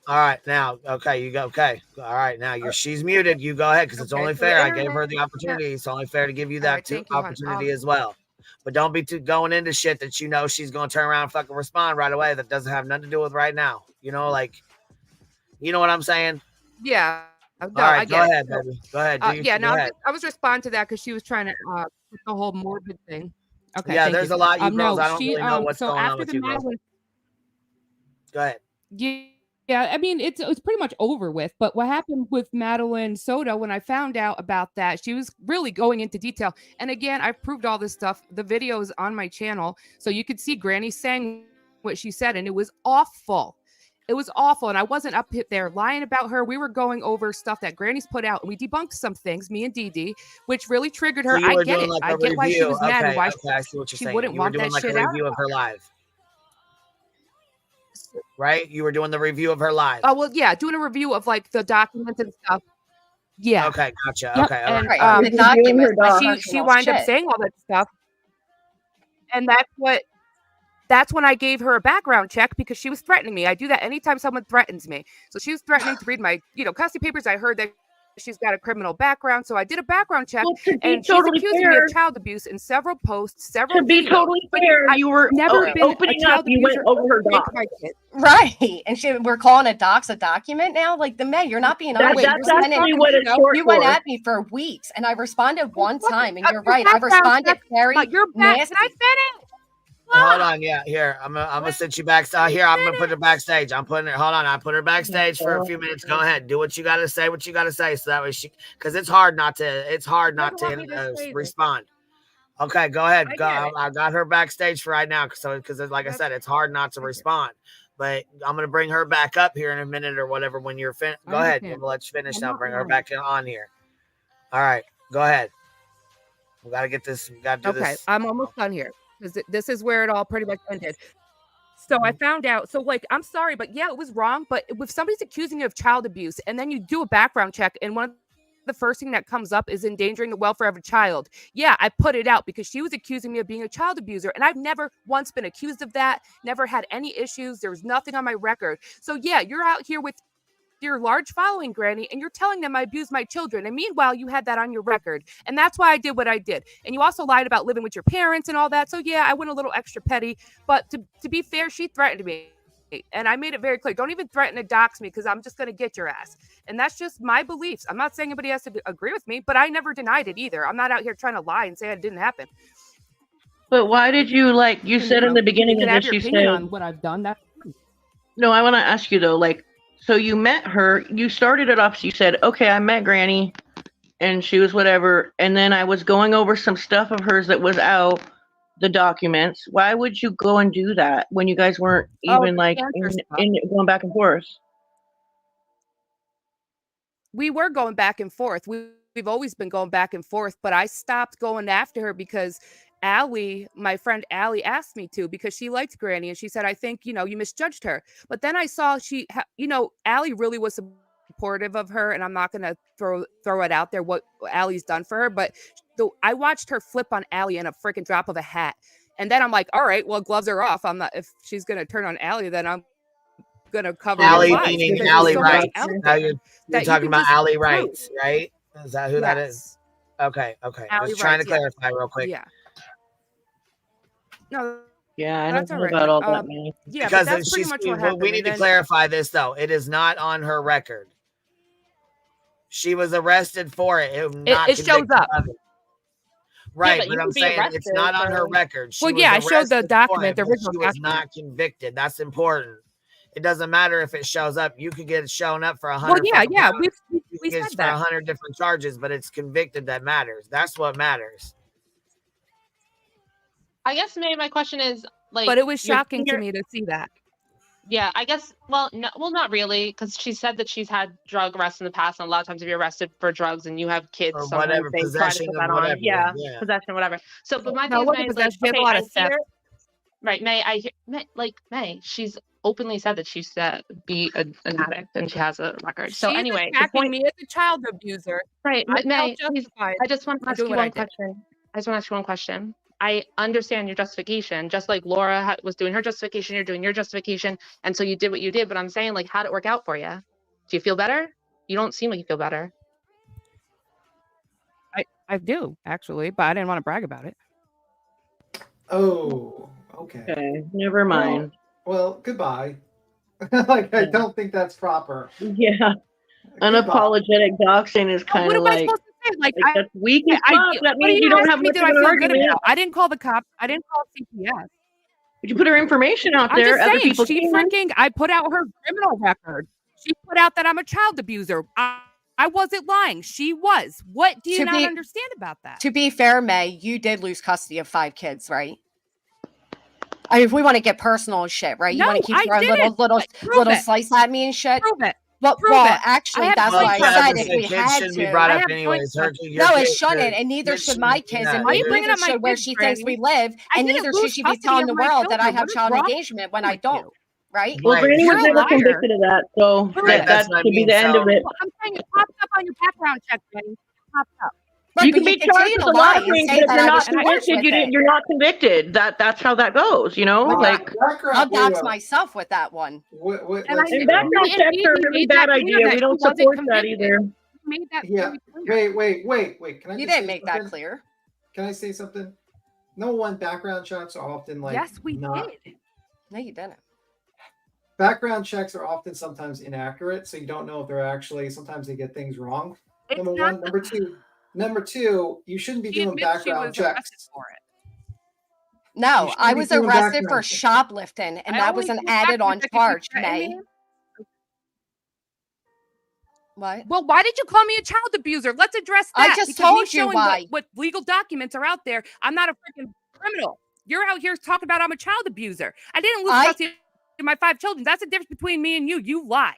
All right, now, okay, you go. Okay, all right, now she's muted. You go ahead because it's only fair. I gave her the opportunity. It's only fair to give you that opportunity as well. But don't be going into shit that she's going to turn around and fucking respond right away. That doesn't have nothing to do with right now. You know what I'm saying? Yeah. No, all right, go ahead, baby. Go ahead. I was responding to that because she was trying to the whole morbid thing. Okay. Yeah, there's a lot. You girls, I don't really know what's going on with you girls. Go ahead. Yeah, I mean, it's pretty much over with. But what happened with Madeline Soto, when I found out about that, she was really going into detail. And again, I've proved all this stuff. The video is on my channel. So you could see Granny saying what she said, and it was awful. It was awful. And I wasn't up there lying about her. We were going over stuff that Granny's put out. And we debunked some things, me and Dee Dee, which really triggered her. So I get it. I get why she was mad and why I see what you're saying. Wouldn't want that shit out. Review of her live. Right? You were doing the review of her live. Oh, well, yeah, doing a review of like the documents and stuff. Yeah. Okay, gotcha. Yep. Okay. And the documents, she wound up saying all that stuff. And that's when I gave her a background check because she was threatening me. I do that anytime someone threatens me. So she was threatening to read my, custody papers. I heard that she's got a criminal background. So I did a background check, and she's accusing me of child abuse in several posts, To be totally fair, you were never opening up. You went over her doc. Right. And we're calling a docs a document now? Like, the May, you're not being honest. That's actually what it's short You went at me for weeks, and I responded one time, and you're right. I responded very nasty. Can I finish? Hold on, yeah. Here, I'm gonna sit you back. Here, I'm gonna put her backstage. I'm putting her. Hold on, I put her backstage for a few minutes. Go ahead, do what you gotta say. What you gotta say, so that way because it's hard not to respond. Okay, go ahead. I got her backstage for right now, because like I said, it's hard not to respond. But I'm gonna bring her back up here in a minute or whatever when you're finished. Go ahead. We'll let you finish now. Bring her back on here. All right, go ahead. We gotta get this. We gotta do this. Okay, I'm almost done here. Because this is where it all pretty much ended. So I found out. So, I'm sorry, but yeah, it was wrong. But if somebody's accusing you of child abuse and then you do a background check and one of the first thing that comes up is endangering the welfare of a child. Yeah, I put it out because she was accusing me of being a child abuser. And I've never once been accused of that, never had any issues. There was nothing on my record. So yeah, you're out here with your large following, Granny, and you're telling them I abused my children. And meanwhile, you had that on your record. And that's why I did what I did. And you also lied about living with your parents and all that. So yeah, I went a little extra petty. But to be fair, she threatened me. And I made it very clear. Don't even threaten to dox me because I'm just going to get your ass. And that's just my beliefs. I'm not saying anybody has to agree with me, but I never denied it either. I'm not out here trying to lie and say it didn't happen. But why did you, you said in the beginning of this, you said on what I've done. No, I want to ask you though, so you met her, you started it off, so you said, okay, I met Granny and she was whatever. And then I was going over some stuff of hers that was out, the documents. Why would you go and do that when you guys weren't even going back and forth? We were going back and forth. We've always been going back and forth, but I stopped going after her because Allie, my friend Allie, asked me to because she liked Granny and she said, I think, you misjudged her. But then I saw Allie really was supportive of her, and I'm not gonna throw it out there what Allie's done for her, but I watched her flip on Allie in a freaking drop of a hat. And then I'm like, all right, well, gloves are off. I'm not, if she's gonna turn on Allie, then I'm gonna cover Allie your meaning lies. Allie So Rights. now you're talking about Allie Rights, right? Is that who that is? Okay. Allie Just trying to Rights, clarify real quick. Yeah. No. Yeah, I that's don't all know right. about all that, man. Yeah, because but that's pretty much what happened. We need to clarify this though. It is not on her record. She was arrested for it. It shows up. Right, but I'm saying it's not on her record. Well, yeah, I showed the document. The original she was not convicted. That's important. It doesn't matter if it shows up. You could get it shown up for 100. Well, yeah, we said for that 100 different charges, but it's convicted that matters. That's what matters. I guess maybe my question is like, but it was shocking to me to see that. Yeah, I guess. Well, no, not really, because she said that she's had drug arrests in the past, and a lot of times if you're arrested for drugs and you have kids, or whatever, they try to put that on. Yeah, possession, whatever. So, but my thing is, May, a lot of stuff. Right, May, she's openly said that she used to be an addict and she has a record. So she's anyway, attacking me as a child abuser. Right, May, I just want to ask you one question. I understand your justification, just like Laura was doing her justification, you're doing your justification, and so you did what you did, but I'm saying, like, how'd it work out for you? Do you feel better? You don't seem like you feel better. I do, actually, but I didn't want to brag about it. Oh, okay. Okay, never mind. Well, goodbye. Like, I don't think that's proper. Yeah. Unapologetic doxing is kind of like... Like that's weak as fuck. That means you don't have much of an argument. I didn't call the cops. I didn't call CPS. But you put her information out there. I'm just saying, I put out her criminal record. She put out that I'm a child abuser. I wasn't lying. She was. What do you not understand about that? To be fair, May, you did lose custody of 5 kids, right? I mean, if we want to get personal and shit, right? You want to keep throwing little slice at me and shit. Prove it. Well, actually, that's why I said if we had to. Be brought up anyways. No, it shouldn't, and neither should my kids, and neither should where she thinks we live, and neither should she be telling the world that I have child engagement when I don't. Right? Well, Granny was never convicted of that, so that should be the end of it. I'm saying it pops up on your background check, Granny. It pops up. You can be charged with a lot of things, but if you're not convicted, you're not convicted. That's how that goes, you know? Like, I'll dox myself with that one. And background checks are a really bad idea. We don't support that either. Yeah. Wait. Can I? You didn't make that clear. Can I say something? No one, background checks are often like. Yes, we did. No, you didn't. Background checks are often sometimes inaccurate, so you don't know if they're actually. Sometimes they get things wrong. Number one, Number two, you shouldn't be doing background checks. For it. No, I was arrested for shoplifting, and that was an added-on charge, May. What? Well, why did you call me a child abuser? Let's address that. I just told you why. What legal documents are out there. I'm not a freaking criminal. You're out here talking about I'm a child abuser. I didn't lose custody of my 5 children. That's the difference between me and you. You lie.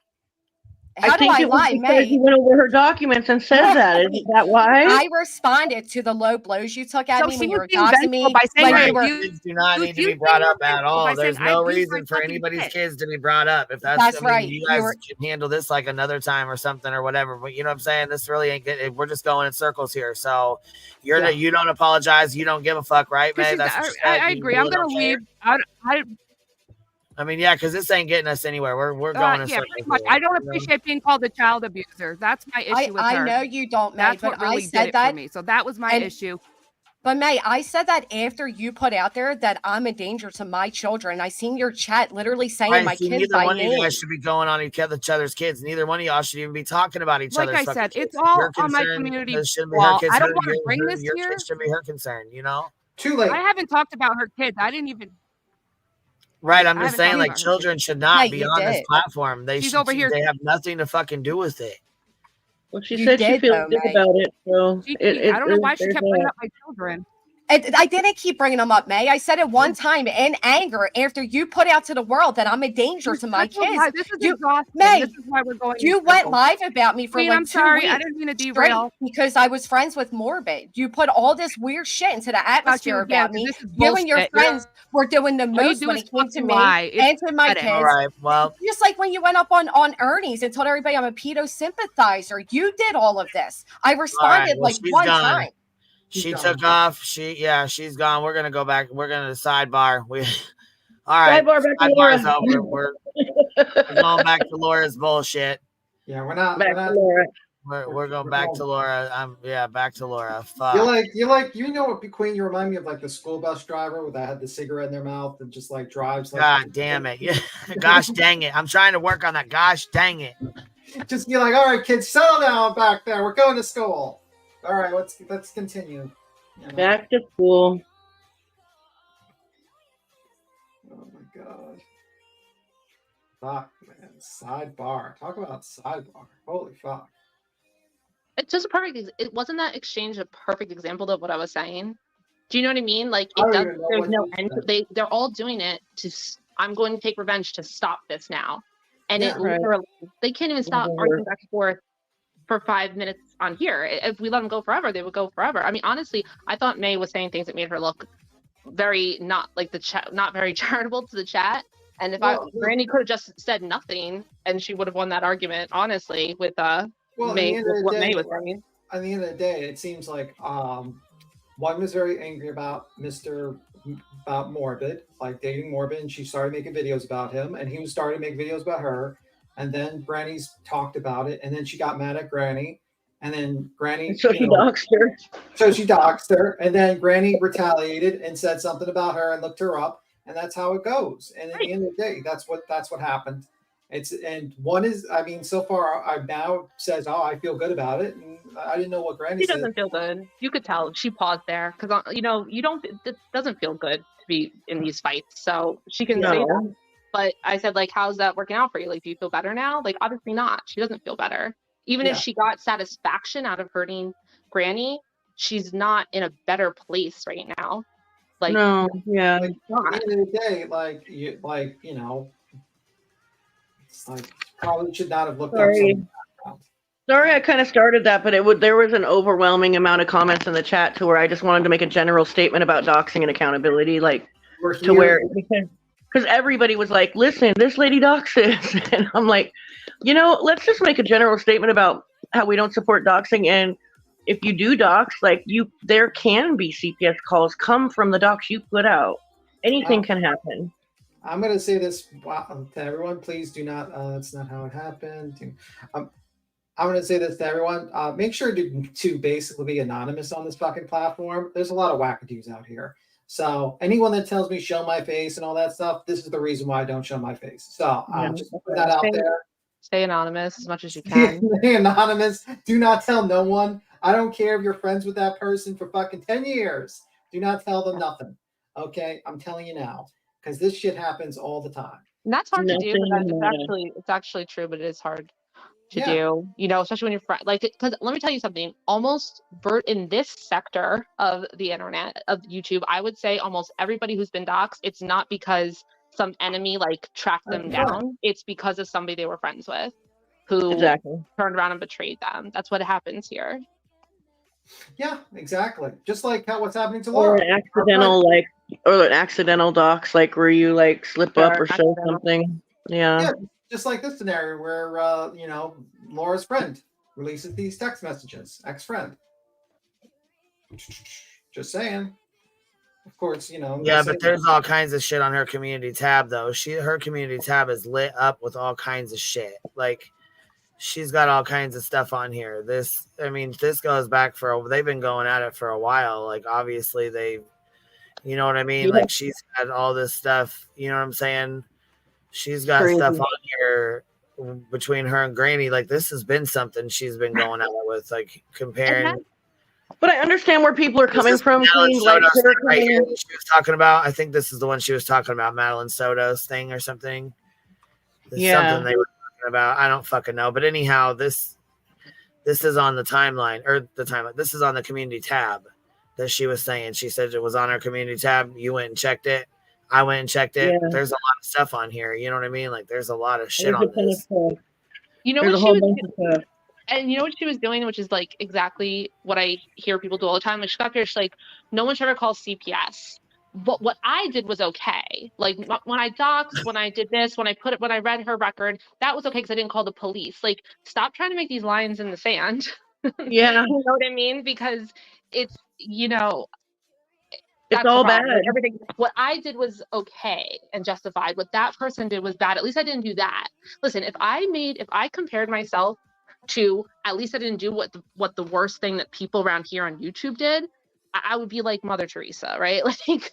How do I lie, May? You went over her documents and said that. Is that why? I responded to the low blows you took at me when you were doxing me. Kids do not need to be brought up at all. There's no reason for anybody's kids to be brought up. If that's right, you guys can handle this like another time or something or whatever. But you know what I'm saying? This really ain't good. We're just going in circles here. So you don't apologize. You don't give a fuck, right, May? I agree. I'm gonna leave. I mean, yeah, because this ain't getting us anywhere. We're going in circles. I don't appreciate being called a child abuser. That's my issue with her. I know you don't, May. That's what really did it for me. So that was my issue. But May, I said that after you put out there that I'm a danger to my children. I seen your chat literally saying my kids by name. Neither one of you guys should be going on each other's kids. Neither one of y'all should even be talking about each other's kids. Like I said, it's all on my community wall. I don't want to bring this here. Your kids should be her concern, you know? Too late. I haven't talked about her kids. I didn't even... Right, I'm just saying, like, children should not be on this platform. They have nothing to fucking do with it. Well, she said she feels good about it, so I don't know why she kept bringing up my children. I didn't keep bringing them up, May. I said it one time in anger after you put out to the world that I'm a danger to my kids. This is exhausting. May, this is why we're going. You went live about me for Queen, like I'm 2 sorry. weeks. I didn't mean to derail. Because I was friends with Morbid. You put all this weird shit into the atmosphere about me. You and your friends were doing the most when it came to me and to my kids. All right, well, just like when you went up on Ernie's and told everybody I'm a pedo sympathizer. You did all of this. I responded like one time. She took off. She's gone. We're gonna go back. We're gonna sidebar. All right. Sidebar's over. We're going back to Laura's bullshit. Yeah, we're not. We're going back to Laura. Back to Laura. Fuck. You're like, you know what, Queen? You remind me of like the school bus driver that had the cigarette in their mouth and just like drives. Like, God damn it! Yeah. Gosh dang it! I'm trying to work on that. Gosh dang it! Just be like, all right, kids, settle down back there. We're going to school. All right, let's continue. Back to school. Oh my god. Fuck, man. Sidebar. Talk about sidebar. Holy fuck. It's just a perfect. It wasn't that exchange a perfect example of what I was saying. Do you know what I mean? Like there's no end. They're all doing it to. I'm going to take revenge to stop this now, and literally they can't even stop arguing back and forth for 5 minutes on here. If we let them go forever, they would go forever. I mean, honestly, I thought May was saying things that made her look very not like the chat, not very charitable to the chat. And if Brandy could have just said nothing, and she would have won that argument, honestly, with May, with what May was saying. At the end of the day, it seems like one was very angry about Morbid, like dating Morbid, and she started making videos about him, and he was starting to make videos about her. And then Granny's talked about it, and then she got mad at Granny, and then Granny. So she doxed her. So she doxed her, and then Granny retaliated and said something about her and looked her up, and that's how it goes. And at the end of the day, that's what happened. So far I've now says, oh, I feel good about it, and I didn't know what Granny said. She doesn't feel good. You could tell she paused there because it doesn't feel good to be in these fights. So she can say that. But I said, like, how's that working out for you? Like, do you feel better now? Like, obviously not. She doesn't feel better. Even if she got satisfaction out of hurting Granny, she's not in a better place right now. Like, no, at the end of the day, it's like probably should not have looked up something. Sorry, I kind of started that, but there was an overwhelming amount of comments in the chat to where I just wanted to make a general statement about doxing and accountability, because everybody was like, listen, this lady doxes. And I'm like, let's just make a general statement about how we don't support doxing. And if you do dox, there can be CPS calls come from the dox you put out. Anything can happen. I'm going to say this to everyone. Please do not, that's not how it happened. I'm going to say this to everyone. Make sure to basically be anonymous on this fucking platform. There's a lot of wackadoos out here. So anyone that tells me show my face and all that stuff, this is the reason why I don't show my face. So just put that out there. Stay anonymous as much as you can. Stay anonymous. Do not tell no one. I don't care if you're friends with that person for fucking 10 years. Do not tell them nothing. Okay? I'm telling you now. Because this shit happens all the time. And that's hard to do, but it's actually true, but it is hard to do, especially when you're because let me tell you something, almost in this sector of the internet, of YouTube, I would say almost everybody who's been doxxed, it's not because some enemy tracked them down, it's because of somebody they were friends with who turned around and betrayed them. That's what happens here. Yeah, exactly. Just like what's happening to Laura. Or an accidental dox, where you slip up or show something. Yeah. Just like this scenario where, Laura's friend releases these text messages, ex-friend. Just saying. Of course, Yeah, but there's all kinds of shit on her community tab, though. Her community tab is lit up with all kinds of shit. She's got all kinds of stuff on here. This goes back they've been going at it for a while. Obviously you know what I mean? Yeah. She's had all this stuff, you know what I'm saying? She's got stuff on here between her and Granny. This has been something she's been going at it with, comparing. But I understand where people are coming from. Right here that she was talking about. I think this is the one she was talking about, Madeline Soto's thing or something. Something they were talking about. I don't fucking know. But anyhow, this is on the timeline, or the timeline. This is on the community tab that she was saying. She said it was on our community tab. You went and checked it. I went and checked it. Yeah. There's a lot of stuff on here. You know what I mean? Like there's a lot of shit on this. You know what she was, and you know what she was doing, which is like exactly what I hear people do all the time. Like she got up here, she's like, no one should ever call CPS. But what I did was okay. Like when I doxed, when I did this, when I read her record, that was okay because I didn't call the police. Like, stop trying to make these lines in the sand. Yeah. You know what I mean? Because it's, it's all bad. Like, everything. What I did was okay and justified. What that person did was bad. At least I didn't do that. Listen, if I compared myself to, at least I didn't do what the worst thing that people around here on YouTube did, I would be like Mother Teresa, right? Like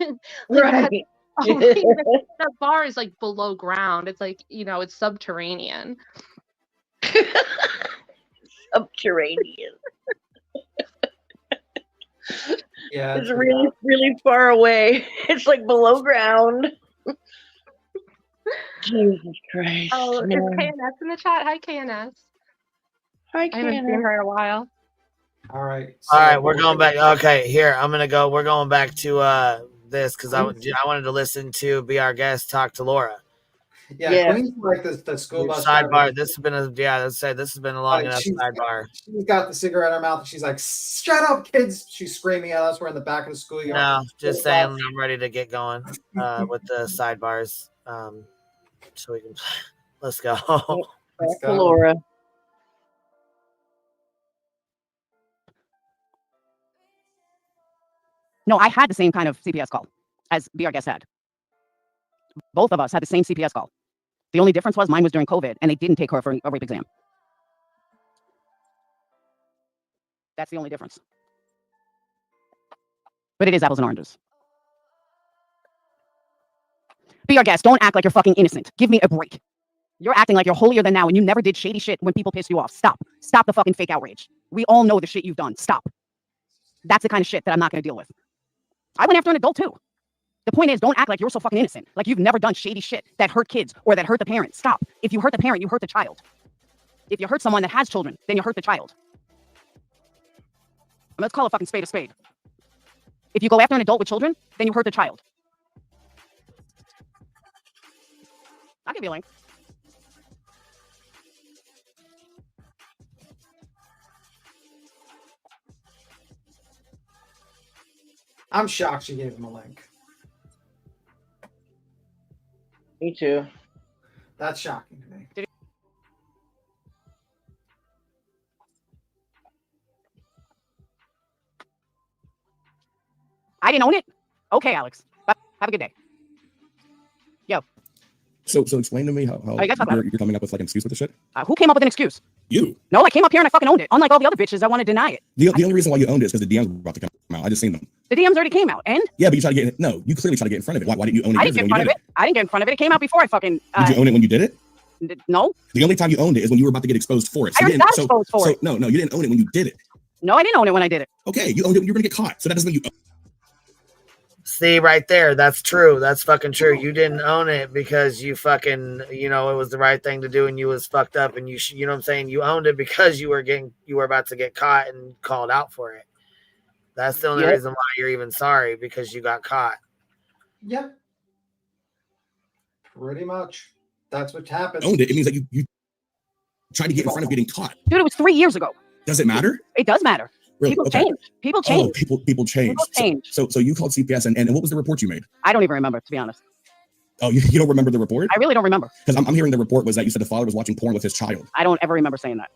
right. That bar is like below ground. It's like, it's subterranean. Subterranean. Yeah. It's really, really far away. It's like below ground. Jesus Christ. Oh, is KNS in the chat? Hi, KNS. Hi, KNS. I haven't seen her in a while. All right. All right, we're going back. Okay, here we're going back to this because I wanted to listen to be our guest talk to Laura. Yeah. Queen's like the school bus sidebar. This has been this has been a long enough sidebar. She's got the cigarette in her mouth and she's like, "Shut up, kids!" She's screaming at us. We're in the back of the schoolyard. No, just saying I'm ready to get going with the sidebars. So we can let's go. Let's go. Laura. No, I had the same kind of CPS call as Be Our Guest had. Both of us had the same CPS call. The only difference was mine was during COVID, and they didn't take her for a rape exam. That's the only difference. But it is apples and oranges. Be Our Guest, don't act like you're fucking innocent. Give me a break. You're acting like you're holier than thou, and you never did shady shit when people pissed you off. Stop. Stop the fucking fake outrage. We all know the shit you've done. Stop. That's the kind of shit that I'm not going to deal with. I went after an adult too. The point is, don't act like you're so fucking innocent. Like you've never done shady shit that hurt kids or that hurt the parents. Stop. If you hurt the parent, you hurt the child. If you hurt someone that has children, then you hurt the child. Let's call a fucking spade a spade. If you go after an adult with children, then you hurt the child. I'll give you a link. I'm shocked she gave him a link. Me too. That's shocking to me. I didn't own it? Okay, Alex. Have a good day. Yo. So explain to me how you're coming up with like an excuse with the shit. Who came up with an excuse? You. No, I came up here and I fucking owned it. Unlike all the other bitches, I want to deny it. The only reason why you owned it is because the DMs were about to come out. I just seen them. The DMs already came out, and? Yeah, but you tried to get it. No, you clearly tried to get in front of it. Why didn't you own it? I didn't get in front of it. I didn't get in front of it. It came out before I fucking. Did you own it when you did it? No. The only time you owned it is when you were about to get exposed for it. So I already got exposed for it. No, you didn't own it when you did it. No, I didn't own it when I did it. Okay, you owned it when you were gonna get caught. So that doesn't mean you. See, right there, that's true. That's fucking true. You didn't own it because you fucking, it was the right thing to do and you was fucked up and you know what I'm saying? You owned it because you were about to get caught and called out for it. That's the only reason why you're even sorry, because you got caught. Yeah. Pretty much. That's what happened. Owned it. It means that you tried to get in front of getting caught. Dude, it was 3 years ago. Does it matter? It does matter. Really? People change. People change. Oh, people change. So you called CPS and what was the report you made? I don't even remember, to be honest. Oh, you don't remember the report? I really don't remember. Because I'm hearing the report was that you said the father was watching porn with his child. I don't ever remember saying that.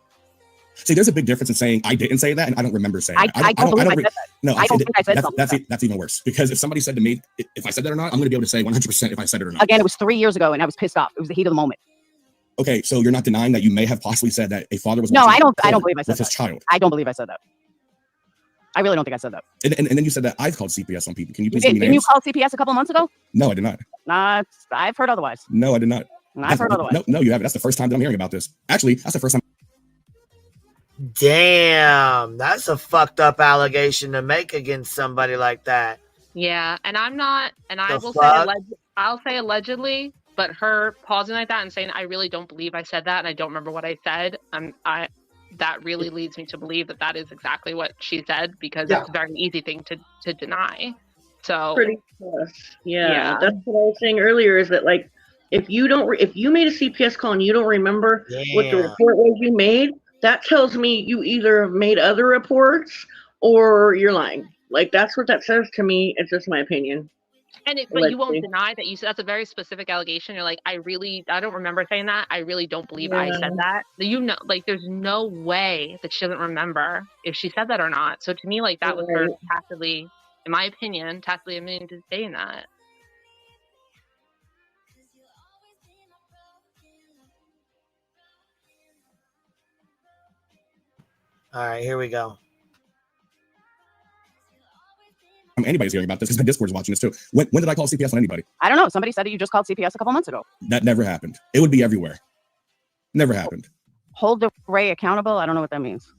See, there's a big difference in saying I didn't say that and I don't remember saying that. I don't believe I said that. No, I don't think I said something. That's even worse. Because if somebody said to me, if I said that or not, I'm going to be able to say 100% if I said it or not. Again, it was 3 years ago and I was pissed off. It was the heat of the moment. Okay, so you're not denying that you may have possibly said that a father was no, watching I don't believe I said with that. his child. I don't believe I said that. I really don't think I said that. And then you said that I've called CPS on people. Can you please give me names? Didn't you call CPS a couple months ago? No, I did not. Nah, I've heard otherwise. No, I did not. I've heard otherwise. No, you haven't. That's the first time that I'm hearing about this. Actually, that's the first time. Damn, that's a fucked up allegation to make against somebody like that. Yeah, and I'm not, and I will I'll say allegedly, but her pausing like that and saying, I really don't believe I said that, and I don't remember what I said. that really leads me to believe that that is exactly what she said, because it's a very easy thing to deny. So pretty close. Yeah, that's what I was saying earlier. Is that like if you made a CPS call and you don't remember what the report was you made, that tells me you either have made other reports or you're lying. Like that's what that says to me. It's just my opinion. But you won't deny that you said that's a very specific allegation. You're like, I don't remember saying that. I really don't believe I said that. You know, like there's no way that she doesn't remember if she said that or not. So to me, like that was her tacitly, in my opinion, tacitly admitting to saying that. All right, here we go. Anybody's hearing about this because the Discord's watching this too. When did I call CPS on anybody? I don't know. Somebody said that you just called CPS a couple months ago. That never happened. It would be everywhere. Never happened. Hold the Ray accountable? I don't know what that means.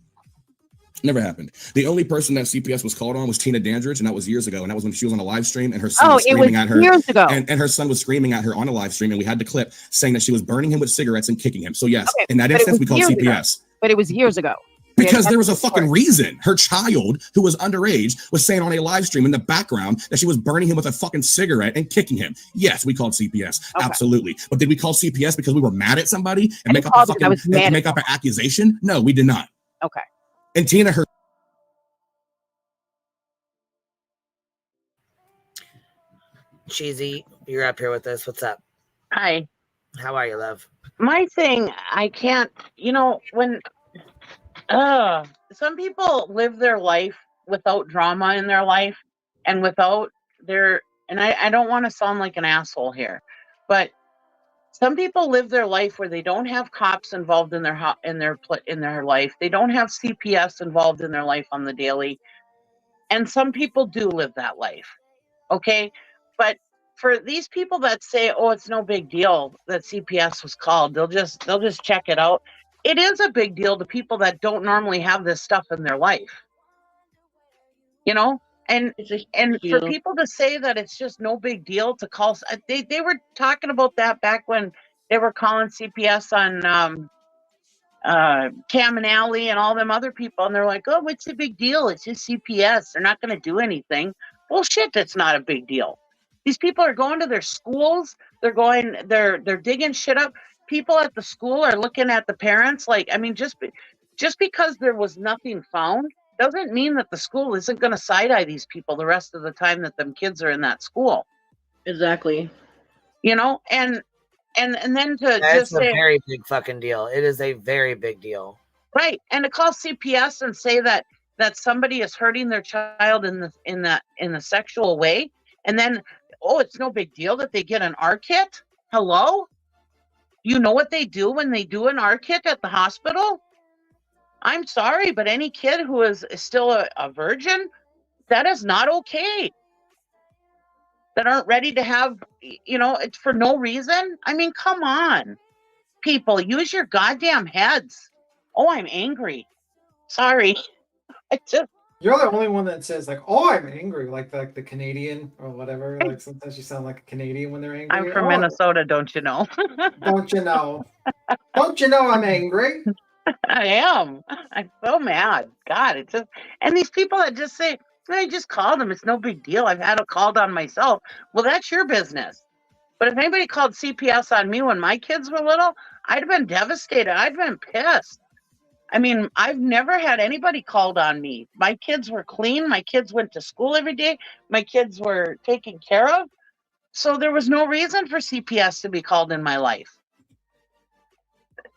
Never happened. The only person that CPS was called on was Tina Dandridge, and that was years ago. And that was when she was on a live stream, and her son was screaming at her. Years ago. And her son was screaming at her on a live stream, and we had the clip saying that she was burning him with cigarettes and kicking him. So yes, in that instance, we called CPS. But it was years ago. Because there was a fucking reason. Her child, who was underage, was saying on a live stream in the background that she was burning him with a fucking cigarette and kicking him. Yes, we called CPS. Okay. Absolutely. But did we call CPS because we were mad at somebody and make up an accusation? No, we did not. Okay. And Tina, her Cheesy, you're up here with us. What's up? Hi. How are you, love? My thing, I can't, when some people live their life without drama in their life and without and I don't want to sound like an asshole here, but some people live their life where they don't have cops involved in their life. They don't have CPS involved in their life on the daily. And some people do live that life. Okay. But for these people that say, oh, it's no big deal that CPS was called, they'll just check it out. It is a big deal to people that don't normally have this stuff in their life. And for people to say that it's just no big deal to call, they were talking about that back when they were calling CPS on Cam and Allie and all them other people, and they're like, oh, what's the big deal? It's just CPS. They're not going to do anything. Bullshit, that's not a big deal. These people are going to their schools. They're digging shit up. People at the school are looking at the parents like, I mean, just because there was nothing found doesn't mean that the school isn't going to side-eye these people the rest of the time that them kids are in that school. Exactly. And then it's a very big fucking deal. It is a very big deal. Right. And to call CPS and say that somebody is hurting their child in the sexual way, and then, oh, it's no big deal that they get an R kit. Hello? You know what they do when they do an R kit at the hospital? I'm sorry, but any kid who is still a virgin, that is not okay. That aren't ready to have, it's for no reason. I mean, come on, people, use your goddamn heads. Oh, I'm angry. Sorry. You're the only one that says like, "Oh, I'm angry," like the Canadian or whatever. Like sometimes you sound like a Canadian when they're angry. I'm from Minnesota, don't you know? Don't you know? Don't you know I'm angry? I am. I'm so mad. God, and these people that just say, I just called them. It's no big deal. I've had a call on myself. Well, that's your business. But if anybody called CPS on me when my kids were little, I'd have been devastated. I'd been pissed. I mean, I've never had anybody called on me. My kids were clean. My kids went to school every day. My kids were taken care of. So there was no reason for CPS to be called in my life.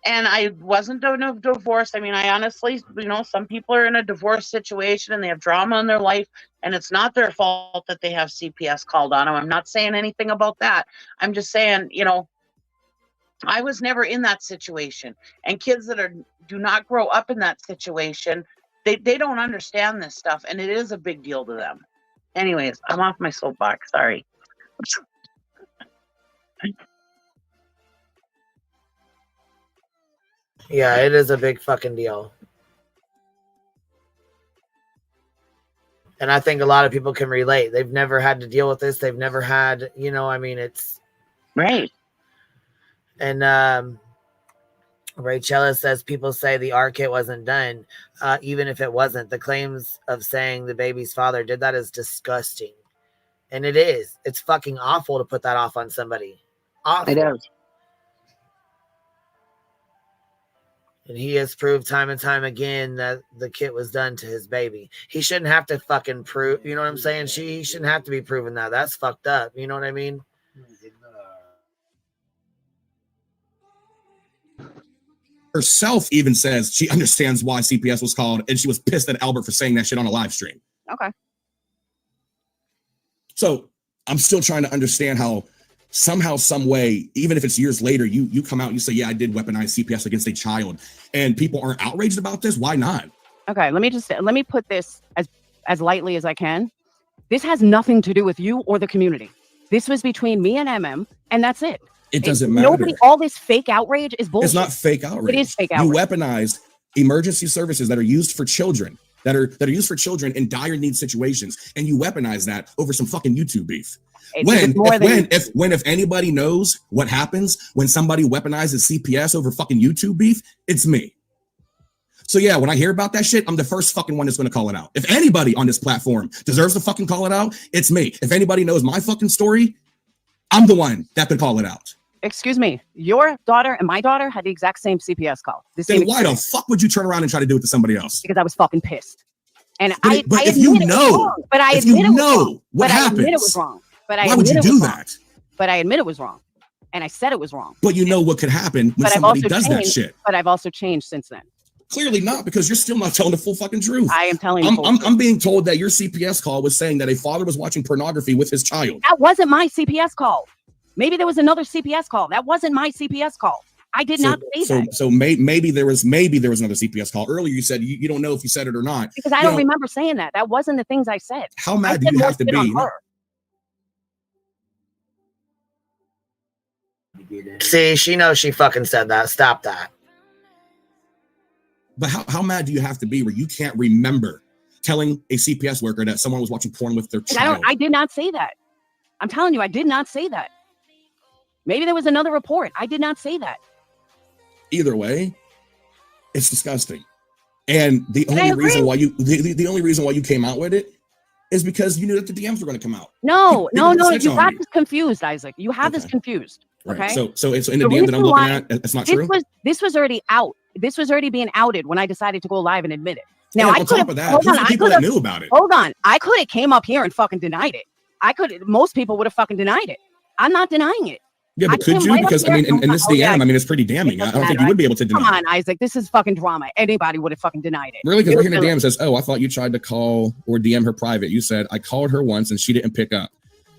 And I wasn't in a divorce. I mean, I honestly, some people are in a divorce situation and they have drama in their life, and it's not their fault that they have CPS called on them. I'm not saying anything about that. I'm just saying, I was never in that situation. And kids that do not grow up in that situation, they don't understand this stuff, and it is a big deal to them. Anyways, I'm off my soapbox. Sorry. Yeah, it is a big fucking deal. And I think a lot of people can relate. They've never had to deal with this. They've never had, it's right. And Rachella says people say the R kit wasn't done. Even if it wasn't, the claims of saying the baby's father did that is disgusting. And it is. It's fucking awful to put that off on somebody. Awful. It is. And he has proved time and time again that the kit was done to his baby. He shouldn't have to fucking prove, you know what I'm saying? He shouldn't have to be proving that. That's fucked up. You know what I mean? Herself even says she understands why CPS was called, and she was pissed at Albert for saying that shit on a live stream. Okay. So I'm still trying to understand how somehow, some way, even if it's years later, you come out and you say, yeah, I did weaponize CPS against a child, and people aren't outraged about this. Why not? Okay, let me put this as lightly as I can. This has nothing to do with you or the community. This was between me and MM, and that's it. It doesn't matter. All this fake outrage is bullshit. It's not fake outrage. It is fake outrage. You weaponized emergency services that are used for children, that are used for children in dire need situations, and you weaponize that over some fucking YouTube beef. If anybody knows what happens when somebody weaponizes CPS over fucking YouTube beef, it's me. So yeah, when I hear about that shit, I'm the first fucking one that's going to call it out. If anybody on this platform deserves to fucking call it out, it's me. If anybody knows my fucking story, I'm the one that could call it out. Excuse me, your daughter and my daughter had the exact same CPS call. Then why the fuck would you turn around and try to do it to somebody else? Because I was fucking pissed. And but if you know what happens, it was wrong. Why would you do that? But I admit it was wrong. And I said it was wrong. But you know what could happen when somebody does that shit. But I've also changed since then. Clearly not, because you're still not telling the full fucking truth. I am telling you. I'm being told that your CPS call was saying that a father was watching pornography with his child. That wasn't my CPS call. Maybe there was another CPS call. That wasn't my CPS call. I did not say that. So maybe there was another CPS call. Earlier you said you don't know if you said it or not. Because I don't remember saying that. That wasn't the things I said. How mad do you have to be? See, she knows she fucking said that. Stop that. But how mad do you have to be where you can't remember telling a CPS worker that someone was watching porn with their child? I did not say that. I'm telling you, I did not say that. Maybe there was another report. I did not say that. Either way, it's disgusting. And the only reason why the only reason why you came out with it is because you knew that the DMs were going to come out. No. You got this confused, Isaac. You have this confused. Okay. Right. So it's in the DM that I'm looking at. It's not true. This was already out. This was already being outed when I decided to go live and admit it. Now, on top of that, who's the people that knew about it? Hold on. I could have came up here and fucking denied it. Most people would have fucking denied it. I'm not denying it. Yeah, but could you? Because I mean, in this DM, I mean, it's pretty damning. I don't think you would be able to deny it. Come on, Isaac. This is fucking drama. Anybody would have fucking denied it. Really? Because right here in the DM says, "Oh, I thought you tried to call or DM her private." You said I called her once and she didn't pick up.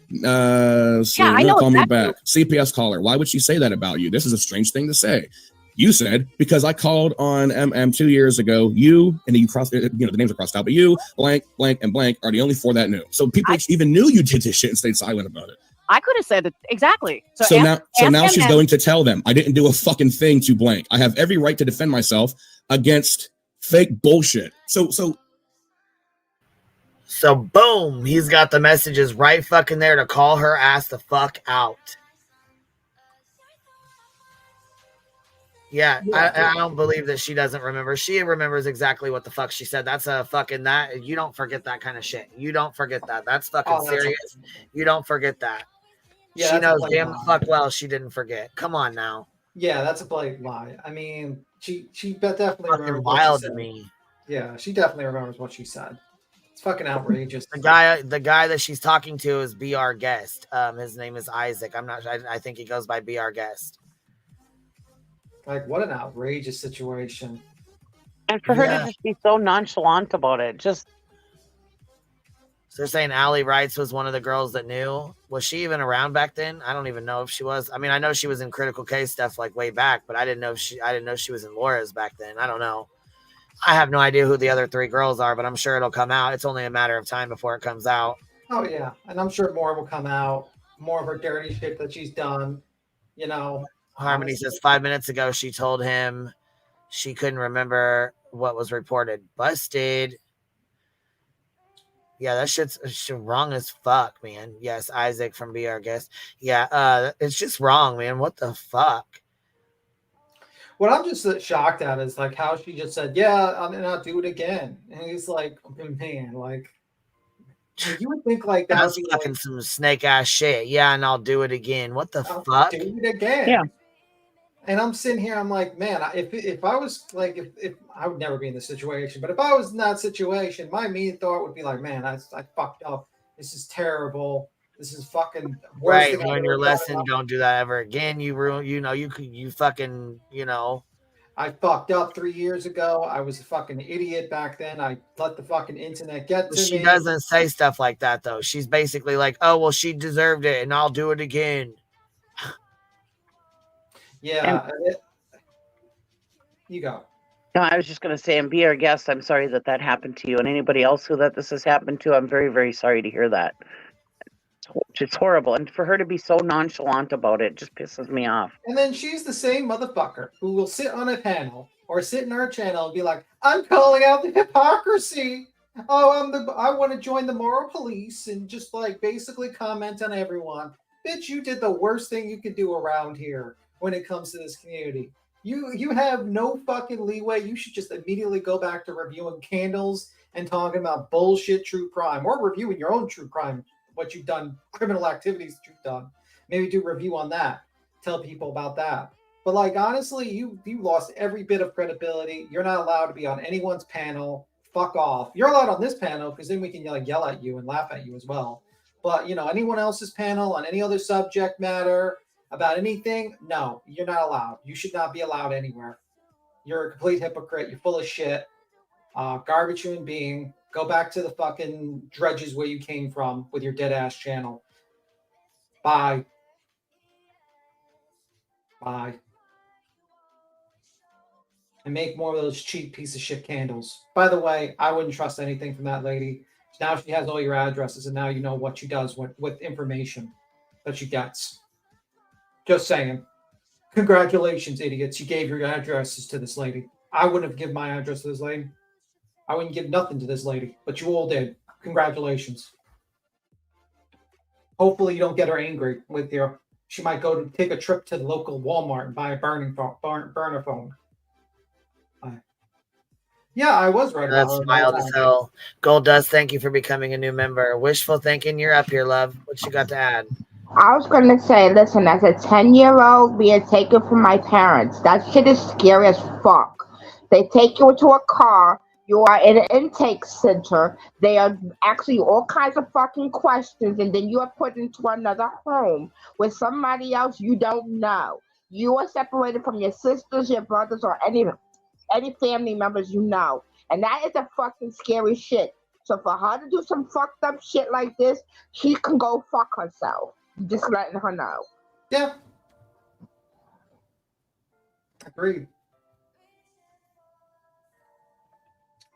So I know call me back. CPS caller. Why would she say that about you? This is a strange thing to say. You said, because I called on MM 2 years ago, you, and then you crossed, the names are crossed out, but you, blank, blank, and blank are the only four that knew. So people even knew you did this shit and stayed silent about it. I could have said it exactly. So now she's going to tell them, I didn't do a fucking thing to blank. I have every right to defend myself against fake bullshit. So boom, he's got the messages right fucking there to call her ass the fuck out. Yeah, I don't believe that she doesn't remember. She remembers exactly what the fuck she said. That's a fucking that. You don't forget that kind of shit. You don't forget that. That's fucking serious. You don't forget that. Yeah, she knows damn fuck well she didn't forget. Come on now. Yeah, that's a blatant lie. I mean, she definitely remembers. Wild to me. Yeah, she definitely remembers what she said. It's fucking outrageous. The guy that she's talking to is BR Guest. His name is Isaac. I think he goes by BR Guest. Like, what an outrageous situation. And for her to just be so nonchalant about it, just. So they're saying Allie Wrights was one of the girls that knew. Was she even around back then? I don't even know if she was. I mean, I know she was in critical case stuff like way back, but I didn't know she was in Laura's back then. I don't know. I have no idea who the other three girls are, but I'm sure it'll come out. It's only a matter of time before it comes out. Oh yeah, and I'm sure more will come out. More of her dirty shit that she's done. Harmony says 5 minutes ago she told him she couldn't remember what was reported. Busted. Yeah, that shit's wrong as fuck, man. Yes, Isaac from BR Guest. Yeah, it's just wrong, man. What the fuck? What I'm just shocked at is like how she just said, "Yeah, I'm gonna not do it again," and he's like, "Man, like you would think like that That's would be fucking like, some snake ass shit. Yeah, and I'll do it again. What the I'll fuck? do it again." Yeah. And I'm sitting here, I'm like, man, if I was like, if I would never be in this situation, but if I was in that situation, my main thought would be like, man, I fucked up. This is terrible. This is fucking worst Right, thing I've learn ever your done in lesson. my Don't do that ever again. You ruin. You fucking. I fucked up 3 years ago. I was a fucking idiot back then. I let the fucking internet get to She me. doesn't say stuff like that though. She's basically like, "Oh well, she deserved it, and I'll do it again." Yeah, you go. No, I was just going to say, and be our guest. I'm sorry that happened to you, and anybody else who this has happened to. I'm very, very sorry to hear that. It's horrible, and for her to be so nonchalant about it just pisses me off. And then she's the same motherfucker who will sit on a panel or sit in our channel and be like, "I'm calling out the hypocrisy. Oh, I want to join the moral police," and just like basically comment on everyone. Bitch, you did the worst thing you could do around here when it comes to this community. You have no fucking leeway. You should just immediately go back to reviewing candles and talking about bullshit true crime, or reviewing your own true crime, what you've done, criminal activities that you've done. Maybe do a review on that. Tell people about that. But like honestly, you lost every bit of credibility. You're not allowed to be on anyone's panel. Fuck off. You're allowed on this panel because then we can like yell at you and laugh at you as well. But anyone else's panel on any other subject matter about anything, no, you're not allowed. You should not be allowed anywhere. You're a complete hypocrite. You're full of shit. Garbage human being. Go back to the fucking dredges where you came from with your dead ass channel. Bye. Bye. And make more of those cheap piece of shit candles. By the way, I wouldn't trust anything from that lady. Now she has all your addresses, and now you know what she does with information that she gets. Just saying. Congratulations, idiots. You gave your addresses to this lady. I wouldn't have given my address to this lady. I wouldn't give nothing to this lady, but you all did. Congratulations. Hopefully you don't get her angry with you. She might go to take a trip to the local Walmart and buy a burner phone. Yeah, I was right about That's her. wild as hell. Gold Dust, thank you for becoming a new member. Wishful thinking, you're up here, love. What you got to add? I was going to say, listen, as a 10-year-old being taken from my parents, that shit is scary as fuck. They take you into a car. You are in an intake center. They are asking you all kinds of fucking questions, and then you are put into another home with somebody else you don't know. You are separated from your sisters, your brothers, or any family members you know. And that is a fucking scary shit. So for her to do some fucked up shit like this, she can go fuck herself. Just letting her know. Yeah. Agreed.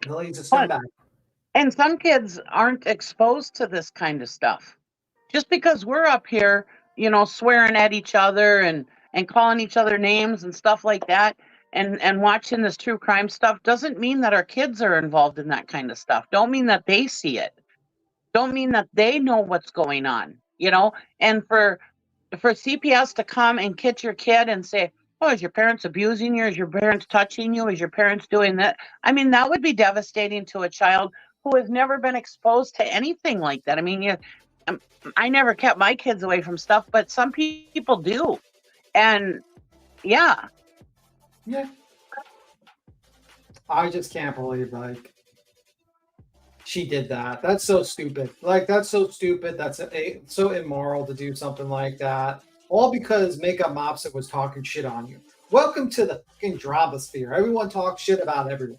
Lily's a scumbag. And some kids aren't exposed to this kind of stuff. Just because we're up here, swearing at each other and calling each other names and stuff like that, and watching this true crime stuff doesn't mean that our kids are involved in that kind of stuff. Don't mean that they see it. Don't mean that they know what's going on, and for CPS to come and catch your kid and say, "Oh, is your parents abusing you? Is your parents touching you? Is your parents doing that?" I mean, that would be devastating to a child who has never been exposed to anything like that. I mean, I never kept my kids away from stuff, but some people do. And yeah. I just can't believe she did that. That's so stupid. That's so stupid. That's so immoral to do something like that. All because Makeup Mopsa was talking shit on you. Welcome to the fucking drama sphere. Everyone talks shit about everyone.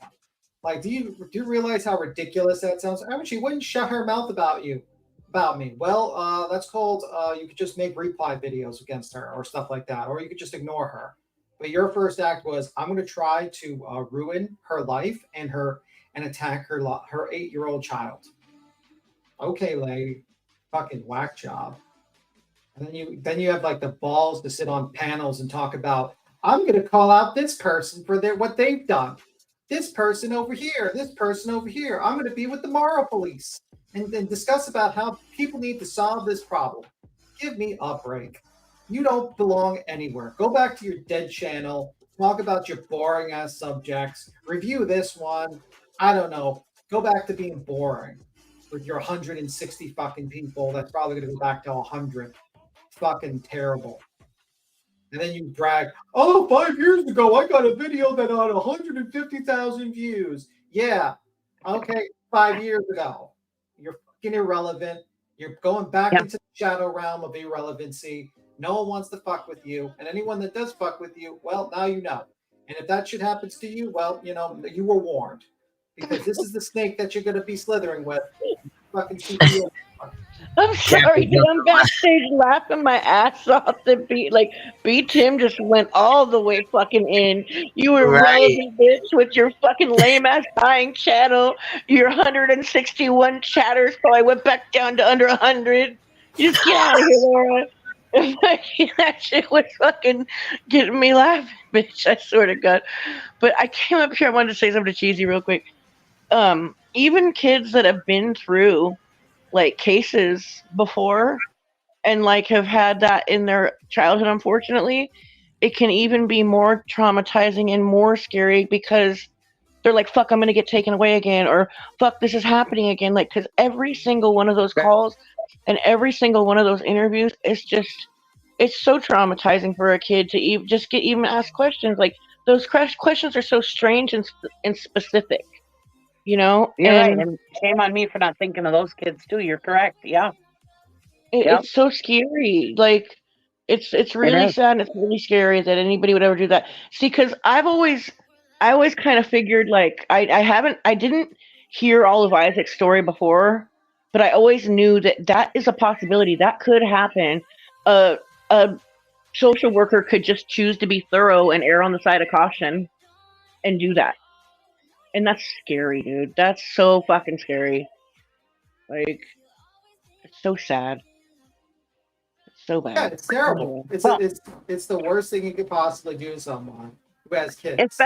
Do you realize how ridiculous that sounds? I mean, she wouldn't shut her mouth about me. Well, that's called you could just make reply videos against her or stuff like that, or you could just ignore her. But your first act was, I'm going to try to ruin her life and attack her 8-year-old child. Okay, lady, fucking whack job. And then you have the balls to sit on panels and talk about, I'm going to call out this person for what they've done. This person over here. This person over here. I'm going to be with the moral police and discuss about how people need to solve this problem. Give me a break. You don't belong anywhere. Go back to your dead channel talk about your boring ass subjects. Review this one. I don't know. Go back to being boring with your 160 fucking people. That's probably going to go back to 100. Fucking terrible. And then you brag, oh, 5 years ago, I got a video that had 150,000 views. Yeah. Okay, 5 years ago. You're fucking irrelevant. You're going back into the shadow realm of irrelevancy. No one wants to fuck with you. And anyone that does fuck with you, well, now you know. And if that shit happens to you, well, you know, you were warned. Because this is the snake that you're going to be slithering with. Fucking CPS. I'm sorry, dude. I'm backstage laughing my ass off. B Tim just went all the way fucking in. You were relevant, bitch, with your fucking lame ass dying channel. Your 161 chatters probably went back down to under 100. You just get out of here, Laura. That shit was fucking getting me laughing, bitch. I swear to God. But I came up here. I wanted to say something cheesy real quick. Even kids that have been through like cases before and like have had that in their childhood, unfortunately, it can even be more traumatizing and more scary because they're like, fuck, I'm gonna get taken away again, or fuck, this is happening again. Like, because every single one of those calls and every single one of those interviews is just, it's so traumatizing for a kid to even ask questions. Like, those questions are so strange and specific. You know, you're right. And shame on me for not thinking of those kids too. You're correct. Yeah, it's so scary. Like, it's really sad. And it's really scary that anybody would ever do that. See, because I always kind of figured like I didn't hear all of Isaac's story before, but I always knew that is a possibility that could happen. A social worker could just choose to be thorough and err on the side of caution and do that. And that's scary, dude. That's so fucking scary. Like, it's so sad. It's so bad. Yeah, it's terrible. It's the worst thing you could possibly do to someone who has kids.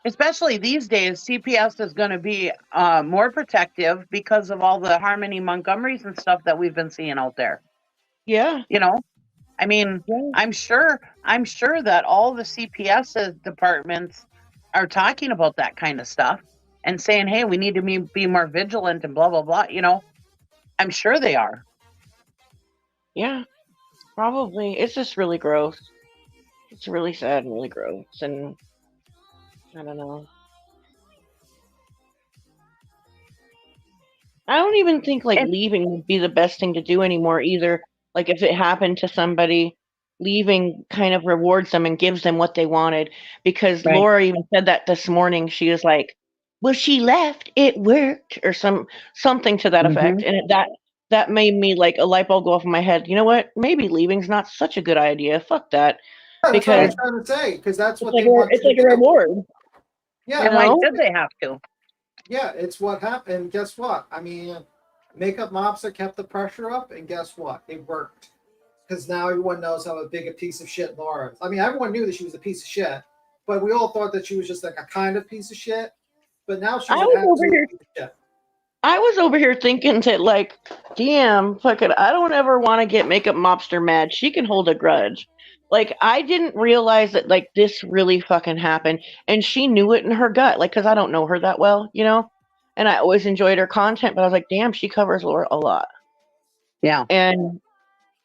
Especially these days, CPS is going to be more protective because of all the Harmony Montgomerys and stuff that we've been seeing out there. Yeah. You know, I mean, I'm sure that all the CPS departments are talking about that kind of stuff and saying, hey, we need to be more vigilant and blah, blah, blah. You know, I'm sure they are. Yeah, probably. It's just really gross. It's really sad and really gross. And I don't know. I don't even think like leaving would be the best thing to do anymore either. Like, if it happened to somebody, leaving kind of rewards them and gives them what they wanted, because Laura even said that this morning. She was like, well, she left, it worked, or something to that effect. And that made me like a light bulb go off in my head. You know what, maybe leaving's not such a good idea. Fuck that. Yeah, that's what I was trying to say, because that's what they want. It's like a reward. Yeah, and why did they have to? Yeah, it's what happened. Guess what, I mean, Makeup Mobster kept the pressure up, and guess what, it worked. Because now everyone knows how big a piece of shit Laura is. I mean, everyone knew that she was a piece of shit, but we all thought that she was just like a kind of piece of shit. But now she's an absolute piece of shit. I was over here thinking that, like, damn, fuck it, I don't ever want to get Makeup Mobster mad. She can hold a grudge. Like, I didn't realize that, like, this really fucking happened. And she knew it in her gut, like, because I don't know her that well, you know? And I always enjoyed her content, but I was like, damn, she covers Laura a lot. Yeah. And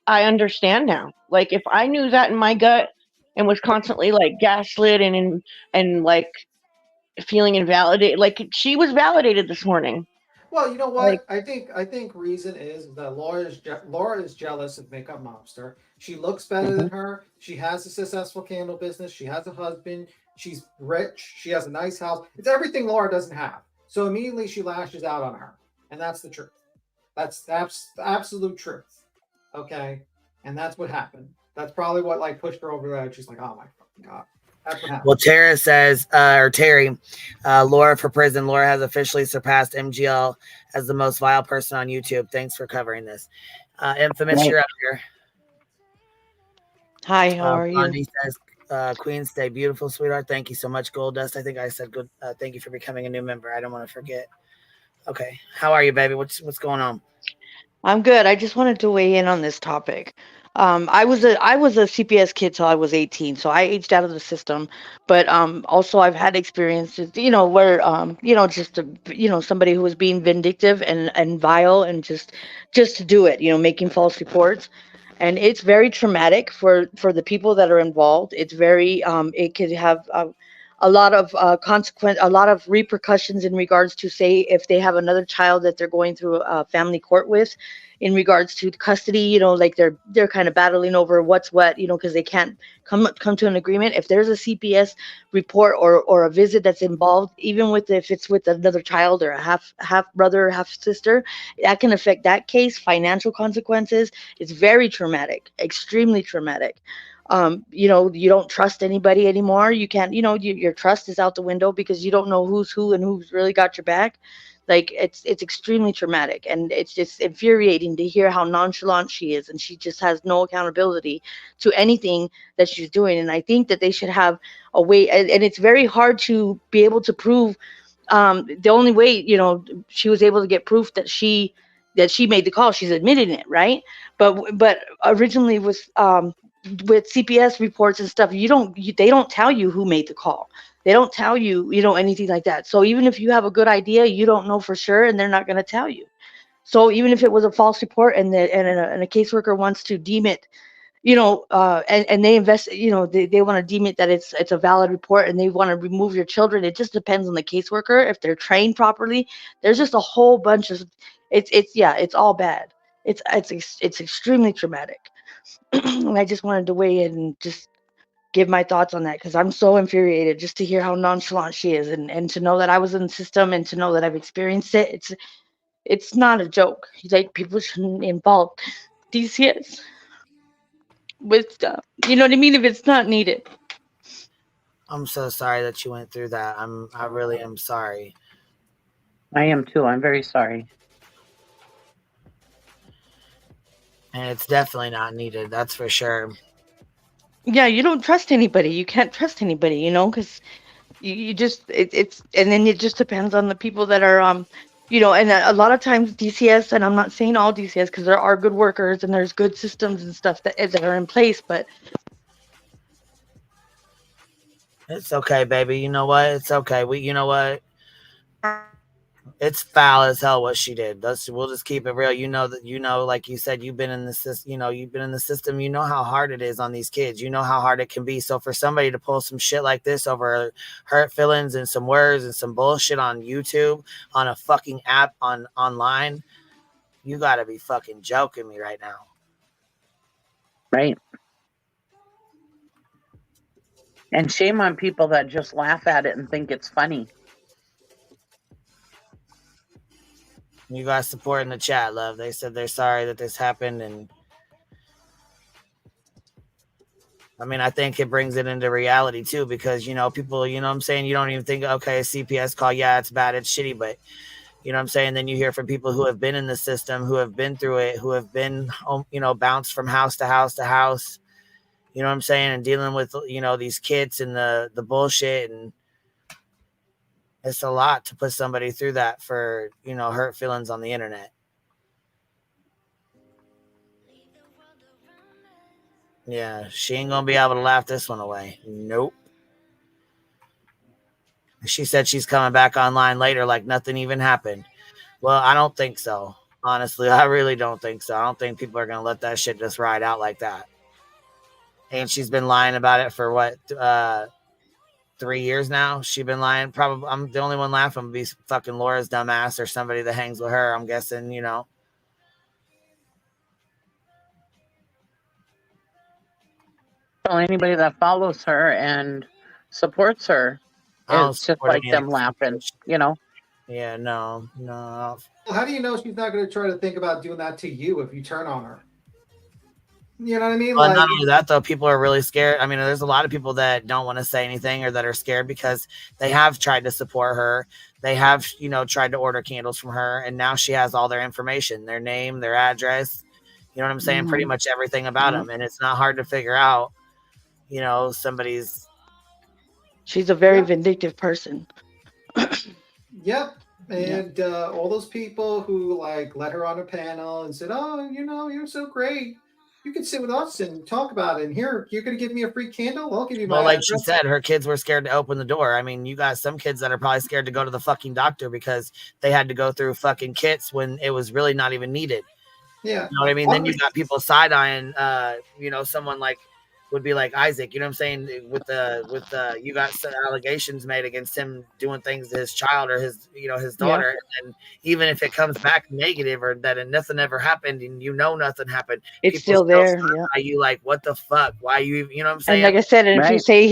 I understand now. Like, if I knew that in my gut and was constantly like gaslit and like feeling invalidated, like she was validated this morning. Well, you know what? I think reason is that Laura is jealous of Makeup Mobster. She looks better than her. She has a successful candle business. She has a husband. She's rich. She has a nice house. It's everything Laura doesn't have. So immediately she lashes out on her, and that's the truth. That's the absolute truth. Okay, and that's what happened. That's probably what like pushed her over the edge. She's like, oh my fucking God. That's what happened. Well, Tara says, or Terry, Laura for prison. Laura has officially surpassed MGL as the most vile person on YouTube. Thanks for covering this. Infamous, you're up here. Hi, how are you? Blondie says, Queen, stay beautiful, sweetheart. Thank you so much, Gold Dust. I think I said good. Thank you for becoming a new member. I don't want to forget. Okay, how are you, baby? What's going on? I'm good. I just wanted to weigh in on this topic. I was a CPS kid till I was 18, so I aged out of the system. But also I've had experiences, where just somebody who was being vindictive and vile and just to do it, making false reports. And it's very traumatic for the people that are involved. It's very it could have a lot of a lot of repercussions in regards to, say, if they have another child that they're going through a family court with, in regards to custody, like they're kind of battling over what's what, because they can't come to an agreement. If there's a CPS report or a visit that's involved, even if it's with another child or a half brother or half sister, that can affect that case. Financial consequences. It's very traumatic, extremely traumatic. You don't trust anybody anymore. You can't, your trust is out the window because you don't know who's who and who's really got your back. Like, it's extremely traumatic, and it's just infuriating to hear how nonchalant she is, and she just has no accountability to anything that she's doing. And I think that they should have a way, and it's very hard to be able to prove. The only way, she was able to get proof that she made the call. She's admitting it, right? But originally with CPS reports and stuff, they don't tell you who made the call. They don't tell you, anything like that. So even if you have a good idea, you don't know for sure, and they're not going to tell you. So even if it was a false report and a caseworker wants to deem it, and they invest, they want to deem it that it's a valid report, and they want to remove your children. It just depends on the caseworker if they're trained properly. There's just a whole bunch of it's all bad. It's extremely traumatic. And I just wanted to weigh in and just give my thoughts on that, because I'm so infuriated just to hear how nonchalant she is, and to know that I was in the system, and to know that I've experienced it. It's not a joke. Like, people shouldn't involve DCS with stuff. You know what I mean? If it's not needed. I'm so sorry that you went through that. I really am sorry. I am too. I'm very sorry. And it's definitely not needed. That's for sure. Yeah, you don't trust anybody. You can't trust anybody, because you just and then it just depends on the people that are and a lot of times DCS, and I'm not saying all DCS, because there are good workers and there's good systems and stuff that are in place, but it's okay, baby. You know what? It's okay. You know what? It's foul as hell what she did. We'll just keep it real. Like you said, you've been in the system. You've been in the system. You know how hard it is on these kids. You know how hard it can be. So for somebody to pull some shit like this over hurt feelings and some words and some bullshit on YouTube, on a fucking app, online, you gotta be fucking joking me right now. Right. And shame on people that just laugh at it and think it's funny. You guys support in the chat, love. They said they're sorry that this happened, and I mean, I think it brings it into reality too, because people, what I'm saying, you don't even think, okay, a CPS call, yeah, it's bad, it's shitty, but what I'm saying, then you hear from people who have been in the system, who have been through it, who have been bounced from house to house to house, what I'm saying, and dealing with these kids and the bullshit, and it's a lot to put somebody through that for hurt feelings on the internet. Yeah, she ain't gonna be able to laugh this one away. Nope. She said she's coming back online later like nothing even happened. Well, I don't think so. Honestly, I really don't think so. I don't think people are gonna let that shit just ride out like that. And she's been lying about it for what, 3 years now? She's been lying. Probably, I'm the only one laughing would be fucking Laura's dumbass or somebody that hangs with her. I'm guessing, Well, anybody that follows her and supports her, it's just like them laughing, Yeah, no. Well, how do you know she's not going to try to think about doing that to you if you turn on her? You know what I mean? Well, not only that, though, people are really scared. I mean, there's a lot of people that don't want to say anything or that are scared because they have tried to support her. They have, tried to order candles from her, and now she has all their information, their name, their address. You know what I'm saying? Mm-hmm. Pretty much everything about them, and it's not hard to figure out. Somebody's. She's a very vindictive person. Yep. And all those people who let her on a panel and said, "Oh, you're so great." You can sit with us and talk about it. And here, you're going to give me a free candle? I'll give you my Well, like address. she said, her kids were scared to open the door. I mean, you got some kids that are probably scared to go to the fucking doctor because they had to go through fucking kits when it was really not even needed. Yeah. You know what I mean? Then you got people side-eyeing, you know, someone like would be like Isaac, you know what I'm saying? You got some allegations made against him doing things to his child or his, you know, his daughter. Yeah. And even if it comes back negative or that nothing ever happened and you know nothing happened, it's still there. Yeah. Are you like, what the fuck? Why you know what I'm saying? And like I said, and if you say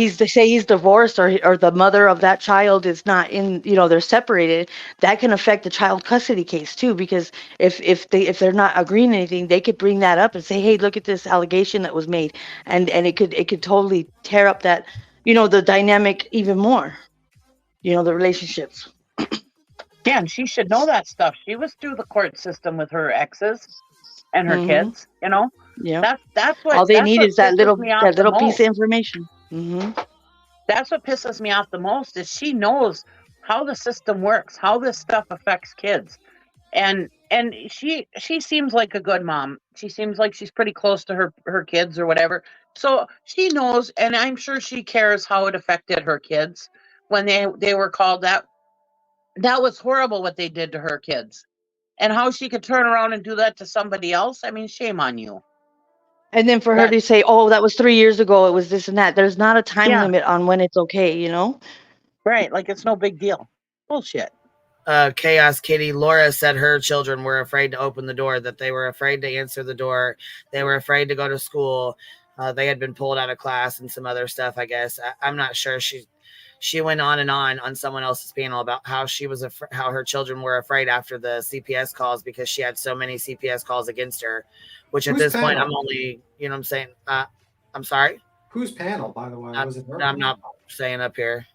he's divorced or the mother of that child is not in, you know, they're separated, that can affect the child custody case too, because if they're not agreeing to anything, they could bring that up and say, hey, look at this allegation that was made, and it could totally tear up that, you know, the dynamic even more, you know, the relationships. Yeah, and she should know that stuff. She was through the court system with her exes and her kids, you know. Yeah, that's what all they need is that little piece of information. That's what pisses me off the most is she knows how the system works, how this stuff affects kids, and she seems like a good mom. She seems like she's pretty close to her kids or whatever. So she knows, and I'm sure she cares how it affected her kids when they were called that. That was horrible what they did to her kids, and how she could turn around and do that to somebody else. I mean, shame on you. And then for her to say, oh, that was 3 years ago, it was this and that. There's not a time limit on when it's okay, you know? Right. Like it's no big deal. Bullshit. Chaos Kitty, Laura said her children were afraid to open the door, that they were afraid to answer the door. They were afraid to go to school. They had been pulled out of class and some other stuff, I guess. I'm not sure. She went on someone else's panel about how how her children were afraid after the CPS calls because she had so many CPS calls against her, which at this point I'm only, you know what I'm saying? I'm sorry? Whose panel, by the way? Was it her? I'm not saying up here.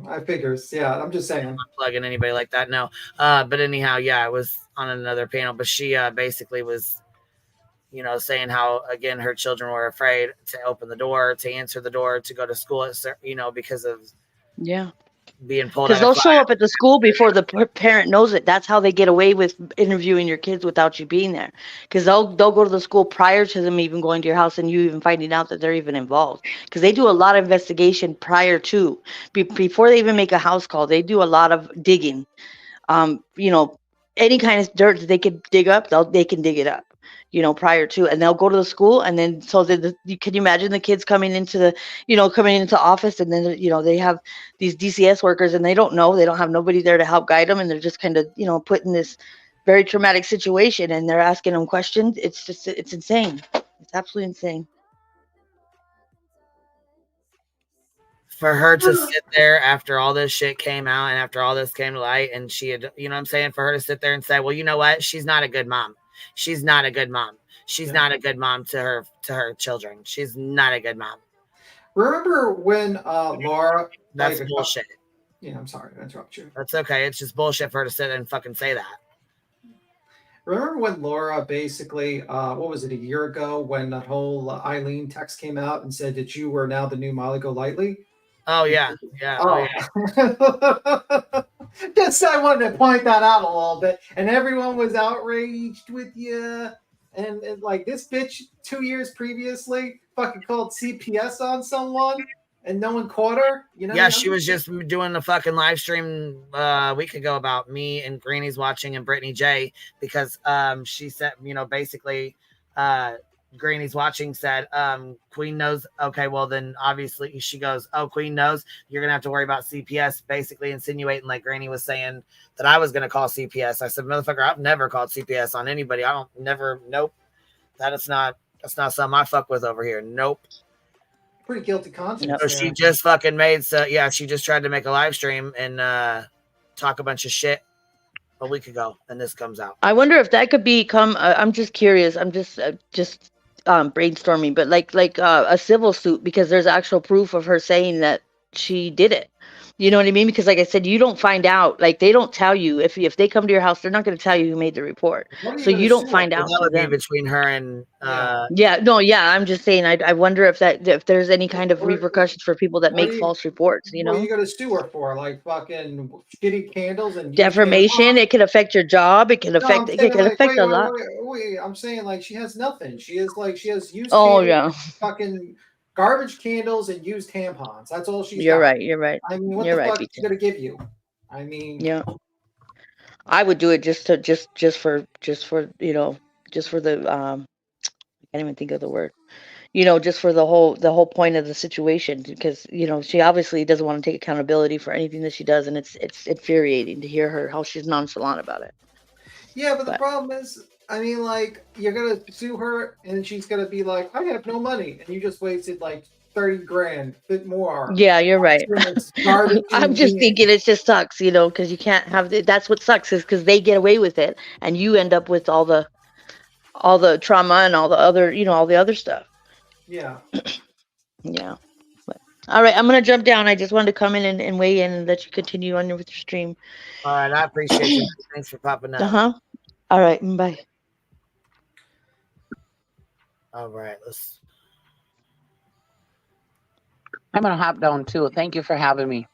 I figures. Yeah, I'm just saying. I'm not plugging anybody like that, no. But anyhow, yeah, I was on another panel, but she basically was, you know, saying how, again, her children were afraid to open the door, to answer the door, to go to school, you know, because of being pulled out. Because they'll show up at the school before the parent knows it. That's how they get away with interviewing your kids without you being there. Because they'll go to the school prior to them even going to your house and you even finding out that they're even involved. Because they do a lot of investigation prior to, before they even make a house call. They do a lot of digging. You know, any kind of dirt that they could dig up, they can dig it up, you know, prior to, and they'll go to the school. And then, so can you imagine the kids coming into office, and then, you know, they have these DCS workers and they don't have nobody there to help guide them. And they're just kind of, you know, put in this very traumatic situation and they're asking them questions. It's insane. It's absolutely insane. For her to sit there after all this shit came out and after all this came to light, and she had, you know what I'm saying, for her to sit there and say, well, you know what? She's not a good mom. She's not a good mom. She's not a good mom to her children. She's not a good mom. Remember when Laura? That's bullshit. Yeah, I'm sorry to interrupt you. That's okay. It's just bullshit for her to sit there and fucking say that. Remember when Laura basically, what was it, a year ago, when that whole Eileen text came out and said that you were now the new Molly Golightly? Oh yeah, yeah. Oh, yeah. Just I wanted to point that out a little bit, and everyone was outraged with you, and like this bitch 2 years previously fucking called CPS on someone, and no one caught her. You know? Yeah, she was just doing the fucking live stream a week ago about me and Granny's watching and Brittany J, because she said, you know, basically Granny's watching said, Queen knows. Okay, well then obviously she goes, oh, Queen knows, you're gonna have to worry about CPS, basically insinuating like Granny was saying that I was gonna call CPS. I said, motherfucker, I've never called CPS on anybody. Nope. That's not something I fuck with over here. Nope. Pretty guilty conscience. So she just fucking she just tried to make a live stream and talk a bunch of shit a week ago, and this comes out. I wonder if that could become, I'm just curious. I'm just brainstorming, but like a civil suit, because there's actual proof of her saying that she did it. You know what I mean? Because like I said, you don't find out, like they don't tell you if they come to your house, they're not going to tell you who made the report. So you don't find out. That would be between her and I'm just saying, I wonder if there's any kind of repercussions for people that make false reports, you know? What are you going to sue her for? Like fucking shitty candles and defamation. It can affect your job. It can affect a lot. wait, I'm saying like she has nothing. She has used fucking garbage candles and used tampons. That's all she's You're got. right. You're right. I mean, what You're the right, fuck is she gonna give you? I mean, yeah. I would do it just for the I can't even think of the word. Just for the whole point of the situation, because she obviously doesn't want to take accountability for anything that she does, and it's infuriating to hear how she's nonchalant about it. Yeah, but the problem is, I mean, like, you're gonna sue her, and she's gonna be like, "I have no money," and you just wasted like 30 grand, bit more. Yeah, you're right. Garbage. I'm just thinking it just sucks, because you can't have that's what sucks is because they get away with it, and you end up with all the trauma and all the other stuff. Yeah. Yeah. But, all right, I'm gonna jump down. I just wanted to come in and weigh in and let you continue on with your stream. All right, I appreciate you. Thanks for popping up. All right, bye. All right, let's. I'm gonna hop down too. Thank you for having me.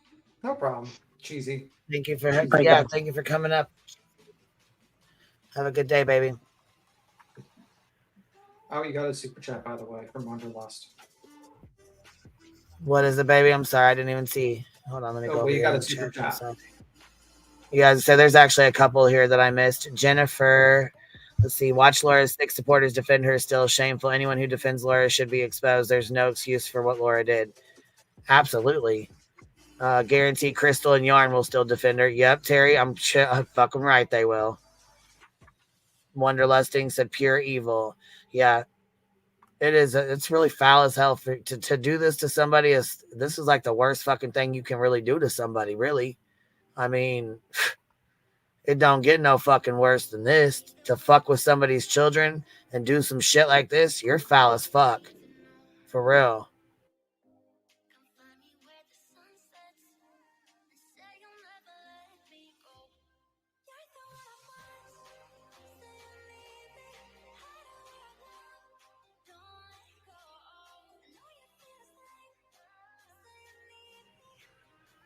No problem. Cheesy. Thank you for thank you for coming up. Have a good day, baby. Oh, you got a super chat, by the way, from Wanderlust. What is it, baby? I'm sorry, I didn't even see. Hold on, let me go. You got a super chat. You guys, so there's actually a couple here that I missed. Jennifer, let's see. Watch Laura's 6 supporters defend her. Still shameful. Anyone who defends Laura should be exposed. There's no excuse for what Laura did. Absolutely. Guarantee Crystal and Yarn will still defend her. Yep, Terry, I'm fucking right. They will. Wonderlusting said pure evil. Yeah. It is. It's really foul as hell to do this to somebody. This is like the worst fucking thing you can really do to somebody. Really, I mean, it don't get no fucking worse than this. To fuck with somebody's children and do some shit like this, you're foul as fuck, for real.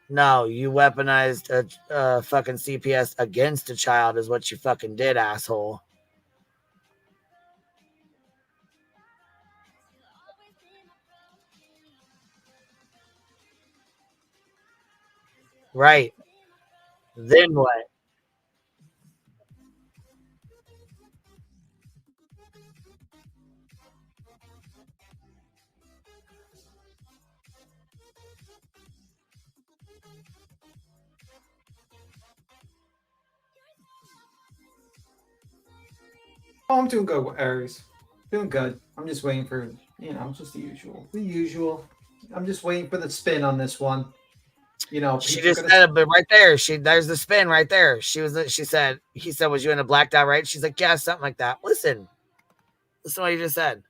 No, you weaponized a fucking CPS against a child is what you fucking did, asshole. Right. Then what? Oh, I'm doing good, Aries. Doing good. I'm just waiting for, just the usual. The usual. I'm just waiting for the spin on this one. She just said it, but right there, there's the spin right there. He said, was you in a blacked out, right? She's like, yeah, something like that. Listen to what you just said.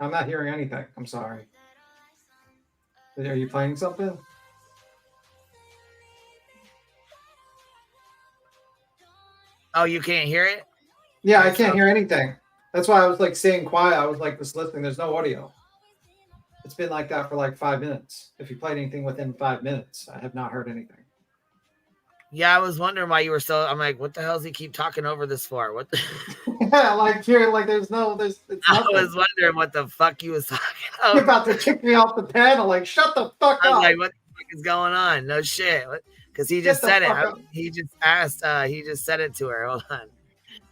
I'm not hearing anything. I'm sorry. Are you playing something? Oh, you can't hear it? Yeah, I can't hear anything. That's why I was like staying quiet. I was like just listening. There's no audio. It's been like that for like 5 minutes. If you played anything within 5 minutes, I have not heard anything. Yeah, I was wondering why you were so. I'm like, what the hell does he keep talking over this for? What? Yeah, like here, like there's I was wondering what the fuck you was talking about. You're about to kick me off the panel. Like, shut the fuck up. Like, what the fuck is going on? No shit. Because he just said it. He just asked. He just said it to her. Hold on.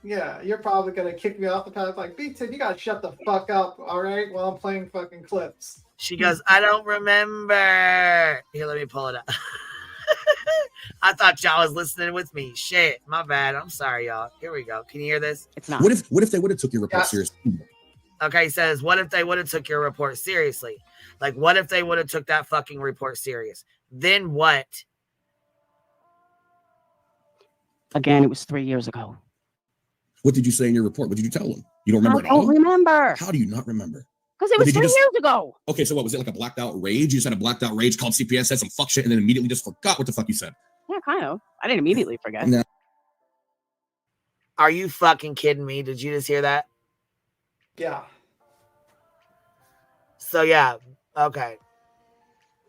Yeah, you're probably gonna kick me off the path. Like, B-Tip, you gotta shut the fuck up, all right? While I'm playing fucking clips. She goes, I don't remember. Here, let me pull it up. I thought y'all was listening with me. Shit, my bad. I'm sorry, y'all. Here we go. Can you hear this? It's not. What if they would have took your report seriously? Okay, he says, what if they would have took your report seriously? Like, what if they would have took that fucking report serious? Then what? Again, it was 3 years ago. What did you say in your report? What did you tell them? You don't remember at all? I don't remember. How do you not remember? Because it was 3 years ago. Okay, so what was it, like a blacked out rage? You said a blacked out rage, called CPS, said some fuck shit, and then immediately just forgot what the fuck you said. Yeah, kind of. I didn't immediately forget. No. Are you fucking kidding me? Did you just hear that? Yeah. So yeah, okay.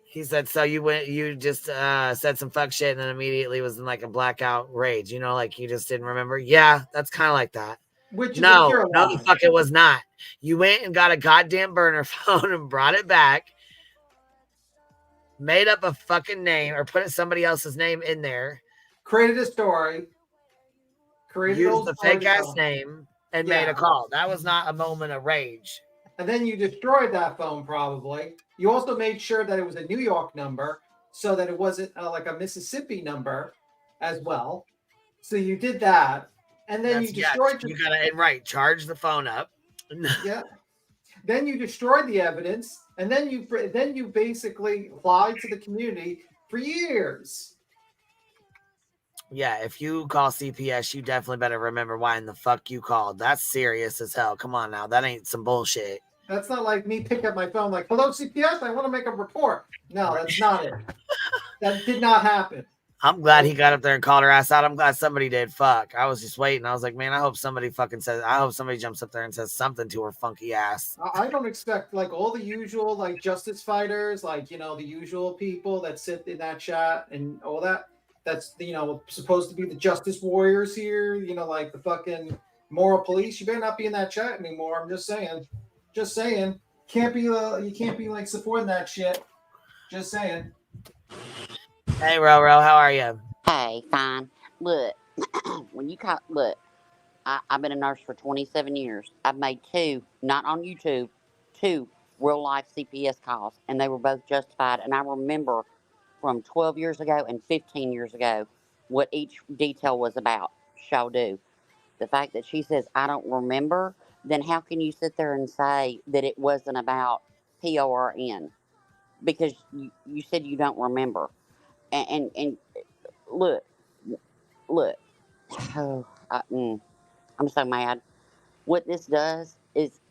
He said, so you just said some fuck shit and then immediately was in like a blackout rage, you know, like you just didn't remember. Yeah, that's kind of like that. Which no, is no, the fuck it was not. You went and got a goddamn burner phone and brought it back, made up a fucking name or put somebody else's name in there, created a story, used the fake ass name, and made a call. That was not a moment of rage. And then you destroyed that phone, probably. You also made sure that it was a New York number so that it wasn't like a Mississippi number as well. So you did that. And then you destroyed you gotta charge the phone up. Yeah. Then you destroyed the evidence, and then you basically lied to the community for years. Yeah, if you call CPS, you definitely better remember why in the fuck you called. That's serious as hell. Come on now. That ain't some bullshit. That's not like me pick up my phone like, hello, CPS, I want to make a report. No, that's not it. That did not happen. I'm glad he got up there and called her ass out. I'm glad somebody did. Fuck. I was just waiting. I was like, man, I hope somebody jumps up there and says something to her funky ass. I don't expect like all the usual like justice fighters, like, you know, the usual people that sit in that chat and all that. That's, you know, supposed to be the justice warriors here, you know, like the fucking moral police. You better not be in that chat anymore. I'm just saying. Just saying. You can't be like supporting that shit. Just saying. Hey, Ro, how are you? Hey, fine. Look, I've been a nurse for 27 years. I've made two, not on YouTube, two real life CPS calls, and they were both justified. And I remember from 12 years ago and 15 years ago what each detail was about. Shall do. The fact that she says, I don't remember, then how can you sit there and say that it wasn't about PORN? Because you said you don't remember. And look, oh, I'm so mad. What this does is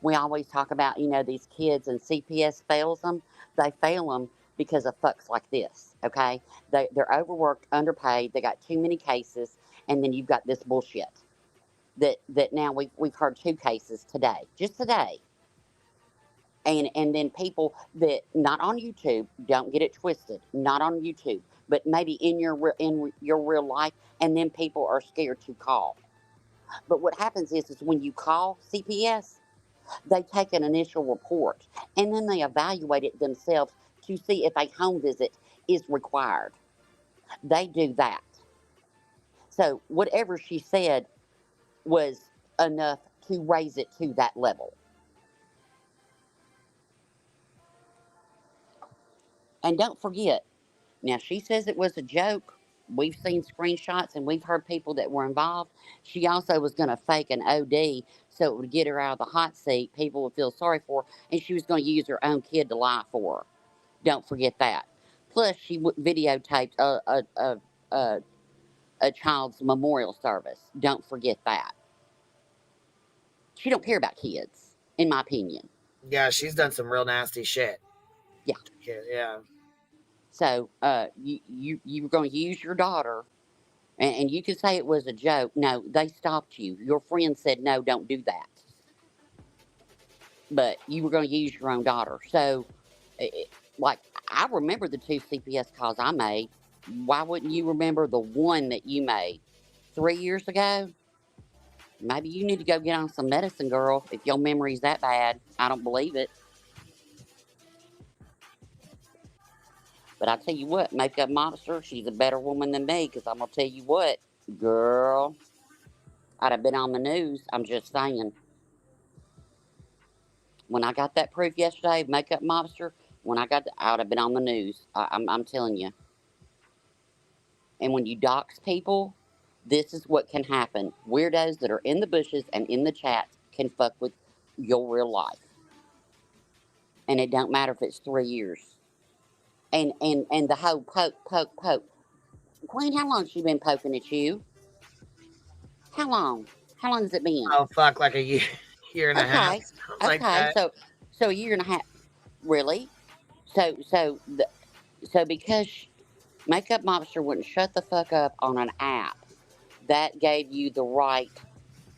we always talk about, you know, these kids and CPS fails them. They fail them because of fucks like this, okay? They're overworked, underpaid, they got too many cases, and then you've got this bullshit. That now we've heard two cases today, just today. And then people that not on YouTube, don't get it twisted, not on YouTube, but maybe in your real life, and then people are scared to call. But what happens is when you call CPS, they take an initial report and then they evaluate it themselves to see if a home visit is required. They do that. So whatever she said was enough to raise it to that level. And don't forget, now she says it was a joke. We've seen screenshots and we've heard people that were involved. She also was going to fake an OD so it would get her out of the hot seat. People would feel sorry for her, and she was going to use her own kid to lie for her. Don't forget that. Plus, she videotaped a child's memorial service. Don't forget that. She don't care about kids, in my opinion. Yeah, she's done some real nasty shit. Yeah. Yeah. So you were going to use your daughter, and you could say it was a joke. No, they stopped you. Your friend said, no, don't do that. But you were going to use your own daughter. So, like, I remember the two CPS calls I made. Why wouldn't you remember the one that you made 3 years ago? Maybe you need to go get on some medicine, girl, if your memory's that bad. I don't believe it. But I tell you what, Makeup Monster, she's a better woman than me, because I'm going to tell you what, girl, I'd have been on the news. I'm just saying. When I got that proof yesterday, Makeup Monster, I would have been on the news. I'm telling you. And when you dox people, this is what can happen. Weirdos that are in the bushes and in the chat can fuck with your real life. And it don't matter if it's 3 years. And the whole poke. Queen, how long has she been poking at you? How long? How long has it been? Oh, fuck, like a year and a half. Okay, so a year and a half. Really? So because Makeup Monster wouldn't shut the fuck up on an app, that gave you the right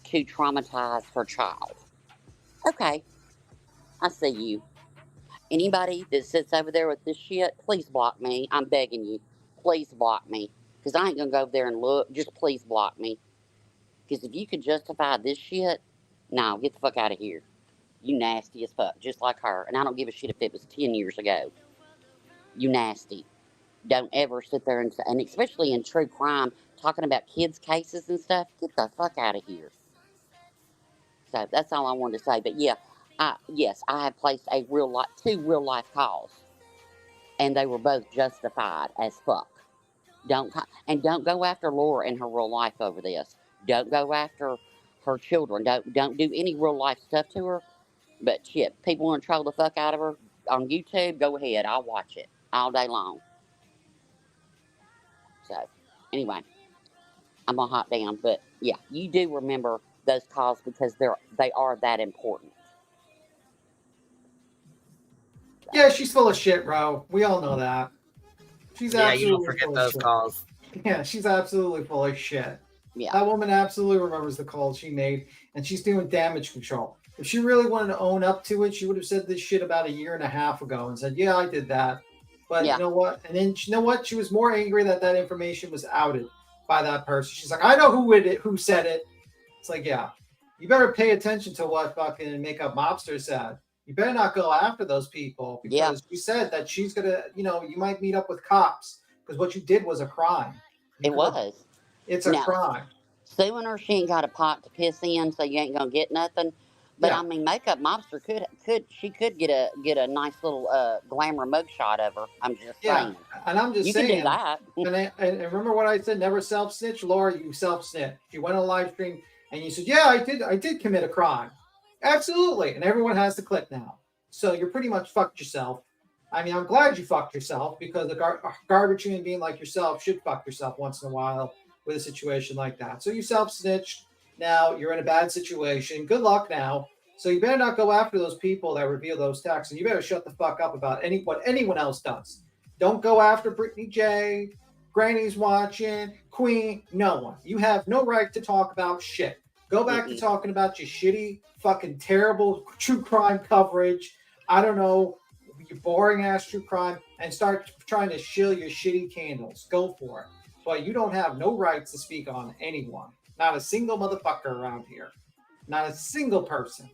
to traumatize her child. Okay, I see you. Anybody that sits over there with this shit, please block me. I'm begging you. Please block me. Because I ain't going to go over there and look. Just please block me. Because if you could justify this shit, no, get the fuck out of here. You nasty as fuck, just like her. And I don't give a shit if it was 10 years ago. You nasty. Don't ever sit there and especially in true crime, talking about kids' cases and stuff, get the fuck out of here. So that's all I wanted to say. But yeah, yes, I have placed two real life calls, and they were both justified as fuck. Don't go after Laura in her real life over this. Don't go after her children. Don't do any real life stuff to her. But shit, people want to troll the fuck out of her on YouTube. Go ahead, I'll watch it all day long. So anyway, I'm gonna hop down. But yeah, you do remember those calls because they are that important. Yeah, she's full of shit, bro. We all know that. She's absolutely you don't forget those calls. Yeah, she's absolutely full of shit. Yeah. That woman absolutely remembers the calls she made, and she's doing damage control. If she really wanted to own up to it, she would have said this shit about a year and a half ago and said, yeah, I did that. But you know what? And then you know what? She was more angry that information was outed by that person. She's like, I know who said it. It's like, yeah, you better pay attention to what fucking Makeup Mobster said. You better not go after those people because she said that she's gonna, you might meet up with cops because what you did was a crime. It's a crime. Suing her, she ain't got a pot to piss in, so you ain't gonna get nothing. But I mean, Makeup Mobster could get a nice little glamour mugshot of her. I'm just saying. And I'm just saying. You can do that. And remember what I said? Never self snitch, Laura. You self snitch. You went on a live stream and you said, "Yeah, I did commit a crime." Absolutely, and everyone has to click now. So you're pretty much fucked yourself. I mean, I'm glad you fucked yourself because a garbage human being like yourself should fuck yourself once in a while with a situation like that. So you self-snitched. Now you're in a bad situation. Good luck now. So you better not go after those people that reveal those texts, and you better shut the fuck up about what anyone else does. Don't go after Brittany J, Granny's watching, Queen, no one. You have no right to talk about shit. Go back to talking about your shitty, fucking terrible true crime coverage. I don't know, your boring ass true crime, and start trying to shill your shitty candles. Go for it. But you don't have no rights to speak on anyone. Not a single motherfucker around here. Not a single person.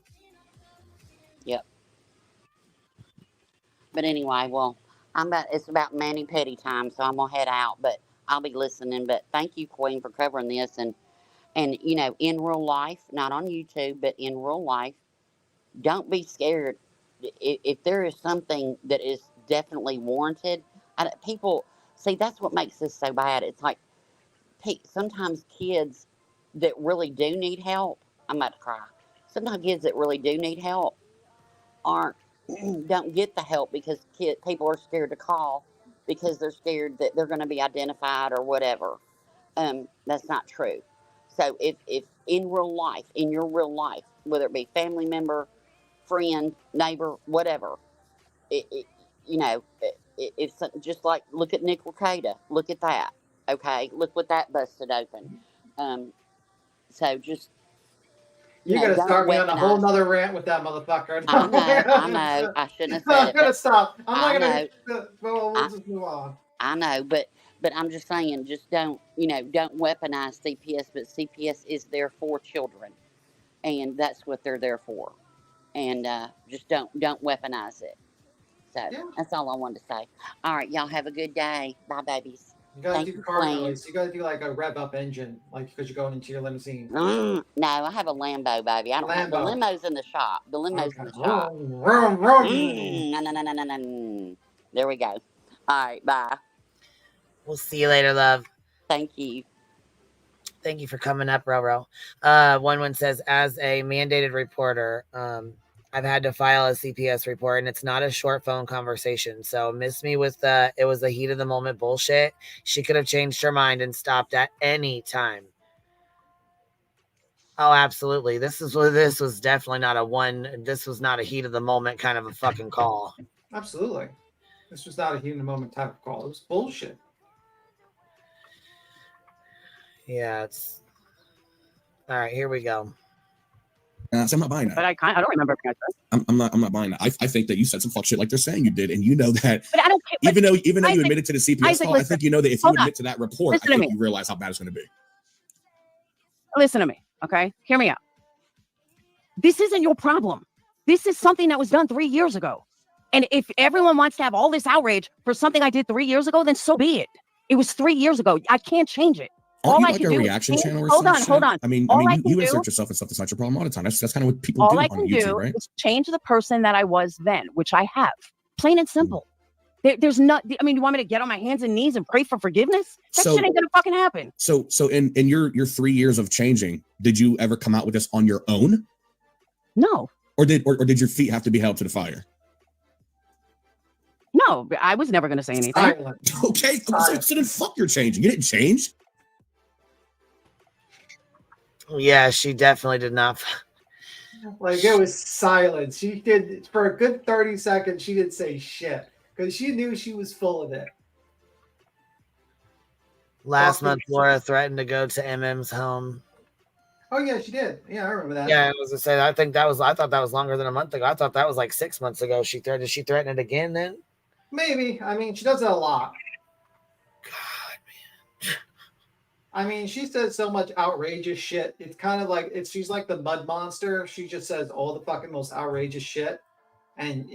Yep. But anyway, well, it's about Manny Petty time, so I'm gonna head out. But I'll be listening. But thank you, Queen, for covering this. And in real life, not on YouTube, but in real life, don't be scared. If there is something that is definitely warranted, people see that's what makes this so bad. It's like sometimes kids that really do need help. I'm about to cry. Sometimes kids that really do need help don't get the help because people are scared to call because they're scared that they're going to be identified or whatever. That's not true. So if in your real life, whether it be family member, friend, neighbor, whatever, it's just like look at Nick Lucada. Look at that. Okay, look what that busted open. So just you're gonna start me on a whole nother rant with that motherfucker. I know. I shouldn't have said it. I'm gonna stop. I'm not gonna. Well, we'll just move on. I know, but I'm just saying, just don't weaponize CPS. But CPS is there for children, and that's what they're there for. And just don't weaponize it. So that's all I wanted to say. All right, y'all have a good day. Bye, babies. You gotta do car noise. You gotta do like a rev up engine, like because you're going into your limousine. No, I have a Lambo, baby. I don't have the limo's in the shop. The limo's in the shop. No. There we go. All right, bye. We'll see you later, love. Thank you. Thank you for coming up, Roro. One says, as a mandated reporter, I've had to file a CPS report, and it's not a short phone conversation. So miss me with it was the heat of the moment bullshit. She could have changed her mind and stopped at any time. Oh, absolutely. This was definitely not this was not a heat of the moment kind of a fucking call. Absolutely. This was not a heat of the moment type of call. It was bullshit. Yeah, all right, here we go. So I'm not buying that. But I don't remember. I'm not buying that. I think that you said some fuck shit like they're saying you did, and you know that. But I don't care. Even though you admitted to the CPS call, I think you know that if you admit to that report, I think you realize how bad it's going to be. Listen to me, okay? Hear me out. This isn't your problem. This is something that was done 3 years ago. And if everyone wants to have all this outrage for something I did 3 years ago, then so be it. It was 3 years ago. I can't change it. All I can do reaction channel or hold on. I mean, you insert yourself and stuff that's not your problem all the time. That's kind of what people do on YouTube, right? Is change the person that I was then, which I have. Plain and simple. There's not. I mean, you want me to get on my hands and knees and pray for forgiveness? That shit ain't gonna fucking happen. So in your 3 years of changing, did you ever come out with this on your own? No. Or did your feet have to be held to the fire? No, I was never gonna say anything. Okay, so then fuck your changing. You didn't change. Yeah, she definitely did not. Like, it was silence. She did, for a good 30 seconds, she didn't say shit because she knew she was full of it. Last month, Laura threatened to go to MM's home. Oh yeah, she did. Yeah, I remember that. Yeah, I was gonna say. I thought that was longer than a month ago. I thought that was like 6 months ago. Did she threaten it again then? Maybe. I mean, she does it a lot. God, man. I mean, she says so much outrageous shit. It's kind of like she's like the mud monster. She just says all the fucking most outrageous shit, and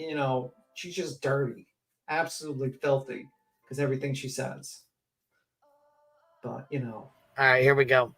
she's just dirty, absolutely filthy, because everything she says. But All right, here we go.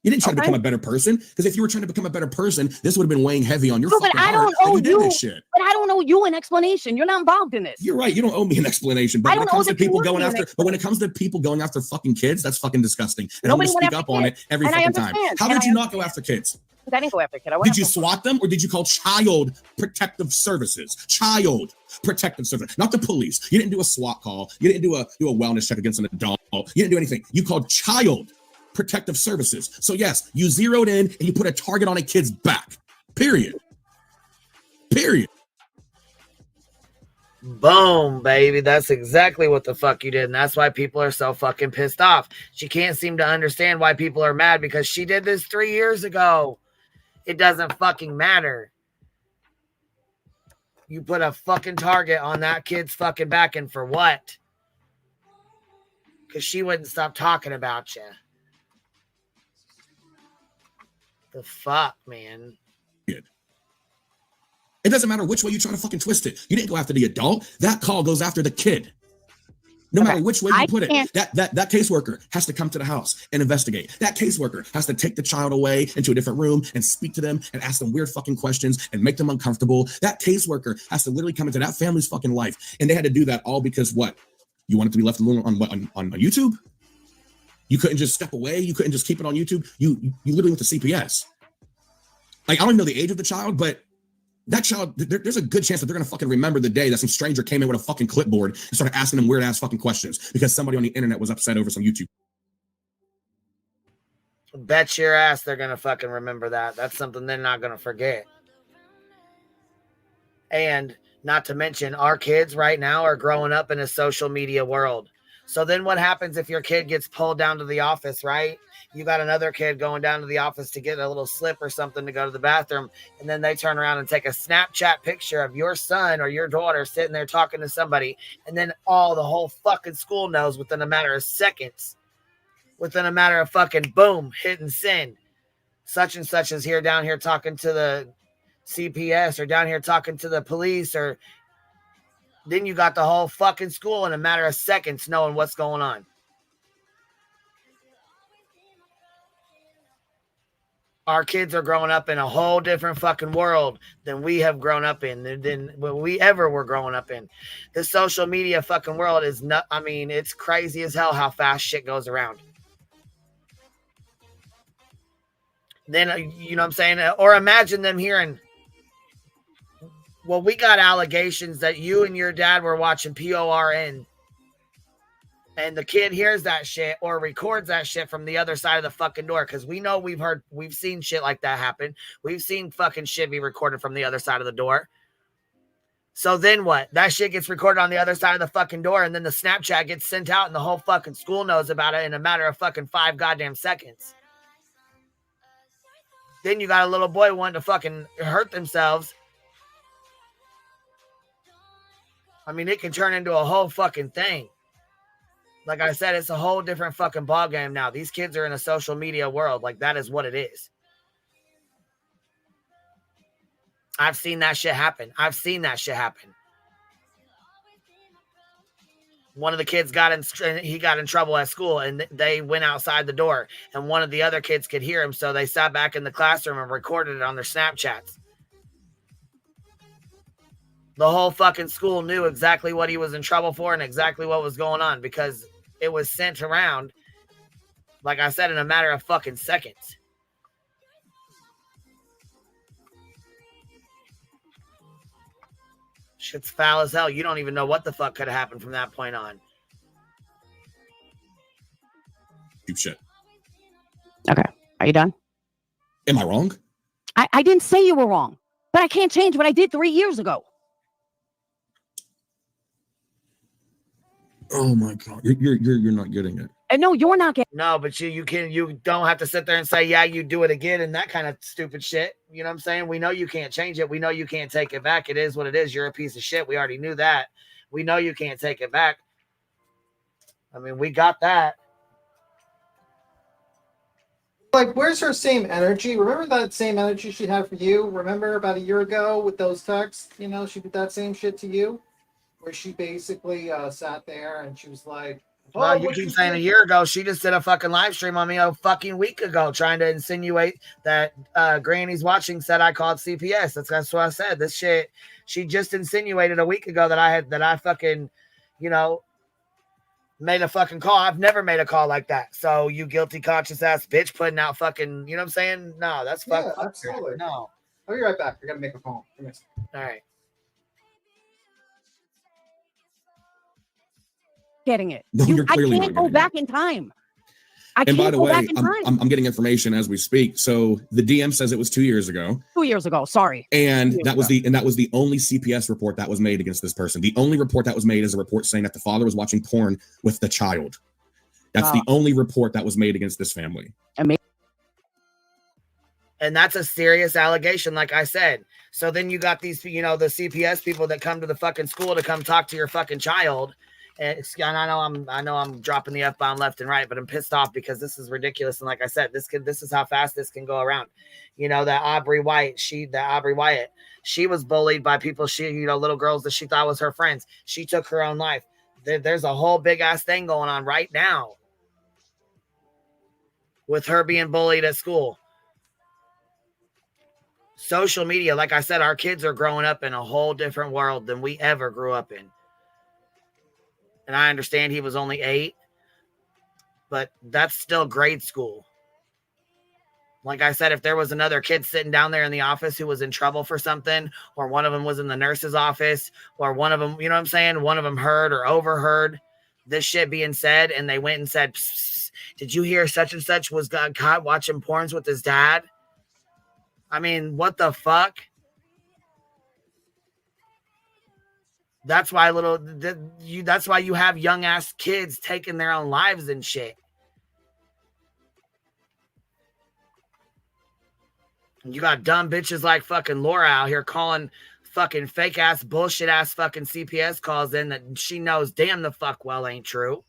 You didn't try to become a better person, because if you were trying to become a better person, this would have been weighing heavy on your fucking but I heart. don't owe you. This shit. But I don't owe you an explanation. You're not involved in this. You're right. You don't owe me an explanation. But when it comes to people going after fucking kids, that's fucking disgusting. And I'm going to speak up on it every fucking time. How did you not go after kids? I didn't go after kids. Did you SWAT them, or did you call Child Protective Services? Child Protective Services, not the police. You didn't do a SWAT call. You didn't do a wellness check against an adult. You didn't do anything. You called Child Protective Services. So yes, you zeroed in and you put a target on a kid's back. Period. Boom, baby. That's exactly what the fuck you did. And that's why people are so fucking pissed off. She can't seem to understand why people are mad, because she did this 3 years ago. It doesn't fucking matter. You put a fucking target on that kid's fucking back, and for what? Because she wouldn't stop talking about you. The fuck, man. It doesn't matter which way you try to fucking twist it. You didn't go after the adult. That call goes after the kid. No matter which way you put it, that caseworker has to come to the house and investigate. That caseworker has to take the child away into a different room and speak to them and ask them weird fucking questions and make them uncomfortable. That caseworker has to literally come into that family's fucking life. And they had to do that all because what? You wanted to be left alone on YouTube? You couldn't just step away? You couldn't just keep it on YouTube? You literally went to CPS. Like, I don't even know the age of the child, but that child, there's a good chance that they're going to fucking remember the day that some stranger came in with a fucking clipboard and started asking them weird ass fucking questions because somebody on the internet was upset over some YouTube. Bet your ass they're going to fucking remember that. That's something they're not going to forget. And not to mention, our kids right now are growing up in a social media world. So then what happens if your kid gets pulled down to the office, right? You got another kid going down to the office to get a little slip or something to go to the bathroom, and then they turn around and take a Snapchat picture of your son or your daughter sitting there talking to somebody, and then the whole fucking school knows within a matter of seconds, within a matter of fucking boom, hit and send. Such and such is down here talking to the CPS or down here talking to the police, or then you got the whole fucking school in a matter of seconds knowing what's going on. Our kids are growing up in a whole different fucking world than we have grown up in, than we ever were growing up in. The social media fucking world is not, I mean, it's crazy as hell how fast shit goes around. Then, you know what I'm saying? Or imagine them hearing, well, we got allegations that you and your dad were watching PORN. And the kid hears that shit or records that shit from the other side of the fucking door. Because we know we've seen shit like that happen. We've seen fucking shit be recorded from the other side of the door. So then what? That shit gets recorded on the other side of the fucking door. And then the Snapchat gets sent out and the whole fucking school knows about it in a matter of fucking 5 goddamn seconds. Then you got a little boy wanting to fucking hurt themselves. I mean, it can turn into a whole fucking thing. Like I said, it's a whole different fucking ball game now. These kids are in a social media world. Like, that is what it is. I've seen that shit happen. One of the kids got in trouble at school, and they went outside the door, and one of the other kids could hear him, so they sat back in the classroom and recorded it on their Snapchats. The whole fucking school knew exactly what he was in trouble for and exactly what was going on because it was sent around, like I said, in a matter of fucking seconds. Shit's foul as hell. You don't even know what the fuck could have happened from that point on. Deep shit. Okay. Are you done? Am I wrong? I didn't say you were wrong, but I can't change what I did 3 years ago. Oh my God. You're not getting it. No, you're not getting. No, but you don't have to sit there and say, yeah, you do it again and that kind of stupid shit. You know what I'm saying? We know you can't change it. We know you can't take it back. It is what it is. You're a piece of shit. We already knew that. We know you can't take it back. I mean, we got that. Like, where's her same energy? Remember that same energy she had for you? Remember about a year ago with those texts? You know, she did that same shit to you, where she basically sat there and she was like, "Oh, well, you keep saying a year ago. She just did a fucking live stream on me a fucking week ago, trying to insinuate that Granny's watching said I called CPS. That's what I said. This shit. She just insinuated a week ago that I fucking, you know, made a fucking call. I've never made a call like that. So you guilty conscious ass bitch putting out fucking, you know what I'm saying? No, that's fucking. Yeah, absolutely. No. I'll be right back. I gotta make a phone. All right. Getting it. No, you're clearly I can't not go getting back it. in time. And by the way, I'm getting information as we speak. So the DM says it was 2 years ago. 2 years ago. Sorry. And that was the only CPS report that was made against this person. The only report that was made is a report saying that the father was watching porn with the child. That's the only report that was made against this family. And that's a serious allegation, like I said. So then you got these, you know, the CPS people that come to the fucking school to come talk to your fucking child. And I know I'm dropping the F-bomb left and right, but I'm pissed off because this is ridiculous. And like I said, this is how fast this can go around. You know, that Aubrey Wyatt, she was bullied by people, little girls that she thought was her friends. She took her own life. There's a whole big ass thing going on right now with her being bullied at school. Social media, like I said, our kids are growing up in a whole different world than we ever grew up in. And I understand he was only 8, but that's still grade school. Like I said, if there was another kid sitting down there in the office who was in trouble for something, or one of them was in the nurse's office, or one of them, you know what I'm saying? One of them heard or overheard this shit being said, and they went and said, psst, did you hear such and such was got caught watching porns with his dad? I mean, what the fuck? That's why that's why you have young ass kids taking their own lives and shit. You got dumb bitches like fucking Laura out here calling fucking fake ass bullshit ass fucking CPS calls in that she knows damn the fuck well ain't true.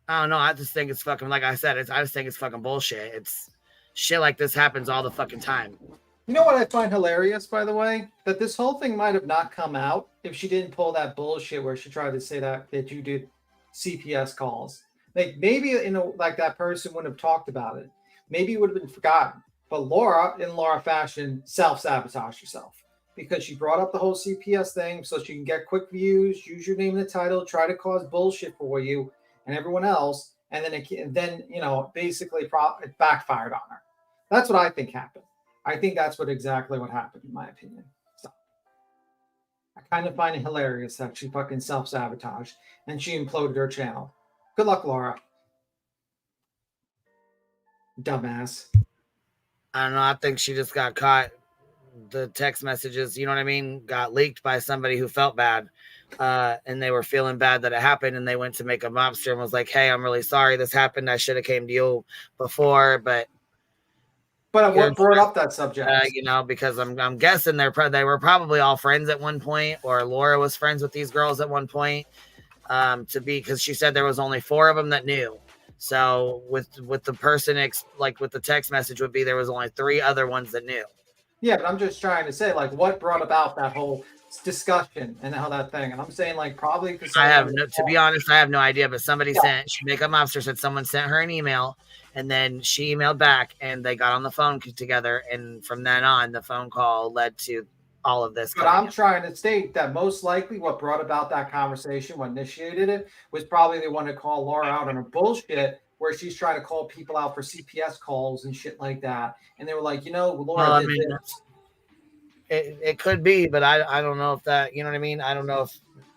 I don't know. I just think it's fucking, like I said, I just think it's fucking bullshit. It's shit like this happens all the fucking time. You know what I find hilarious, by the way? That this whole thing might have not come out if she didn't pull that bullshit where she tried to say that you did CPS calls. Like, maybe like that person wouldn't have talked about it. Maybe it would have been forgotten. But Laura, in Laura fashion, self-sabotaged herself because she brought up the whole CPS thing so she can get quick views, use your name in the title, try to cause bullshit for you and everyone else, and then basically it backfired on her. That's what I think happened. I think that's exactly what happened, in my opinion. So I kind of find it hilarious that she fucking self-sabotaged and she imploded her channel. Good luck, Laura. Dumbass. I don't know. I think she just got caught the text messages, you know what I mean, got leaked by somebody who felt bad. And they were feeling bad that it happened, and they went to Make a Mobster and was like, hey, I'm really sorry this happened. I should have came to you before, but what brought up that subject? You know, because I'm guessing they were probably all friends at one point, or Laura was friends with these girls at one point. Because she said there was only 4 of them that knew. So with the person with the text message would be there was only 3 other ones that knew. Yeah, but I'm just trying to say, like, what brought about that whole discussion and how that thing? And I'm saying, like, probably because to be honest, I have no idea. But somebody Make a Mobster said someone sent her an email, and then she emailed back, and they got on the phone together, and from then on, the phone call led to all of this. But I'm trying to state that most likely what brought about that conversation, what initiated it, was probably they wanted to call Laura out on her bullshit, where she's trying to call people out for CPS calls and shit like that. And they were like, you know, Laura did this. It could be, but I don't know if that, you know what I mean? I don't know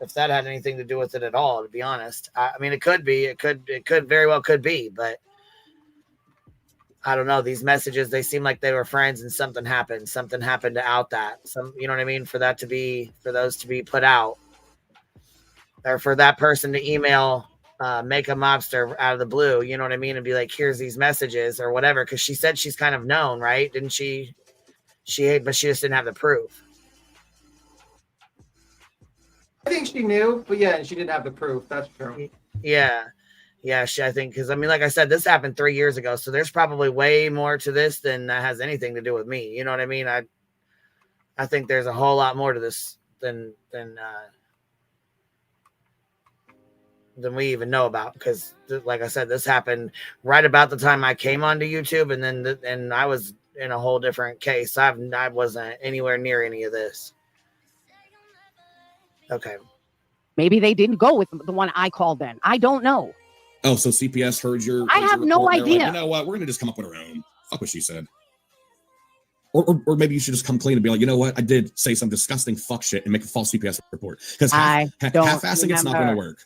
if that had anything to do with it at all, to be honest. I mean, it could be. It could very well could be, but I don't know. These messages, they seem like they were friends, and something happened. Something happened to out that. You know what I mean? For those to be put out, or for that person to email Make a Mobster out of the blue, you know what I mean? And be like, here's these messages or whatever. Because she said she's kind of known, right? Didn't she? But she just didn't have the proof. I think she knew, but yeah, and she didn't have the proof. That's true. Yeah. I think, because I mean, like I said, this happened 3 years ago, so there's probably way more to this than that has anything to do with me. You know what I mean? I think there's a whole lot more to this than we even know about, because, like I said, this happened right about the time I came onto YouTube, and then I was in a whole different case. I wasn't anywhere near any of this. Okay. Maybe they didn't go with the one I called then. I don't know. Oh, so CPS heard your. I have no idea. Like, you know what? We're gonna just come up with our own. Fuck what she said. Or maybe you should just come clean and be like, you know what? I did say some disgusting fuck shit and make a false CPS report. Because half-assing it's not gonna work.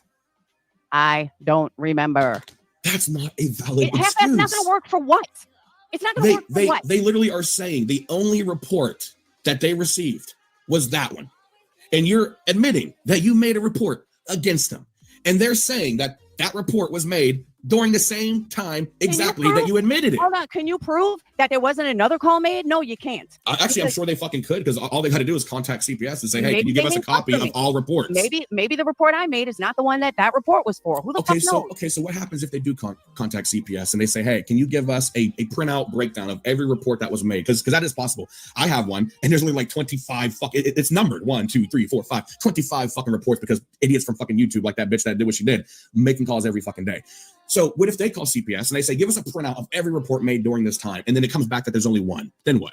I don't remember. That's not a valid excuse. Half-ass not gonna work for what? It's not gonna work for what? They literally are saying the only report that they received was that one. And you're admitting that you made a report against them. And they're saying that report was made during the same time exactly that you admitted it. Hold on. Can you prove that there wasn't another call made? No, you can't. Actually, I'm sure they fucking could, because all they got to do is contact CPS and say, hey, can you give us a copy of all reports? Maybe the report I made is not the one that report was for. Who the fuck knows? Okay, so what happens if they do contact CPS and they say, hey, can you give us a printout breakdown of every report that was made? Because that is possible. I have one, and there's only like 25 it's numbered 1, 2, 3, 4, 5, 25 fucking reports, because idiots from fucking YouTube, like that bitch that did what she did, making calls every fucking day. So what if they call CPS and they say, give us a printout of every report made during this time, and then it comes back that there's only one? Then what?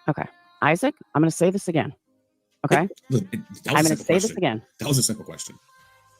Okay. Isaac, I'm going to say this again. Okay? I'm going to say this again. That was a simple question.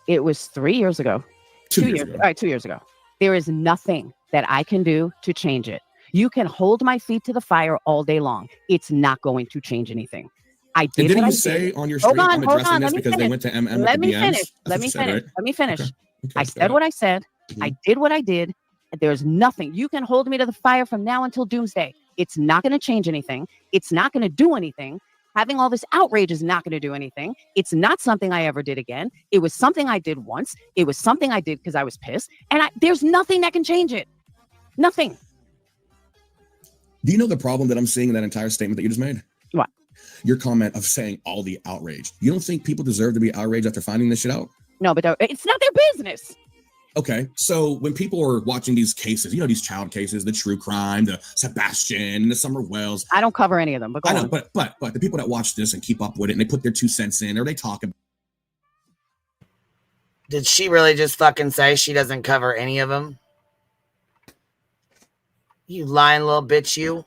It was 3 years ago. 2 years ago. All right, 2 years ago. There is nothing that I can do to change it. You can hold my feet to the fire all day long. It's not going to change anything. I did. And didn't you say on your stream, I'm addressing this because they went to MM? Let me finish. Okay, I said what I said. Mm-hmm. I did what I did. There's nothing. You can hold me to the fire from now until doomsday. It's not going to change anything. It's not going to do anything. Having all this outrage is not going to do anything. It's not something I ever did again. It was something I did once. It was something I did because I was pissed. And there's nothing that can change it. Nothing. Do you know the problem that I'm seeing in that entire statement that you just made? What? Your comment of saying all the outrage. You don't think people deserve to be outraged after finding this shit out? No, but it's not their business. Okay, so when people are watching these cases, you know, these child cases, the true crime, the Sebastian, the Summer Wells. I don't cover any of them. But I know, but the people that watch this and keep up with it and they put their 2 cents in, or they talk about. Did she really just fucking say she doesn't cover any of them? You lying little bitch, you.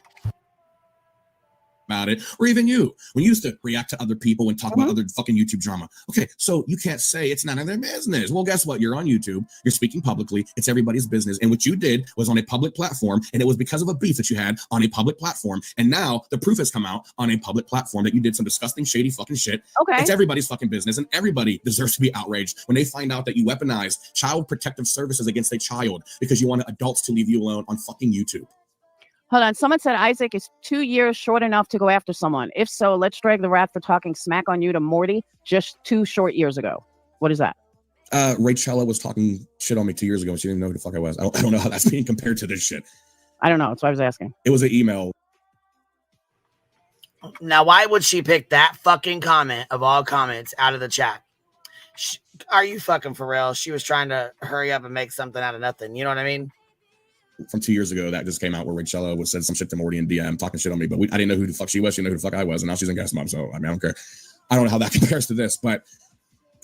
About it, or even you, when you used to react to other people and talk about other fucking YouTube drama. Okay, so you can't say it's none of their business. Well, guess what? You're on YouTube. You're speaking publicly. It's everybody's business. And what you did was on a public platform, and it was because of a beef that you had on a public platform. And now the proof has come out on a public platform that you did some disgusting, shady fucking shit. Okay, it's everybody's fucking business, and everybody deserves to be outraged when they find out that you weaponized child protective services against a child because you wanted adults to leave you alone on fucking YouTube. Hold on. Someone said Isaac is 2 years short enough to go after someone. If so, let's drag the rat for talking smack on you to Morty just 2 short years ago. What is that? Rachella was talking shit on me 2 years ago and she didn't know who the fuck I was. I don't know how that's being compared to this shit. I don't know. That's why I was asking. It was an email. Now, why would she pick that fucking comment of all comments out of the chat? Are you fucking for real? She was trying to hurry up and make something out of nothing. You know what I mean? From 2 years ago, that just came out where Rachella was said some shit to Morty in DM, talking shit on me. But I didn't know who the fuck she was. She didn't know who the fuck I was. And now she's in Gas Mom. So, I mean, I don't care. I don't know how that compares to this, but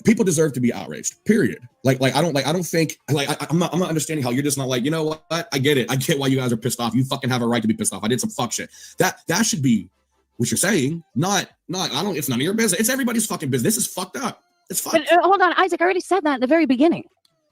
people deserve to be outraged, period. I'm not understanding how you're just not like, you know what? I get it. I get why you guys are pissed off. You fucking have a right to be pissed off. I did some fuck shit. That should be what you're saying. It's none of your business. It's everybody's fucking business. This is fucked up. It's fucked. But hold on, Isaac, I already said that in the very beginning.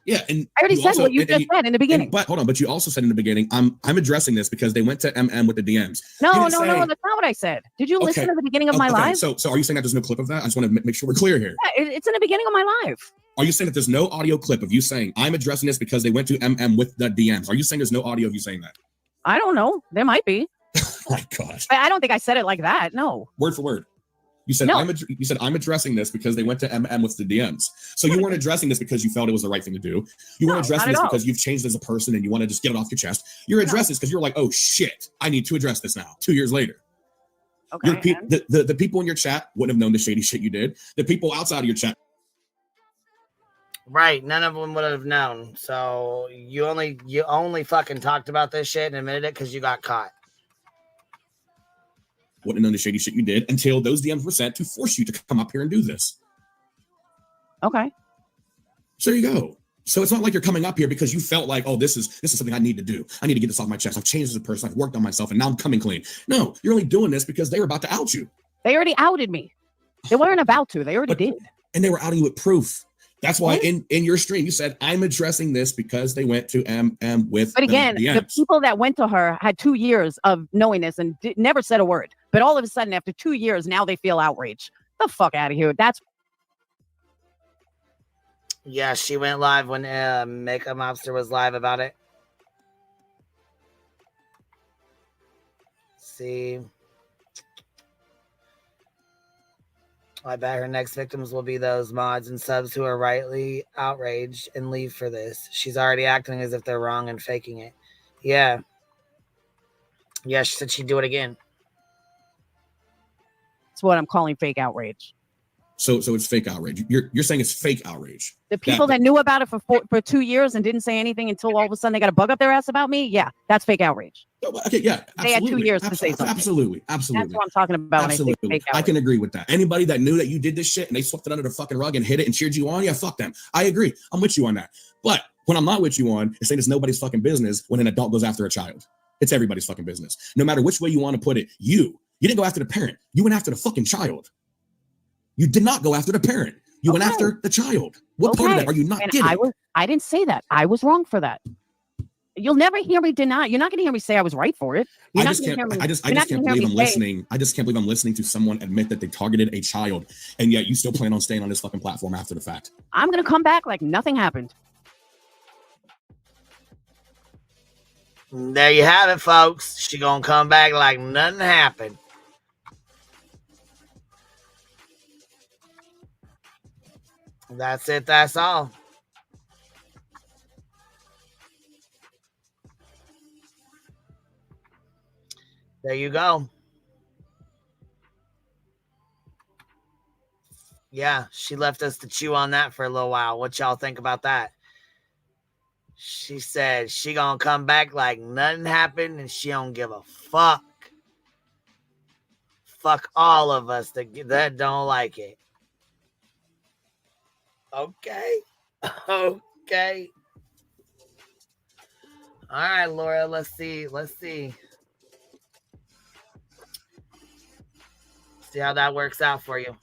Yeah, and I already said what you just said in the beginning. But hold on, but you also said in the beginning, I'm addressing this because they went to MM with the DMs. No, that's not what I said. Did you listen to the beginning of my live? So are you saying that there's no clip of that? I just want to make sure we're clear here. Yeah, it's in the beginning of my live. Are you saying that there's no audio clip of you saying I'm addressing this because they went to MM with the DMs? Are you saying there's no audio of you saying that? I don't know. There might be. Oh my gosh. I don't think I said it like that. No. Word for word. You said I'm addressing this because they went to MM with the DMs. So you weren't addressing this because you felt it was the right thing to do. You weren't addressing this because you've changed as a person and you want to just get it off your chest. You're addressing this because you're like, oh shit, I need to address this now. 2 years later. Okay. The people in your chat wouldn't have known the shady shit you did. The people outside of your chat. Right. None of them would have known. So you only fucking talked about this shit and admitted it because you got caught. Wouldn't have known the shady shit you did until those DMs were sent to force you to come up here and do this. Okay. So there you go. So it's not like you're coming up here because you felt like, oh, this is something I need to do. I need to get this off my chest. I've changed as a person. I've worked on myself and now I'm coming clean. No, you're only doing this because they were about to out you. They already outed me. They weren't about to. They already did. And they were outing you with proof. That's why in your stream, you said, I'm addressing this because they went to MM with But again, the people that went to her had 2 years of knowing this and never said a word. But all of a sudden, after 2 years, now they feel outraged. The fuck out of here. Yeah, she went live when Makeup Mobster was live about it. See. I bet her next victims will be those mods and subs who are rightly outraged and leave for this. She's already acting as if they're wrong and faking it. Yeah. Yeah, she said she'd do it again. It's what I'm calling fake outrage. So it's fake outrage. You're saying it's fake outrage. The people that knew about it for 2 years and didn't say anything until all of a sudden they got a bug up their ass about me. Yeah, that's fake outrage. Okay, yeah, absolutely. They had 2 years to say something. Absolutely. That's what I'm talking about. Absolutely. When I say fake outrage. I can agree with that. Anybody that knew that you did this shit and they swept it under the fucking rug and hit it and cheered you on, yeah, fuck them. I agree. I'm with you on that. But when I'm not with you on, it's saying it's nobody's fucking business when an adult goes after a child. It's everybody's fucking business. No matter which way you want to put it, you didn't go after the parent. You went after the fucking child. You did not go after the parent. You went after the child. What part of that are you not getting? I didn't say that. I was wrong for that. You'll never hear me deny. You're not going to hear me say I was right for it. I just can't believe I'm listening. I just can't believe I'm listening to someone admit that they targeted a child, and yet you still plan on staying on this fucking platform after the fact. I'm going to come back like nothing happened. There you have it, folks. She gonna come back like nothing happened. That's it. That's all. There you go. Yeah, she left us to chew on that for a little while. What y'all think about that? She said she gonna come back like nothing happened and she don't give a fuck. Fuck all of us that don't like it. Okay. Okay. All right, Laura, let's see. See how that works out for you.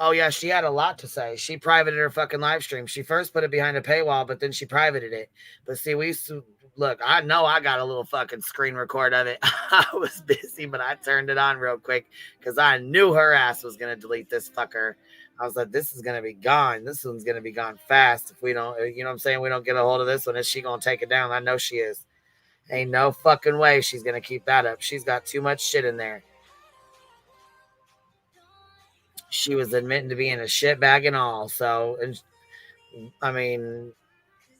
Oh yeah, she had a lot to say. She privated her fucking live stream. She first put it behind a paywall, but then she privated it. But see, look, I know I got a little fucking screen record of it. I was busy, but I turned it on real quick because I knew her ass was gonna delete this fucker. I was like, this is gonna be gone. This one's gonna be gone fast if we don't, you know what I'm saying? We don't get a hold of this one. Is she gonna take it down? I know she is. Ain't no fucking way she's gonna keep that up. She's got too much shit in there. She was admitting to being a shitbag and all. So, and I mean,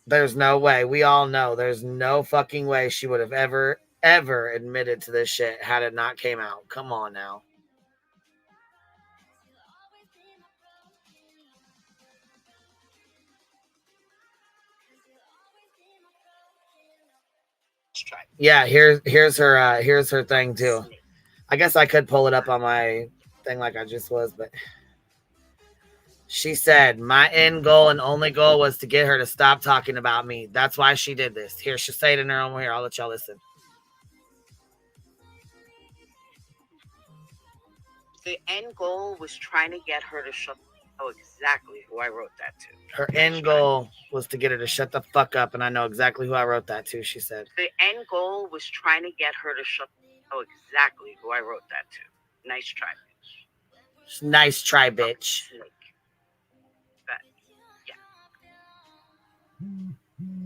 there's no way. We all know there's no fucking way she would have ever admitted to this shit had it not came out. Come on now. Yeah, here's her thing too. I guess I could pull it up on my thing like I just was, but she said my end goal and only goal was to get her to stop talking about me. That's why she did this. Here, she'll say it in her own here. I'll let y'all listen. The end goal was trying to get her to shut. Oh, exactly who I wrote that to. Her end goal was to get her to shut the fuck up, and I know exactly who I wrote that to, she said. The end goal was trying to get her to shut. Oh, exactly who I wrote that to. Nice try, bitch. Nice try, bitch. But, yeah.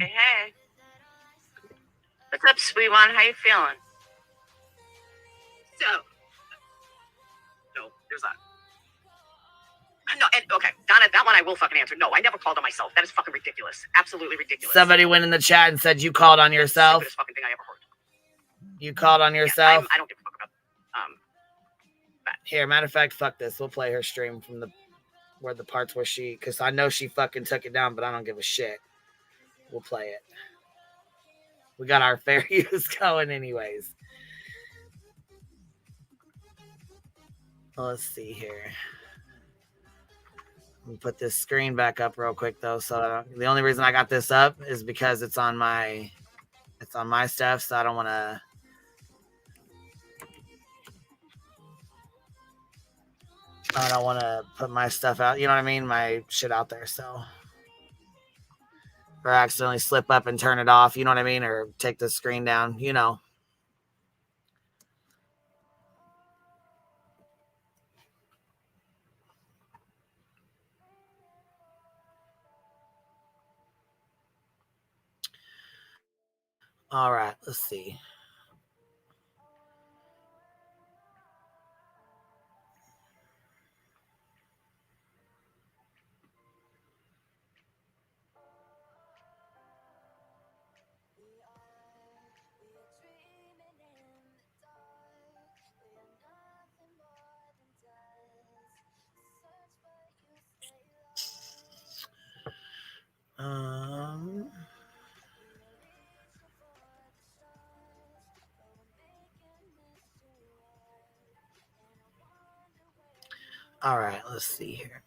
Hey. What's up, sweet one? How you feeling? So. No, there's not. No, and okay, Donna, that one I will fucking answer. No, I never called on myself. That is fucking ridiculous. Absolutely ridiculous. Somebody went in the chat and said you called on yourself. That's the stupidest fucking thing I ever heard. You called on yourself? Yeah, I don't give a fuck about that. Here, matter of fact, fuck this. We'll play her stream from the parts where she, because I know she fucking took it down, but I don't give a shit. We'll play it. We got our fair use going anyways. Let's see here. Let me put this screen back up real quick though. So the only reason I got this up is because it's on my stuff. So I don't want to. I don't want to put my stuff out. You know what I mean? My shit out there. So. Or accidentally slip up and turn it off. You know what I mean? Or take the screen down. You know. All right, let's see. All right, let's see here.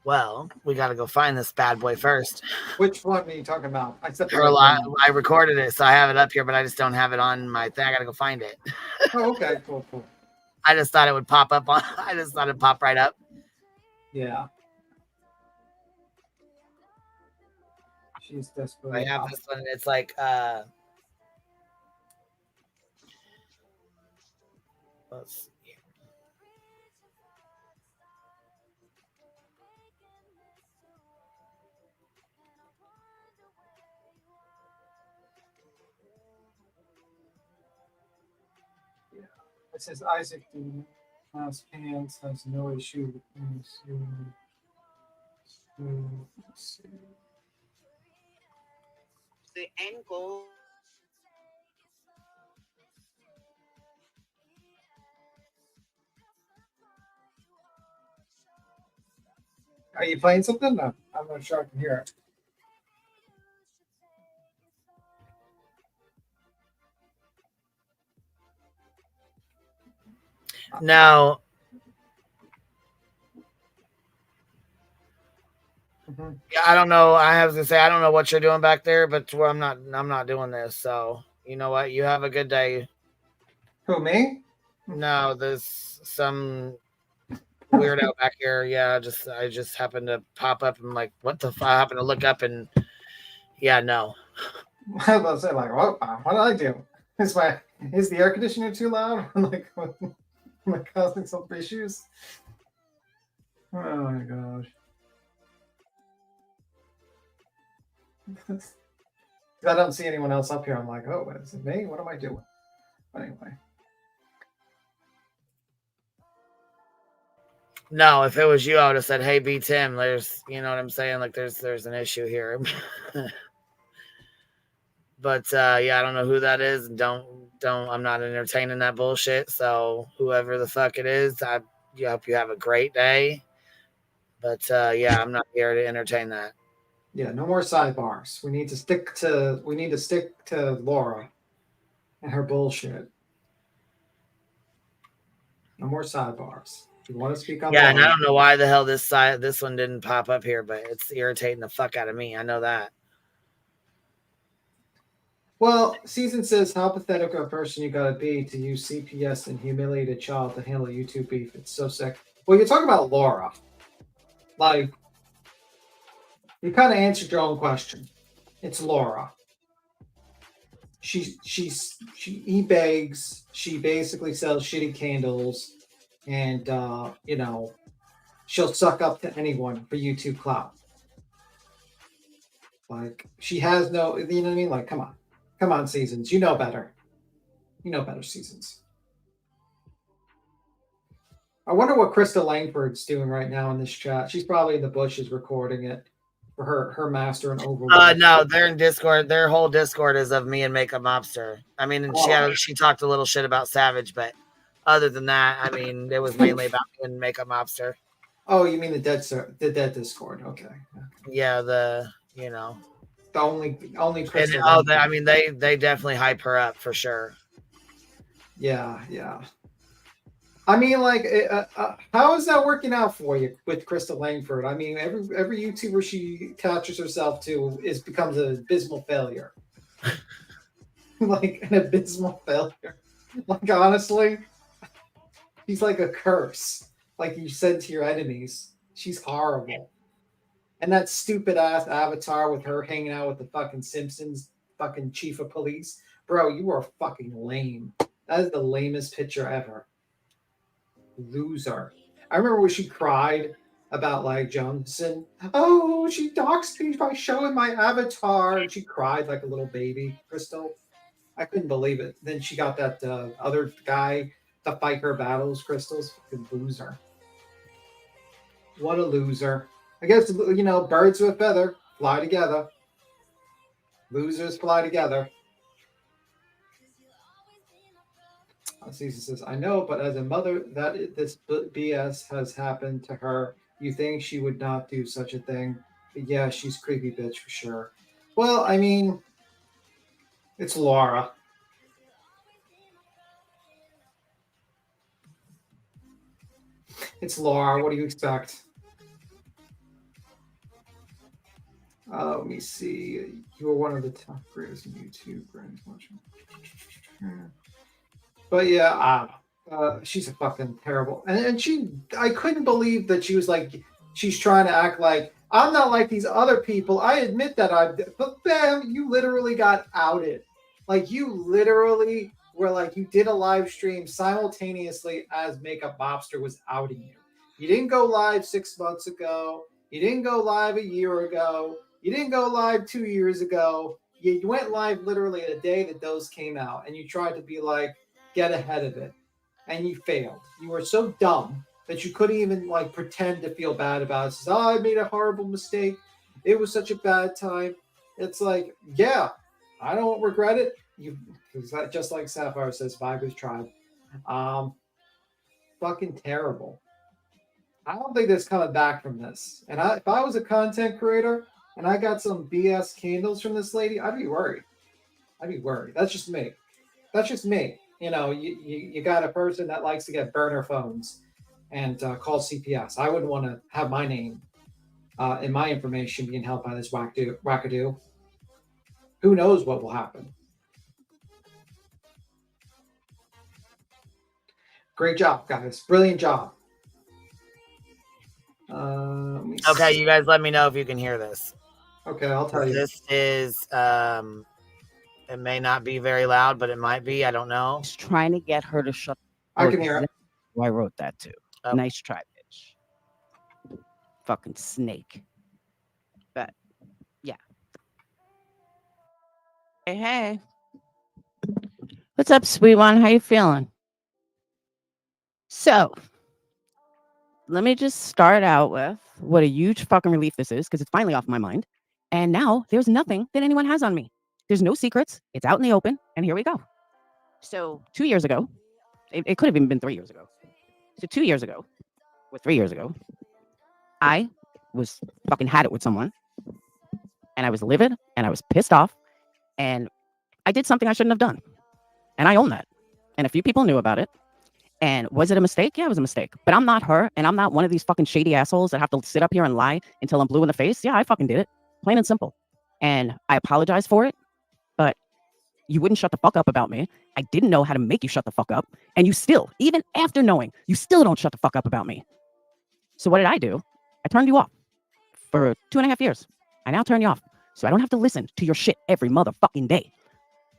Well, we got to go find this bad boy first. Which one are you talking about? I recorded it, so I have it up here, but I just don't have it on my thing. I got to go find it. Oh, okay, cool. I just thought it would pop up on. I just thought it'd pop right up. Yeah. She's desperate. I have this one. It's like let's see. It says Isaac has pants, has no issue with things. the end goal. Are you playing something? No, I'm not sure I can hear it. No. Yeah, I don't know. I have to say I don't know what you're doing back there, but I'm not doing this. So you know what? You have a good day. Who, me? No, there's some weirdo back here. Yeah, I just happened to pop up and like, what the fuck? I happened to look up and yeah, no. I was about to say, like, what did I do? Is the air conditioner too loud? Like, am I causing some issues? Oh my gosh. I don't see anyone else up here. I'm like, oh, is it me? What am I doing? But anyway. No, if it was you, I would have said, hey, B Tim, there's, you know what I'm saying? Like there's an issue here. But yeah, I don't know who that is. I'm not entertaining that bullshit. So whoever the fuck it is, I hope you have a great day. But yeah, I'm not here to entertain that. Yeah, no more sidebars. We need to stick to Laura and her bullshit. No more sidebars. If you want to speak on yeah, Laura, and I don't know why the hell this one didn't pop up here, but it's irritating the fuck out of me. I know that. Well, Season says, how pathetic of a person you gotta be to use CPS and humiliate a child to handle YouTube beef. It's so sick. Well, you're talking about Laura. Like, you kind of answered your own question. It's Laura. He begs. She basically sells shitty candles, and you know, she'll suck up to anyone for YouTube clout. Like, she has no, you know what I mean? Like, come on, Seasons. You know better. You know better, Seasons. I wonder what Krista Langford's doing right now in this chat. She's probably in the bushes recording it for her master and Overwatch. No, they're in Discord. Their whole Discord is of me and Makeup Mobster. I mean, and she talked a little shit about Savage, but other than that, I mean, it was mainly about me and Makeup Mobster. Oh, you mean the dead Discord? Okay. Yeah, the only Krista. I mean, they definitely hype her up for sure. Yeah. I mean, like, how is that working out for you with Krista Langford? I mean, every YouTuber she attaches herself to becomes an abysmal failure. Like, an abysmal failure. Like, honestly, she's like a curse. Like you said to your enemies, she's horrible. And that stupid ass avatar with her hanging out with the fucking Simpsons, fucking chief of police. Bro, you are fucking lame. That is the lamest picture ever. Loser. I remember when she cried about like Johnson. Oh, she doxed me by showing my avatar. And she cried like a little baby, Crystal. I couldn't believe it. Then she got that other guy to fight her battles, Crystal's fucking loser. What a loser. I guess, you know, birds with a feather fly together. Losers fly together. Cecil says, I know, but as a mother, this BS has happened to her. You think she would not do such a thing? But yeah, she's creepy bitch for sure. Well, I mean, it's Laura. It's Laura. What do you expect? Let me see. You are one of the top creators on YouTube. But yeah, she's a fucking terrible. And I couldn't believe that she was like, she's trying to act like, I'm not like these other people. I admit that but bam, you literally got outed. Like, you literally were like, you did a live stream simultaneously as Makeup Mobster was outing you. You didn't go live 6 months ago. You didn't go live a year ago. You didn't go live 2 years ago. You went live literally the day that those came out, and you tried to be like, get ahead of it, and you failed. You were so dumb that you couldn't even like pretend to feel bad about it. Says, oh, I made a horrible mistake. It was such a bad time. It's like, yeah, I don't regret it. Just like Sapphire says, Viper's Tribe. Fucking terrible. I don't think there's coming back from this. And if I was a content creator and I got some BS candles from this lady, I'd be worried. That's just me. You know, you got a person that likes to get burner phones and call CPS. I wouldn't want to have my name and my information being held by this wackadoo. Who knows what will happen? Great job, guys. Brilliant job. Okay, you guys let me know if you can hear this. Okay, I'll tell you. This is, it may not be very loud, but it might be. I don't know. He's trying to get her to shut. I can hear it. I wrote that too. Oh. Nice try, bitch. Fucking snake. But, yeah. Hey. What's up, sweet one? How you feeling? So, let me just start out with what a huge fucking relief this is, because it's finally off my mind. And now there's nothing that anyone has on me. There's no secrets. It's out in the open. And here we go. So 2 years ago, it could have even been 3 years ago. So 2 years ago, or 3 years ago, I was fucking had it with someone. And I was livid and I was pissed off. And I did something I shouldn't have done. And I own that. And a few people knew about it. And was it a mistake? Yeah, it was a mistake. But I'm not her. And I'm not one of these fucking shady assholes that have to sit up here and lie until I'm blue in the face. Yeah, I fucking did it. Plain and simple. And I apologize for it. But you wouldn't shut the fuck up about me. I didn't know how to make you shut the fuck up. And you still, even after knowing, you still don't shut the fuck up about me. So what did I do? I turned you off for 2.5 years. I now turn you off. So I don't have to listen to your shit every motherfucking day.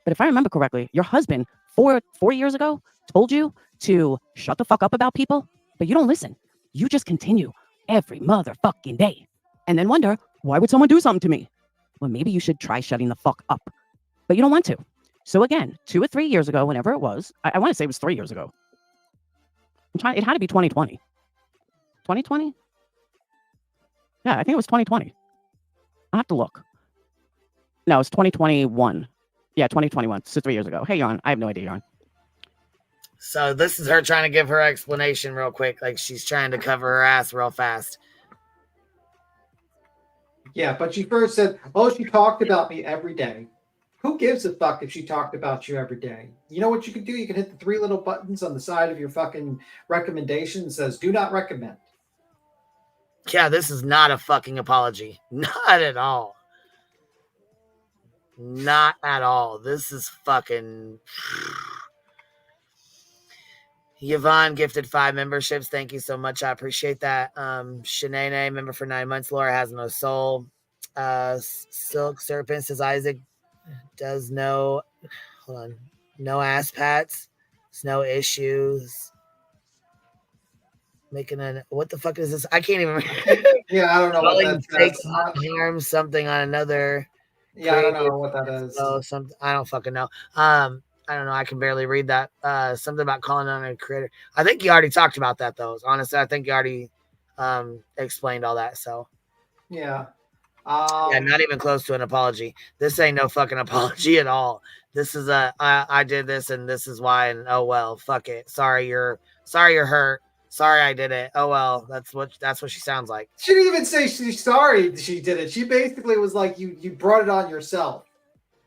But if I remember correctly, your husband 4 years ago told you to shut the fuck up about people, but you don't listen. You just continue every motherfucking day. And then wonder, why would someone do something to me? Well, maybe you should try shutting the fuck up. But you don't want to. So again, 2 or 3 years ago, whenever it was, I want to say it was 3 years ago. It had to be 2020. 2020? Yeah, I think it was 2020. I have to look. No, it's 2021. Yeah, 2021. So 3 years ago. Hey, Yarn. I have no idea, Yarn. So this is her trying to give her explanation real quick. Like she's trying to cover her ass real fast. Yeah, but she first said, oh, she talked about me every day. Who gives a fuck if she talked about you every day? You know what you can do? You can hit the 3 little buttons on the side of your fucking recommendation that says, do not recommend. Yeah, this is not a fucking apology. Not at all. Not at all. This is fucking... Yvonne gifted 5 memberships. Thank you so much. I appreciate that. Shanae, member for 9 months. Laura has no soul. Silk Serpent says Isaac does no, hold on, no ass pats. There's no issues. Making a, what the fuck is this? I can't even. Yeah, I don't know what that says. Harm something on another. Yeah, I don't know what that is. Oh, something. I don't fucking know. I don't know. I can barely read that. Something about calling on a creator. I think you already talked about that, though. Honestly, I think you already explained all that. So, yeah. Yeah, not even close to an apology. This ain't no fucking apology at all. This is a I did this and this is why. And oh well, fuck it. Sorry you're hurt. Sorry I did it. Oh well, that's what she sounds like. She didn't even say she's sorry she did it. She basically was like, you brought it on yourself.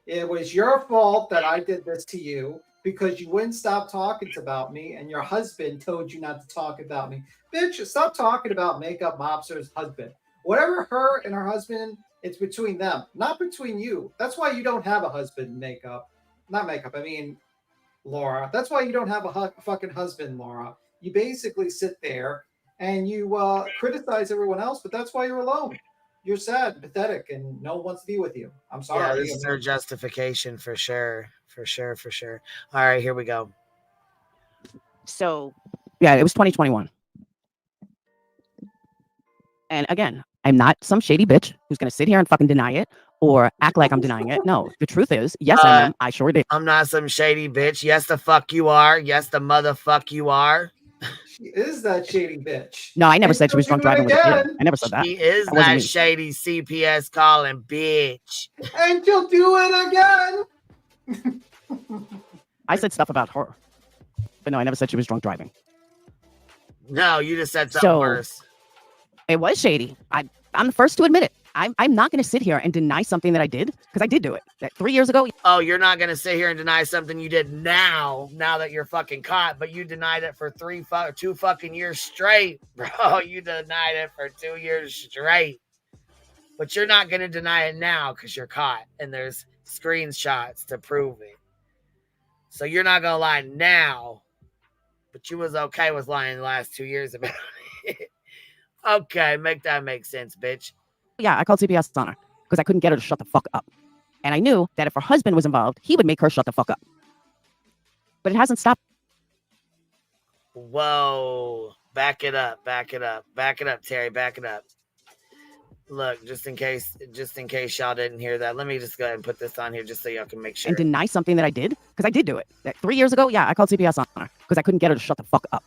It was your fault that I did this to you because you wouldn't stop talking about me, and your husband told you not to talk about me. Bitch, stop talking about Makeup Mobster's husband. Whatever her and her husband, it's between them, not between you. That's why you don't have a husband, Laura. That's why you don't have a fucking husband, Laura. You basically sit there and you criticize everyone else, but that's why you're alone. You're sad, pathetic, and no one wants to be with you. I'm sorry. Yeah, this is her justification for sure. All right, here we go. So, yeah, it was 2021. And again, I'm not some shady bitch who's going to sit here and fucking deny it or act like I'm denying it. No, the truth is, yes, I am. I sure did. I'm not some shady bitch. Yes, the fuck you are. Yes, the motherfuck you are. She is that shady bitch. No, I never said she was drunk driving with a kid. I never said that. She is that shady CPS calling bitch. And she'll do it again. I said stuff about her. But no, I never said she was drunk driving. No, you just said something worse. It was shady. I'm the first to admit it. I'm not going to sit here and deny something that I did, because I did do it. 3 years ago. Oh, you're not going to sit here and deny something you did now that you're fucking caught, but you denied it for 2 fucking years straight, bro. You denied it for 2 years straight. But you're not going to deny it now because you're caught, and there's screenshots to prove it. So you're not going to lie now, but you was okay with lying the last 2 years about it. Okay, make that make sense, bitch. Yeah, I called CPS on her because I couldn't get her to shut the fuck up. And I knew that if her husband was involved, he would make her shut the fuck up. But it hasn't stopped. Whoa. Back it up, Terry. Back it up. Look, just in case y'all didn't hear that, let me just go ahead and put this on here just so y'all can make sure. And deny something that I did, because I did do it. 3 years ago, yeah, I called CPS on her because I couldn't get her to shut the fuck up.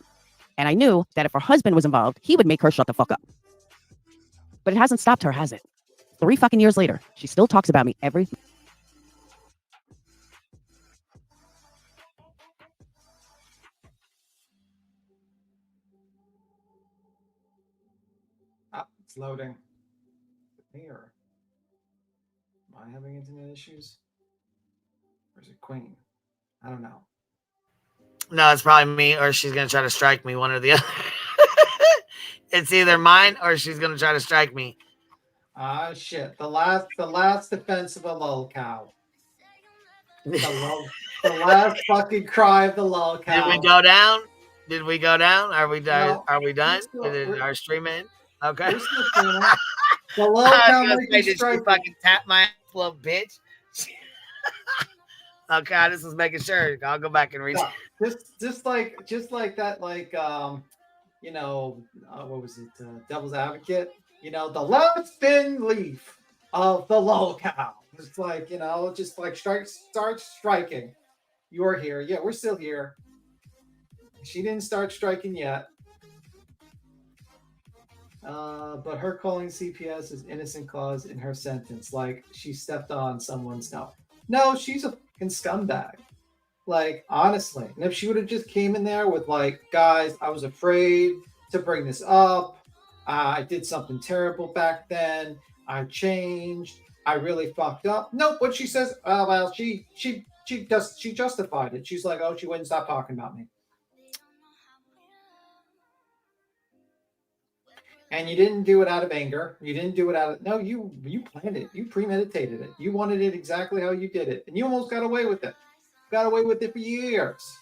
And I knew that if her husband was involved, he would make her shut the fuck up. But it hasn't stopped her, has it? 3 fucking years later, she still talks about me every... It's loading. Me or am I having internet issues? Or is it Queen? I don't know. No, it's probably me, or she's gonna try to strike me, one or the other. It's either mine or she's gonna try to strike me. Ah, shit. The last defense of a lol cow. The last fucking cry of the lol cow. Did we go down? Are we done? No, are we done? Did our stream end? Okay. The lol cow might be fucking tap my ass, little bitch. Okay, I just was making sure. I'll go back and read. Just like that, like you know, what was it? Devil's Advocate. You know, the last thin leaf of the lol cow. It's like, you know, just like start striking. You're here. Yeah, we're still here. She didn't start striking yet. But her calling CPS is innocent cause in her sentence. Like she stepped on someone's no. No, she's a fucking scumbag. Like, honestly. And if she would have just came in there with like, guys, I was afraid to bring this up. I did something terrible back then. I changed. I really fucked up. Nope. What she says, well, she justified it. She's like, oh, she wouldn't stop talking about me. And you didn't do it out of anger. You didn't do it out of no. You planned it. You premeditated it. You wanted it exactly how you did it, and you almost got away with it. Got away with it for years.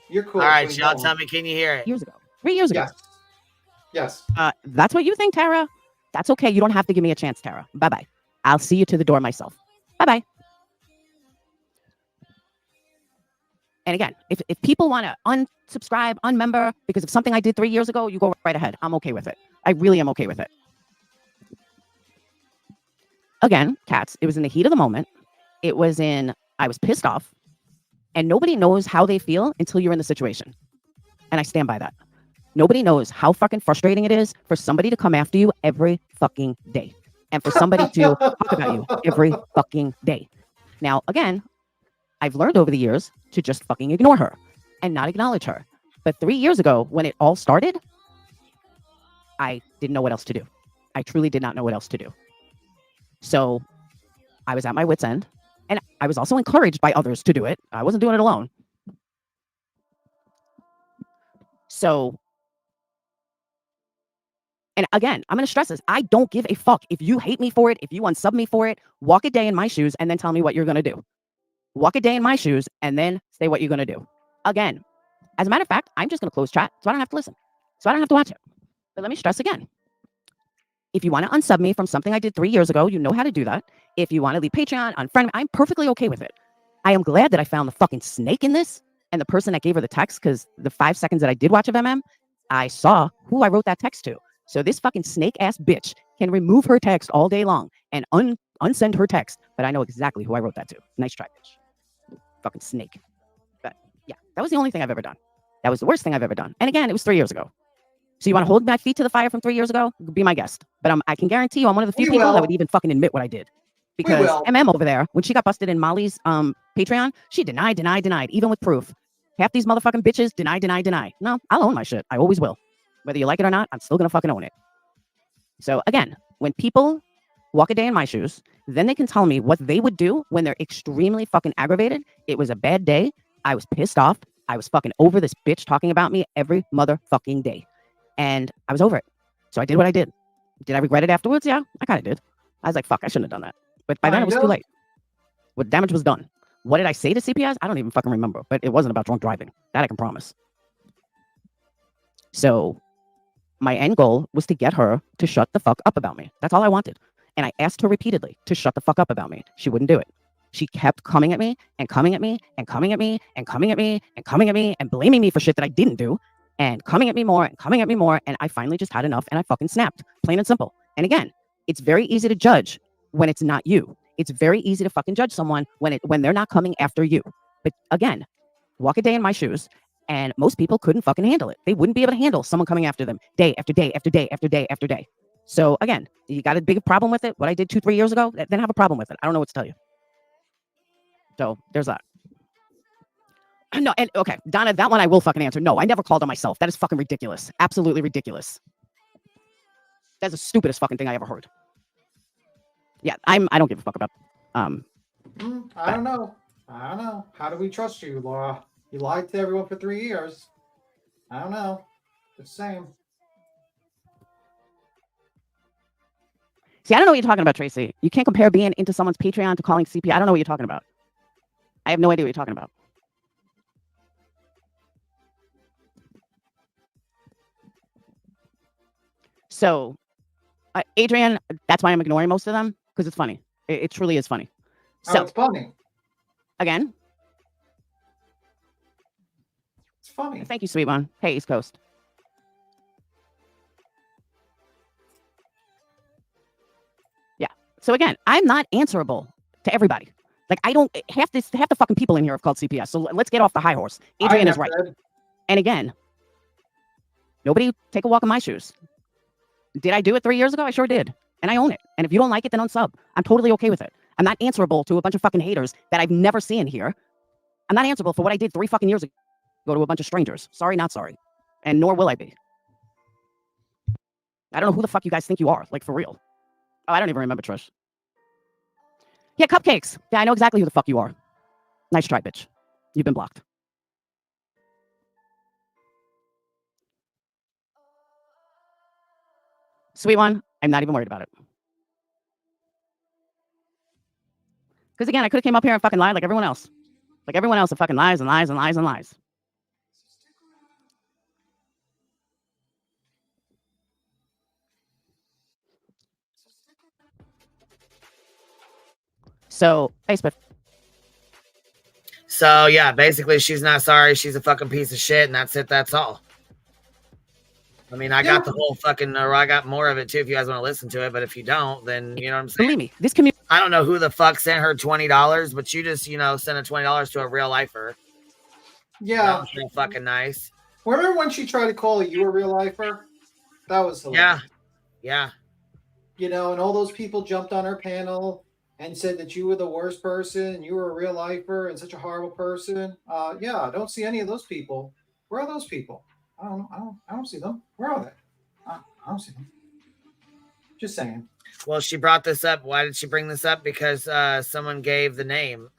You're cool. All right, y'all tell me, can you hear it? 3 years ago. Yes. That's what you think, Tara? That's okay. You don't have to give me a chance, Tara. Bye-bye. I'll see you to the door myself. Bye-bye. And again, if people want to unsubscribe, unmember, because of something I did 3 years ago, you go right ahead. I'm okay with it. I really am okay with it. Again, cats, it was in the heat of the moment. I was pissed off. And nobody knows how they feel until you're in the situation. And I stand by that. Nobody knows how fucking frustrating it is for somebody to come after you every fucking day. And for somebody to talk about you every fucking day. Now, again, I've learned over the years to just fucking ignore her and not acknowledge her. But 3 years ago, when it all started, I didn't know what else to do. I truly did not know what else to do. So I was at my wit's end. And I was also encouraged by others to do it. I wasn't doing it alone. So, and again, I'm going to stress this. I don't give a fuck if you hate me for it, if you unsub me for it. Walk a day in my shoes and then tell me what you're going to do. Walk a day in my shoes and then say what you're going to do. Again, as a matter of fact, I'm just going to close chat so I don't have to listen. So I don't have to watch it. But let me stress again. If you want to unsub me from something I did 3 years ago, you know how to do that. If you want to leave Patreon, unfriend me, I'm perfectly okay with it. I am glad that I found the fucking snake in this and the person that gave her the text, because the 5 seconds that I did watch of MM, I saw who I wrote that text to. So this fucking snake ass bitch can remove her text all day long and unsend her text, but I know exactly who I wrote that to. Nice try, bitch. Fucking snake. But yeah, that was the only thing I've ever done. That was the worst thing I've ever done. And again, it was 3 years ago. So you want to hold my feet to the fire from 3 years ago? Be my guest. But I can guarantee you I'm one of the few people that would even fucking admit what I did. Because MM over there, when she got busted in Molly's Patreon, she denied, even with proof. Half these motherfucking bitches deny. No, I'll own my shit. I always will. Whether you like it or not, I'm still going to fucking own it. So again, when people walk a day in my shoes, then they can tell me what they would do when they're extremely fucking aggravated. It was a bad day. I was pissed off. I was fucking over this bitch talking about me every motherfucking day. And I was over it. So I did what I did. Did I regret it afterwards? Yeah, I kind of did. I was like, fuck, I shouldn't have done that. But by then it was too late. What damage was done. What did I say to CPS? I don't even fucking remember. But it wasn't about drunk driving. That I can promise. So my end goal was to get her to shut the fuck up about me. That's all I wanted. And I asked her repeatedly to shut the fuck up about me. She wouldn't do it. She kept coming at me and coming at me and coming at me and coming at me and coming at me and blaming me for shit that I didn't do and coming at me more and coming at me more. And I finally just had enough and I fucking snapped, plain and simple. And again, it's very easy to judge when it's not you. It's very easy to fucking judge someone when they're not coming after you. But again, walk a day in my shoes and most people couldn't fucking handle it. They wouldn't be able to handle someone coming after them day after day after day after day after day. So again, you got a big problem with it? What I did 2-3 years ago? Then have a problem with it. I don't know what to tell you. So there's that. No, and okay, Donna, that one I will fucking answer. No, I never called on myself. That is fucking ridiculous. Absolutely ridiculous. That's the stupidest fucking thing I ever heard. Yeah, I don't give a fuck about. I don't know. How do we trust you, Laura? You lied to everyone for 3 years. I don't know. The same. See, I don't know what you're talking about, Tracy. You can't compare being into someone's Patreon to calling CPS. I don't know what you're talking about. I have no idea what you're talking about. So, Adrian, that's why I'm ignoring most of them, because it's funny. It truly is funny. So, it's funny. Again? It's funny. Thank you, sweet one. Hey, East Coast. Yeah. So again, I'm not answerable to everybody. Like I don't half the fucking people in here have called CPS. So let's get off the high horse. Adrian is right. And again, nobody take a walk in my shoes. Did I do it 3 years ago? I sure did. And I own it. And if you don't like it, then unsub. I'm totally okay with it. I'm not answerable to a bunch of fucking haters that I've never seen here. I'm not answerable for what I did 3 fucking years ago to a bunch of strangers. Sorry, not sorry. And nor will I be. I don't know who the fuck you guys think you are. Like, for real. Oh, I don't even remember, Trish. Yeah, cupcakes. Yeah, I know exactly who the fuck you are. Nice try, bitch. You've been blocked. Sweet one, I'm not even worried about it. Because again, I could have came up here and fucking lied like everyone else. Like everyone else that fucking lies and lies and lies and lies. So, hey, Spiff. So, yeah, basically, she's not sorry. She's a fucking piece of shit, and that's it. That's all. I mean, I got the whole fucking, or I got more of it, too, if you guys want to listen to it. But if you don't, then, you know what I'm saying? Believe me, this community. I don't know who the fuck sent her $20, but you just, you know, sent a $20 to a real lifer. Yeah. That was real fucking nice. Remember when she tried to call you a real lifer? That was hilarious. Yeah. You know, and all those people jumped on her panel and said that you were the worst person, you were a real lifer and such a horrible person. Yeah, I don't see any of those people. Where are those people? I don't see them. Where are they? I don't see them. Just saying. Well, she brought this up. Why did she bring this up? Because someone gave the name.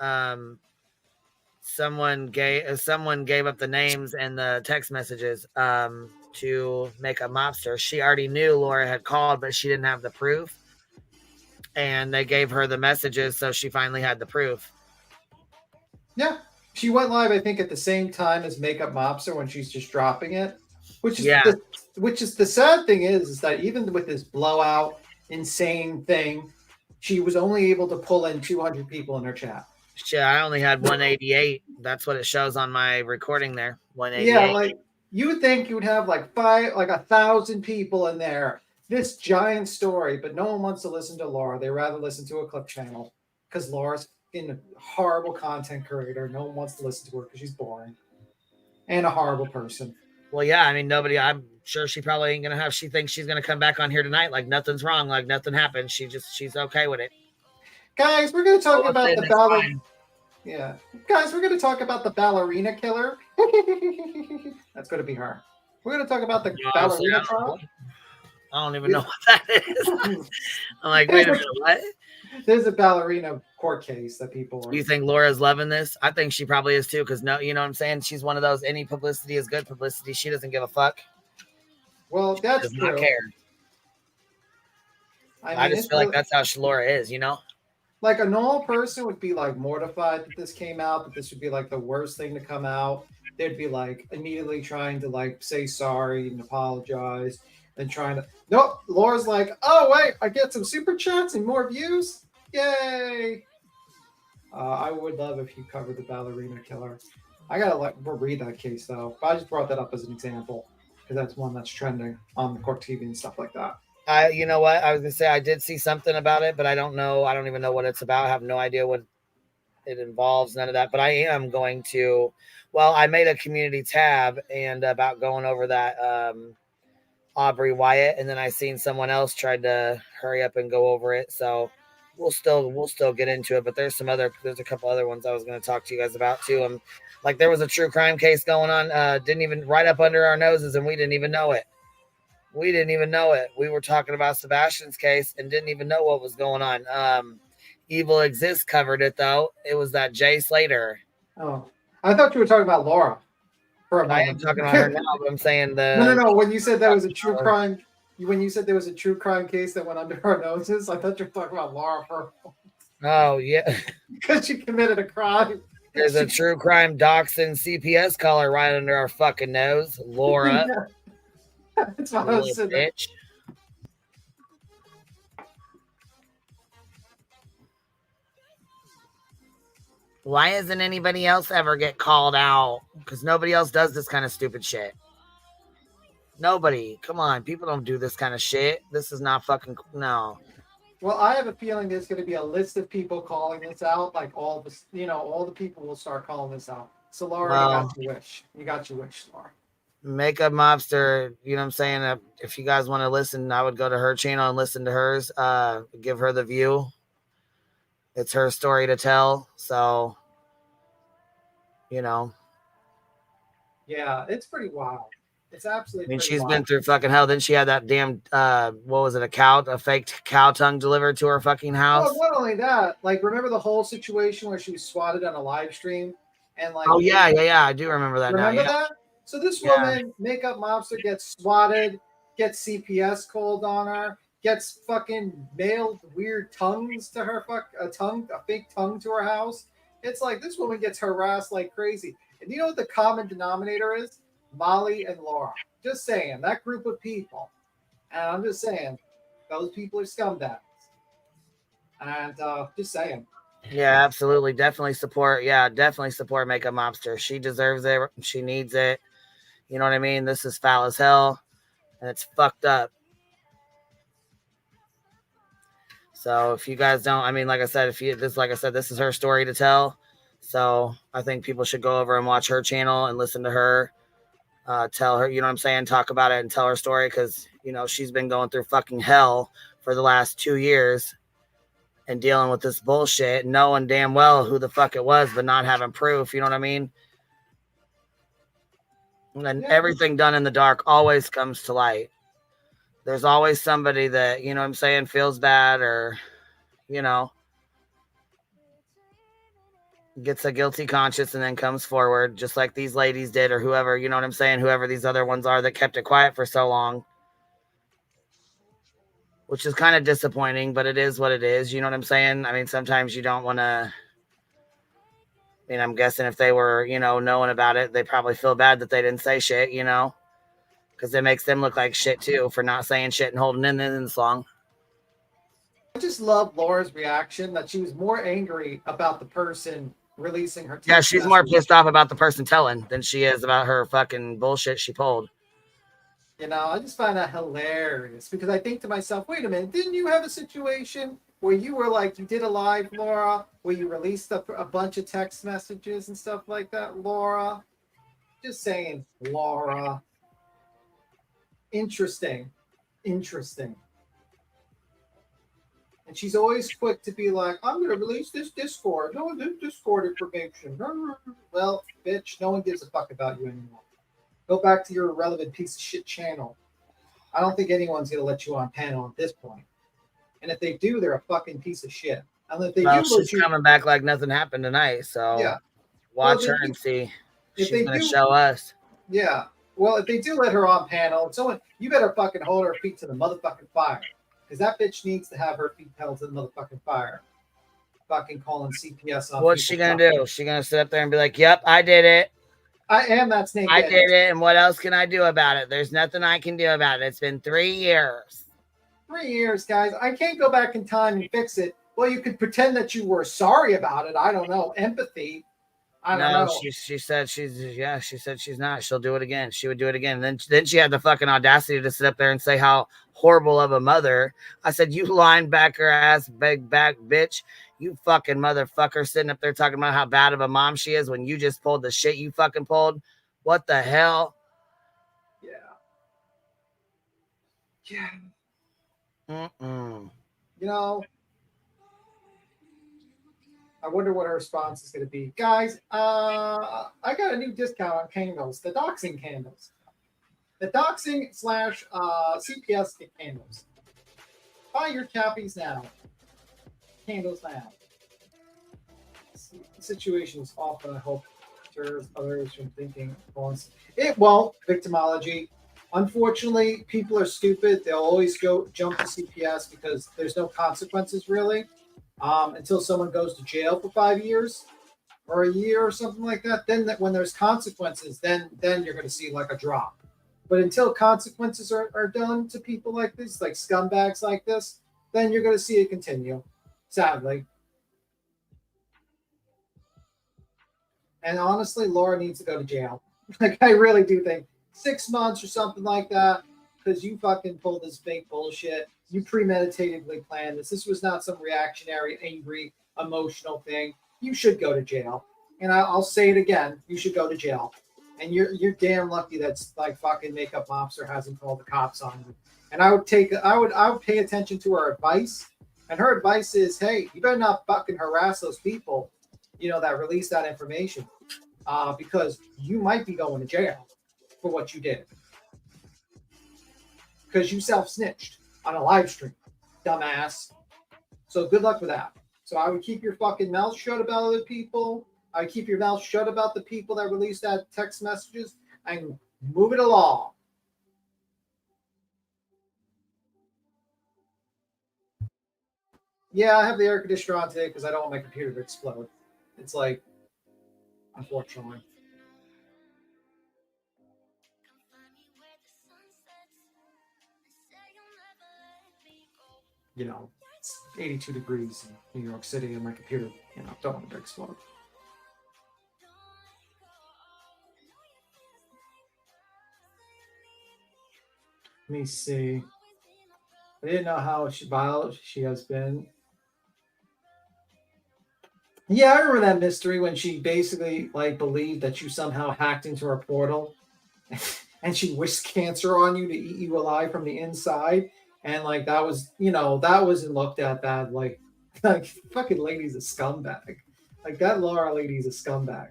Someone gave up the names and the text messages to make a mobster. She already knew Laura had called, but she didn't have the proof. And they gave her the messages, so she finally had the proof. Yeah. She went live, I think, at the same time as Makeup Mobster when she's just dropping it. Which is the sad thing is that even with this blowout, insane thing, she was only able to pull in 200 people in her chat. Shit, I only had 188. That's what it shows on my recording there. 188. Yeah, like you would think you would have like 1,000 people in there. This giant story, but no one wants to listen to Laura. They rather listen to a clip channel because Laura's a horrible content creator. No one wants to listen to her because she's boring. and a horrible person. Well, yeah, I mean, I'm sure she probably ain't gonna have. She thinks she's gonna come back on here tonight like nothing's wrong, like nothing happened. She's okay with it. Guys, we're gonna talk about the ballerina. Yeah, guys, we're gonna talk about the ballerina killer. That's gonna be her. We're gonna talk about the ballerina trial. I don't even know what that is. I'm like, wait a minute, what? There's a ballerina court case that people are. You think Laura's loving this? I think she probably is too, because no, you know what I'm saying? She's one of those, any publicity is good publicity. She doesn't give a fuck. Well, that's she does true. not care. I just feel like that's how Laura is, you know? Like a normal person would be like mortified that this came out, that this would be like the worst thing to come out. They'd be like immediately trying to like say sorry and apologize and trying to. Nope, Laura's like, oh wait, I get some super chats and more views. Yay! I would love if you covered the ballerina killer. I gotta read that case though. But I just brought that up as an example because that's one that's trending on the court TV and stuff like that. You know what? I was gonna say I did see something about it, but I don't know. I don't even know what it's about. I have no idea what it involves. None of that. But I am going to. Well, I made a community tab and about going over that Aubrey Wyatt, and then I seen someone else tried to hurry up and go over it. So we'll still get into it. But there's a couple other ones I was going to talk to you guys about too. Like there was a true crime case going on. Didn't even right up under our noses, and we didn't even know it. We didn't even know it. We were talking about Sebastian's case and didn't even know what was going on. Evil Exists covered it though. It was that Jay Slater. Oh, I thought you were talking about Laura. For a moment. I am talking about her now, but I'm saying No. When you said that was a true crime, when you said there was a true crime case that went under our noses, I thought you were talking about Laura for. Oh yeah, because she committed a crime. There's a true crime dachshund CPS caller right under our fucking nose, Laura. Yeah. That's what I was saying. Bitch. Why doesn't anybody else ever get called out? Because nobody else does this kind of stupid shit. Nobody. Come on. People don't do this kind of shit. This is not fucking... No. Well, I have a feeling there's going to be a list of people calling this out. Like all the people will start calling this out. So, Laura, you got your wish. You got your wish, Laura. Makeup Mobster, you know what I'm saying? If you guys want to listen, I would go to her channel and listen to hers. Give her the view. It's her story to tell. So, you know. Yeah, it's pretty wild. It's absolutely. I mean, she's been through fucking hell. Then she had that damn, what was it? A fake cow tongue delivered to her fucking house. Well, not only that, like, remember the whole situation where she was swatted on a live stream? And like, oh, yeah. I do remember that now. Remember that? So this woman, Makeup Mobster, gets swatted, gets CPS called on her, gets fucking mailed weird tongues to her, a fake tongue to her house. It's like this woman gets harassed like crazy. And you know what the common denominator is? Molly and Laura. Just saying, that group of people. And I'm just saying, those people are scumbags. And just saying. Yeah, absolutely. Definitely support. Yeah, definitely support Makeup Mobster. She deserves it. She needs it. You know what I mean? This is foul as hell. And it's fucked up. So if you guys don't, I mean, like I said, this is her story to tell. So I think people should go over and watch her channel and listen to her. Tell her, you know what I'm saying? Talk about it and tell her story. Because, you know, she's been going through fucking hell for the last 2 years. And dealing with this bullshit, knowing damn well who the fuck it was, but not having proof. You know what I mean? And everything done in the dark always comes to light. There's always somebody that, you know what I'm saying, feels bad or, you know, gets a guilty conscience and then comes forward, just like these ladies did or whoever, you know what I'm saying, whoever these other ones are that kept it quiet for so long. Which is kind of disappointing, but it is what it is. You know what I'm saying? I mean, sometimes you don't want to. I mean, I'm guessing if they were, you know, knowing about it, they probably feel bad that they didn't say shit, you know, because it makes them look like shit too for not saying shit and holding in this long. I just love Laura's reaction that she was more angry about the person releasing her. Yeah, she's more pissed off about the person telling than she is about her fucking bullshit she pulled. You know, I just find that hilarious because I think to myself, wait a minute, didn't you have a situation where you were like, you did a live, Laura, where you released a bunch of text messages and stuff like that, Laura? Just saying, Laura. Interesting. Interesting. And she's always quick to be like, I'm going to release this Discord. No, this Discord information. Well, bitch, no one gives a fuck about you anymore. Go back to your irrelevant piece of shit channel. I don't think anyone's going to let you on panel at this point. And if they do, they're a fucking piece of shit. And if they do, she's coming back like nothing happened tonight. So yeah. Watch her and see. She's going to show us. Yeah. Well, if they do let her on panel, you better fucking hold her feet to the motherfucking fire. Because that bitch needs to have her feet held to the motherfucking fire. Fucking calling CPS on. What's she going to do? She's going to sit up there and be like, yep, I did it. I am that snake. I did it. And what else can I do about it? There's nothing I can do about it. It's been 3 years. 3 years, guys. I can't go back in time and fix it. Well, you could pretend that you were sorry about it. I don't know. Empathy. I don't know. She said she said she's not. She'll do it again. She would do it again. Then she had the fucking audacity to sit up there and say how horrible of a mother. I said, you linebacker ass big back bitch. You fucking motherfucker sitting up there talking about how bad of a mom she is when you just pulled the shit you fucking pulled. What the hell? Yeah. Mm-mm. You know, I wonder what her response is going to be. Guys, I got a new discount on candles, the doxing candles. The doxing / CPS candles. Buy your cappies now. Candles now. The situation is awful. I hope deters others from thinking once. It won't. Victimology. Unfortunately, people are stupid. They'll always jump to CPS because there's no consequences really. Until someone goes to jail for 5 years or a year or something like that. Then when there's consequences, then you're going to see like a drop. But until consequences are done to people like this, like scumbags like this, then you're going to see it continue, sadly. And honestly, Laura needs to go to jail. Like, I really do think 6 months or something like that, because you fucking pulled this fake bullshit. You premeditatedly planned this. This was not some reactionary, angry, emotional thing. You should go to jail. And I'll say it again. You should go to jail. And you're damn lucky that's like fucking Makeup Mobster hasn't called the cops on you. And I would pay attention to her advice. And her advice is, hey, you better not fucking harass those people, that release that information. Because you might be going to jail for what you did. Because you self-snitched on a live stream, dumbass. So good luck with that. So I would keep your fucking mouth shut about other people. I would keep your mouth shut about the people that released that text messages and move it along. Yeah, I have the air conditioner on today because I don't want my computer to explode. It's like, unfortunately. It's 82 degrees in New York City and my computer, don't want it to explode. Let me see. I didn't know how violent she has been. Yeah, I remember that mystery when she basically believed that you somehow hacked into her portal and she wished cancer on you to eat you alive from the inside. And that was, that wasn't looked at bad. Like fucking lady's a scumbag. Like that Laura lady's a scumbag.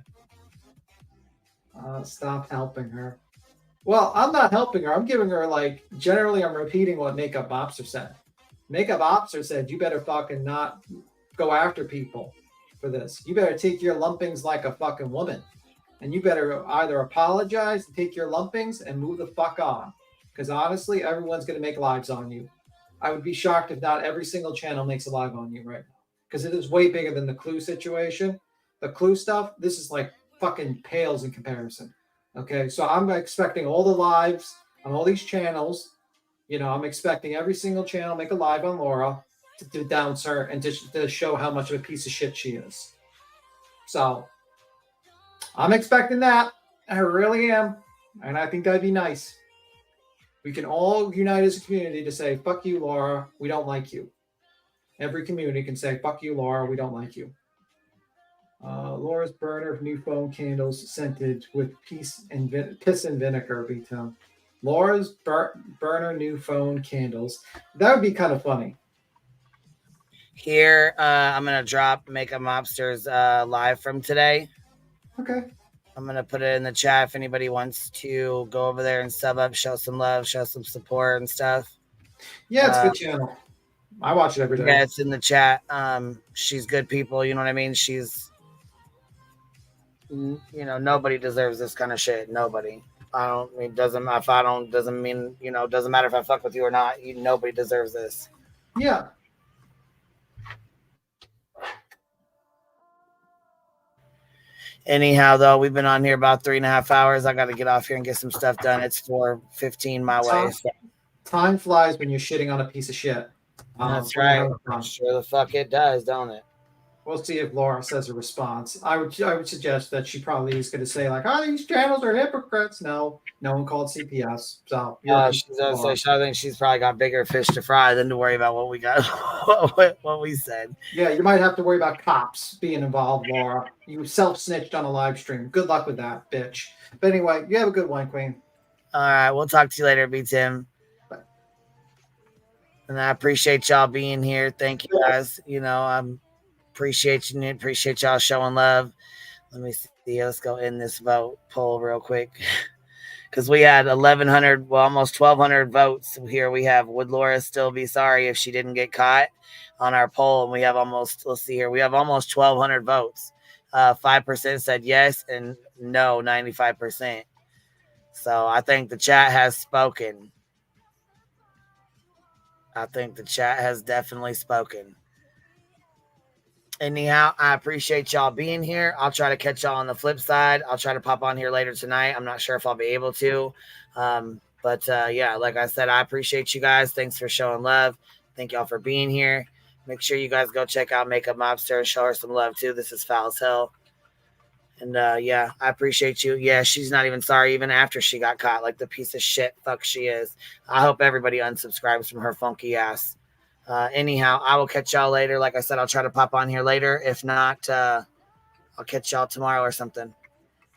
Stop helping her. Well, I'm not helping her. I'm giving her generally I'm repeating what Makeup Mobster said. Makeup Mobster said, you better fucking not go after people for this. You better take your lumpings like a fucking woman. And you better either apologize and take your lumpings and move the fuck on. Because honestly, everyone's going to make lives on you. I would be shocked if not every single channel makes a live on you right now. Because it is way bigger than the Clue situation. The Clue stuff, this is fucking pales in comparison. Okay, so I'm expecting all the lives on all these channels. I'm expecting every single channel make a live on Laura to denounce her and to show how much of a piece of shit she is. So I'm expecting that. I really am. And I think that'd be nice. We can all unite as a community to say, fuck you, Laura, we don't like you. Every community can say, fuck you, Laura, we don't like you. Laura's burner of new phone candles scented with piss and vinegar. B-Town. Laura's burner new phone candles. That would be kind of funny. Here, I'm gonna drop Makeup Mobsters live from today. Okay. I'm gonna put it in the chat if anybody wants to go over there and sub up, show some love, show some support and stuff. Yeah, it's a good channel. I watch it every day. Yeah, it's in the chat. She's good people. You know what I mean? She's, nobody deserves this kind of shit. Nobody. Doesn't mean, doesn't matter if I fuck with you or not. Nobody deserves this. Yeah. Anyhow, though, we've been on here about 3.5 hours. I got to get off here and get some stuff done. It's 4:15 my way. So. Time flies when you're shitting on a piece of shit. That's right. Sure the fuck it does, don't it? We'll see if Laura says a response. I would suggest that she probably is going to say like, "Oh, these channels are hypocrites." No one called CPS. So I think she's probably got bigger fish to fry than to worry about what we got, what we said. Yeah, you might have to worry about cops being involved, Laura. You self-snitched on a live stream. Good luck with that, bitch. But anyway, you have a good one, Queen. All right, we'll talk to you later, B Tim. Bye. And I appreciate y'all being here. Thank you guys. I'm appreciate y'all showing love. Let me see. Let's go in this vote poll real quick. Because we had 1,100, well, almost 1,200 votes here. We have, would Laura still be sorry if she didn't get caught on our poll? And we have almost, let's see here. We have almost 1,200 votes. 5% said yes and no, 95%. So I think the chat has spoken. I think the chat has definitely spoken. Anyhow, I appreciate y'all being here. I'll try to catch y'all on the flip side. I'll try to pop on here later tonight. I'm not sure if I'll be able to. But yeah, like I said, I appreciate you guys. Thanks for showing love. Thank y'all for being here. Make sure you guys go check out Makeup Mobster and show her some love too. This is foul as hell. And yeah, I appreciate you. Yeah, she's not even sorry even after she got caught, like the piece of shit fuck she is. I hope everybody unsubscribes from her funky ass. Anyhow, I will catch y'all later. Like I said, I'll try to pop on here later. If not, I'll catch y'all tomorrow or something.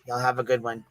Y'all have a good one.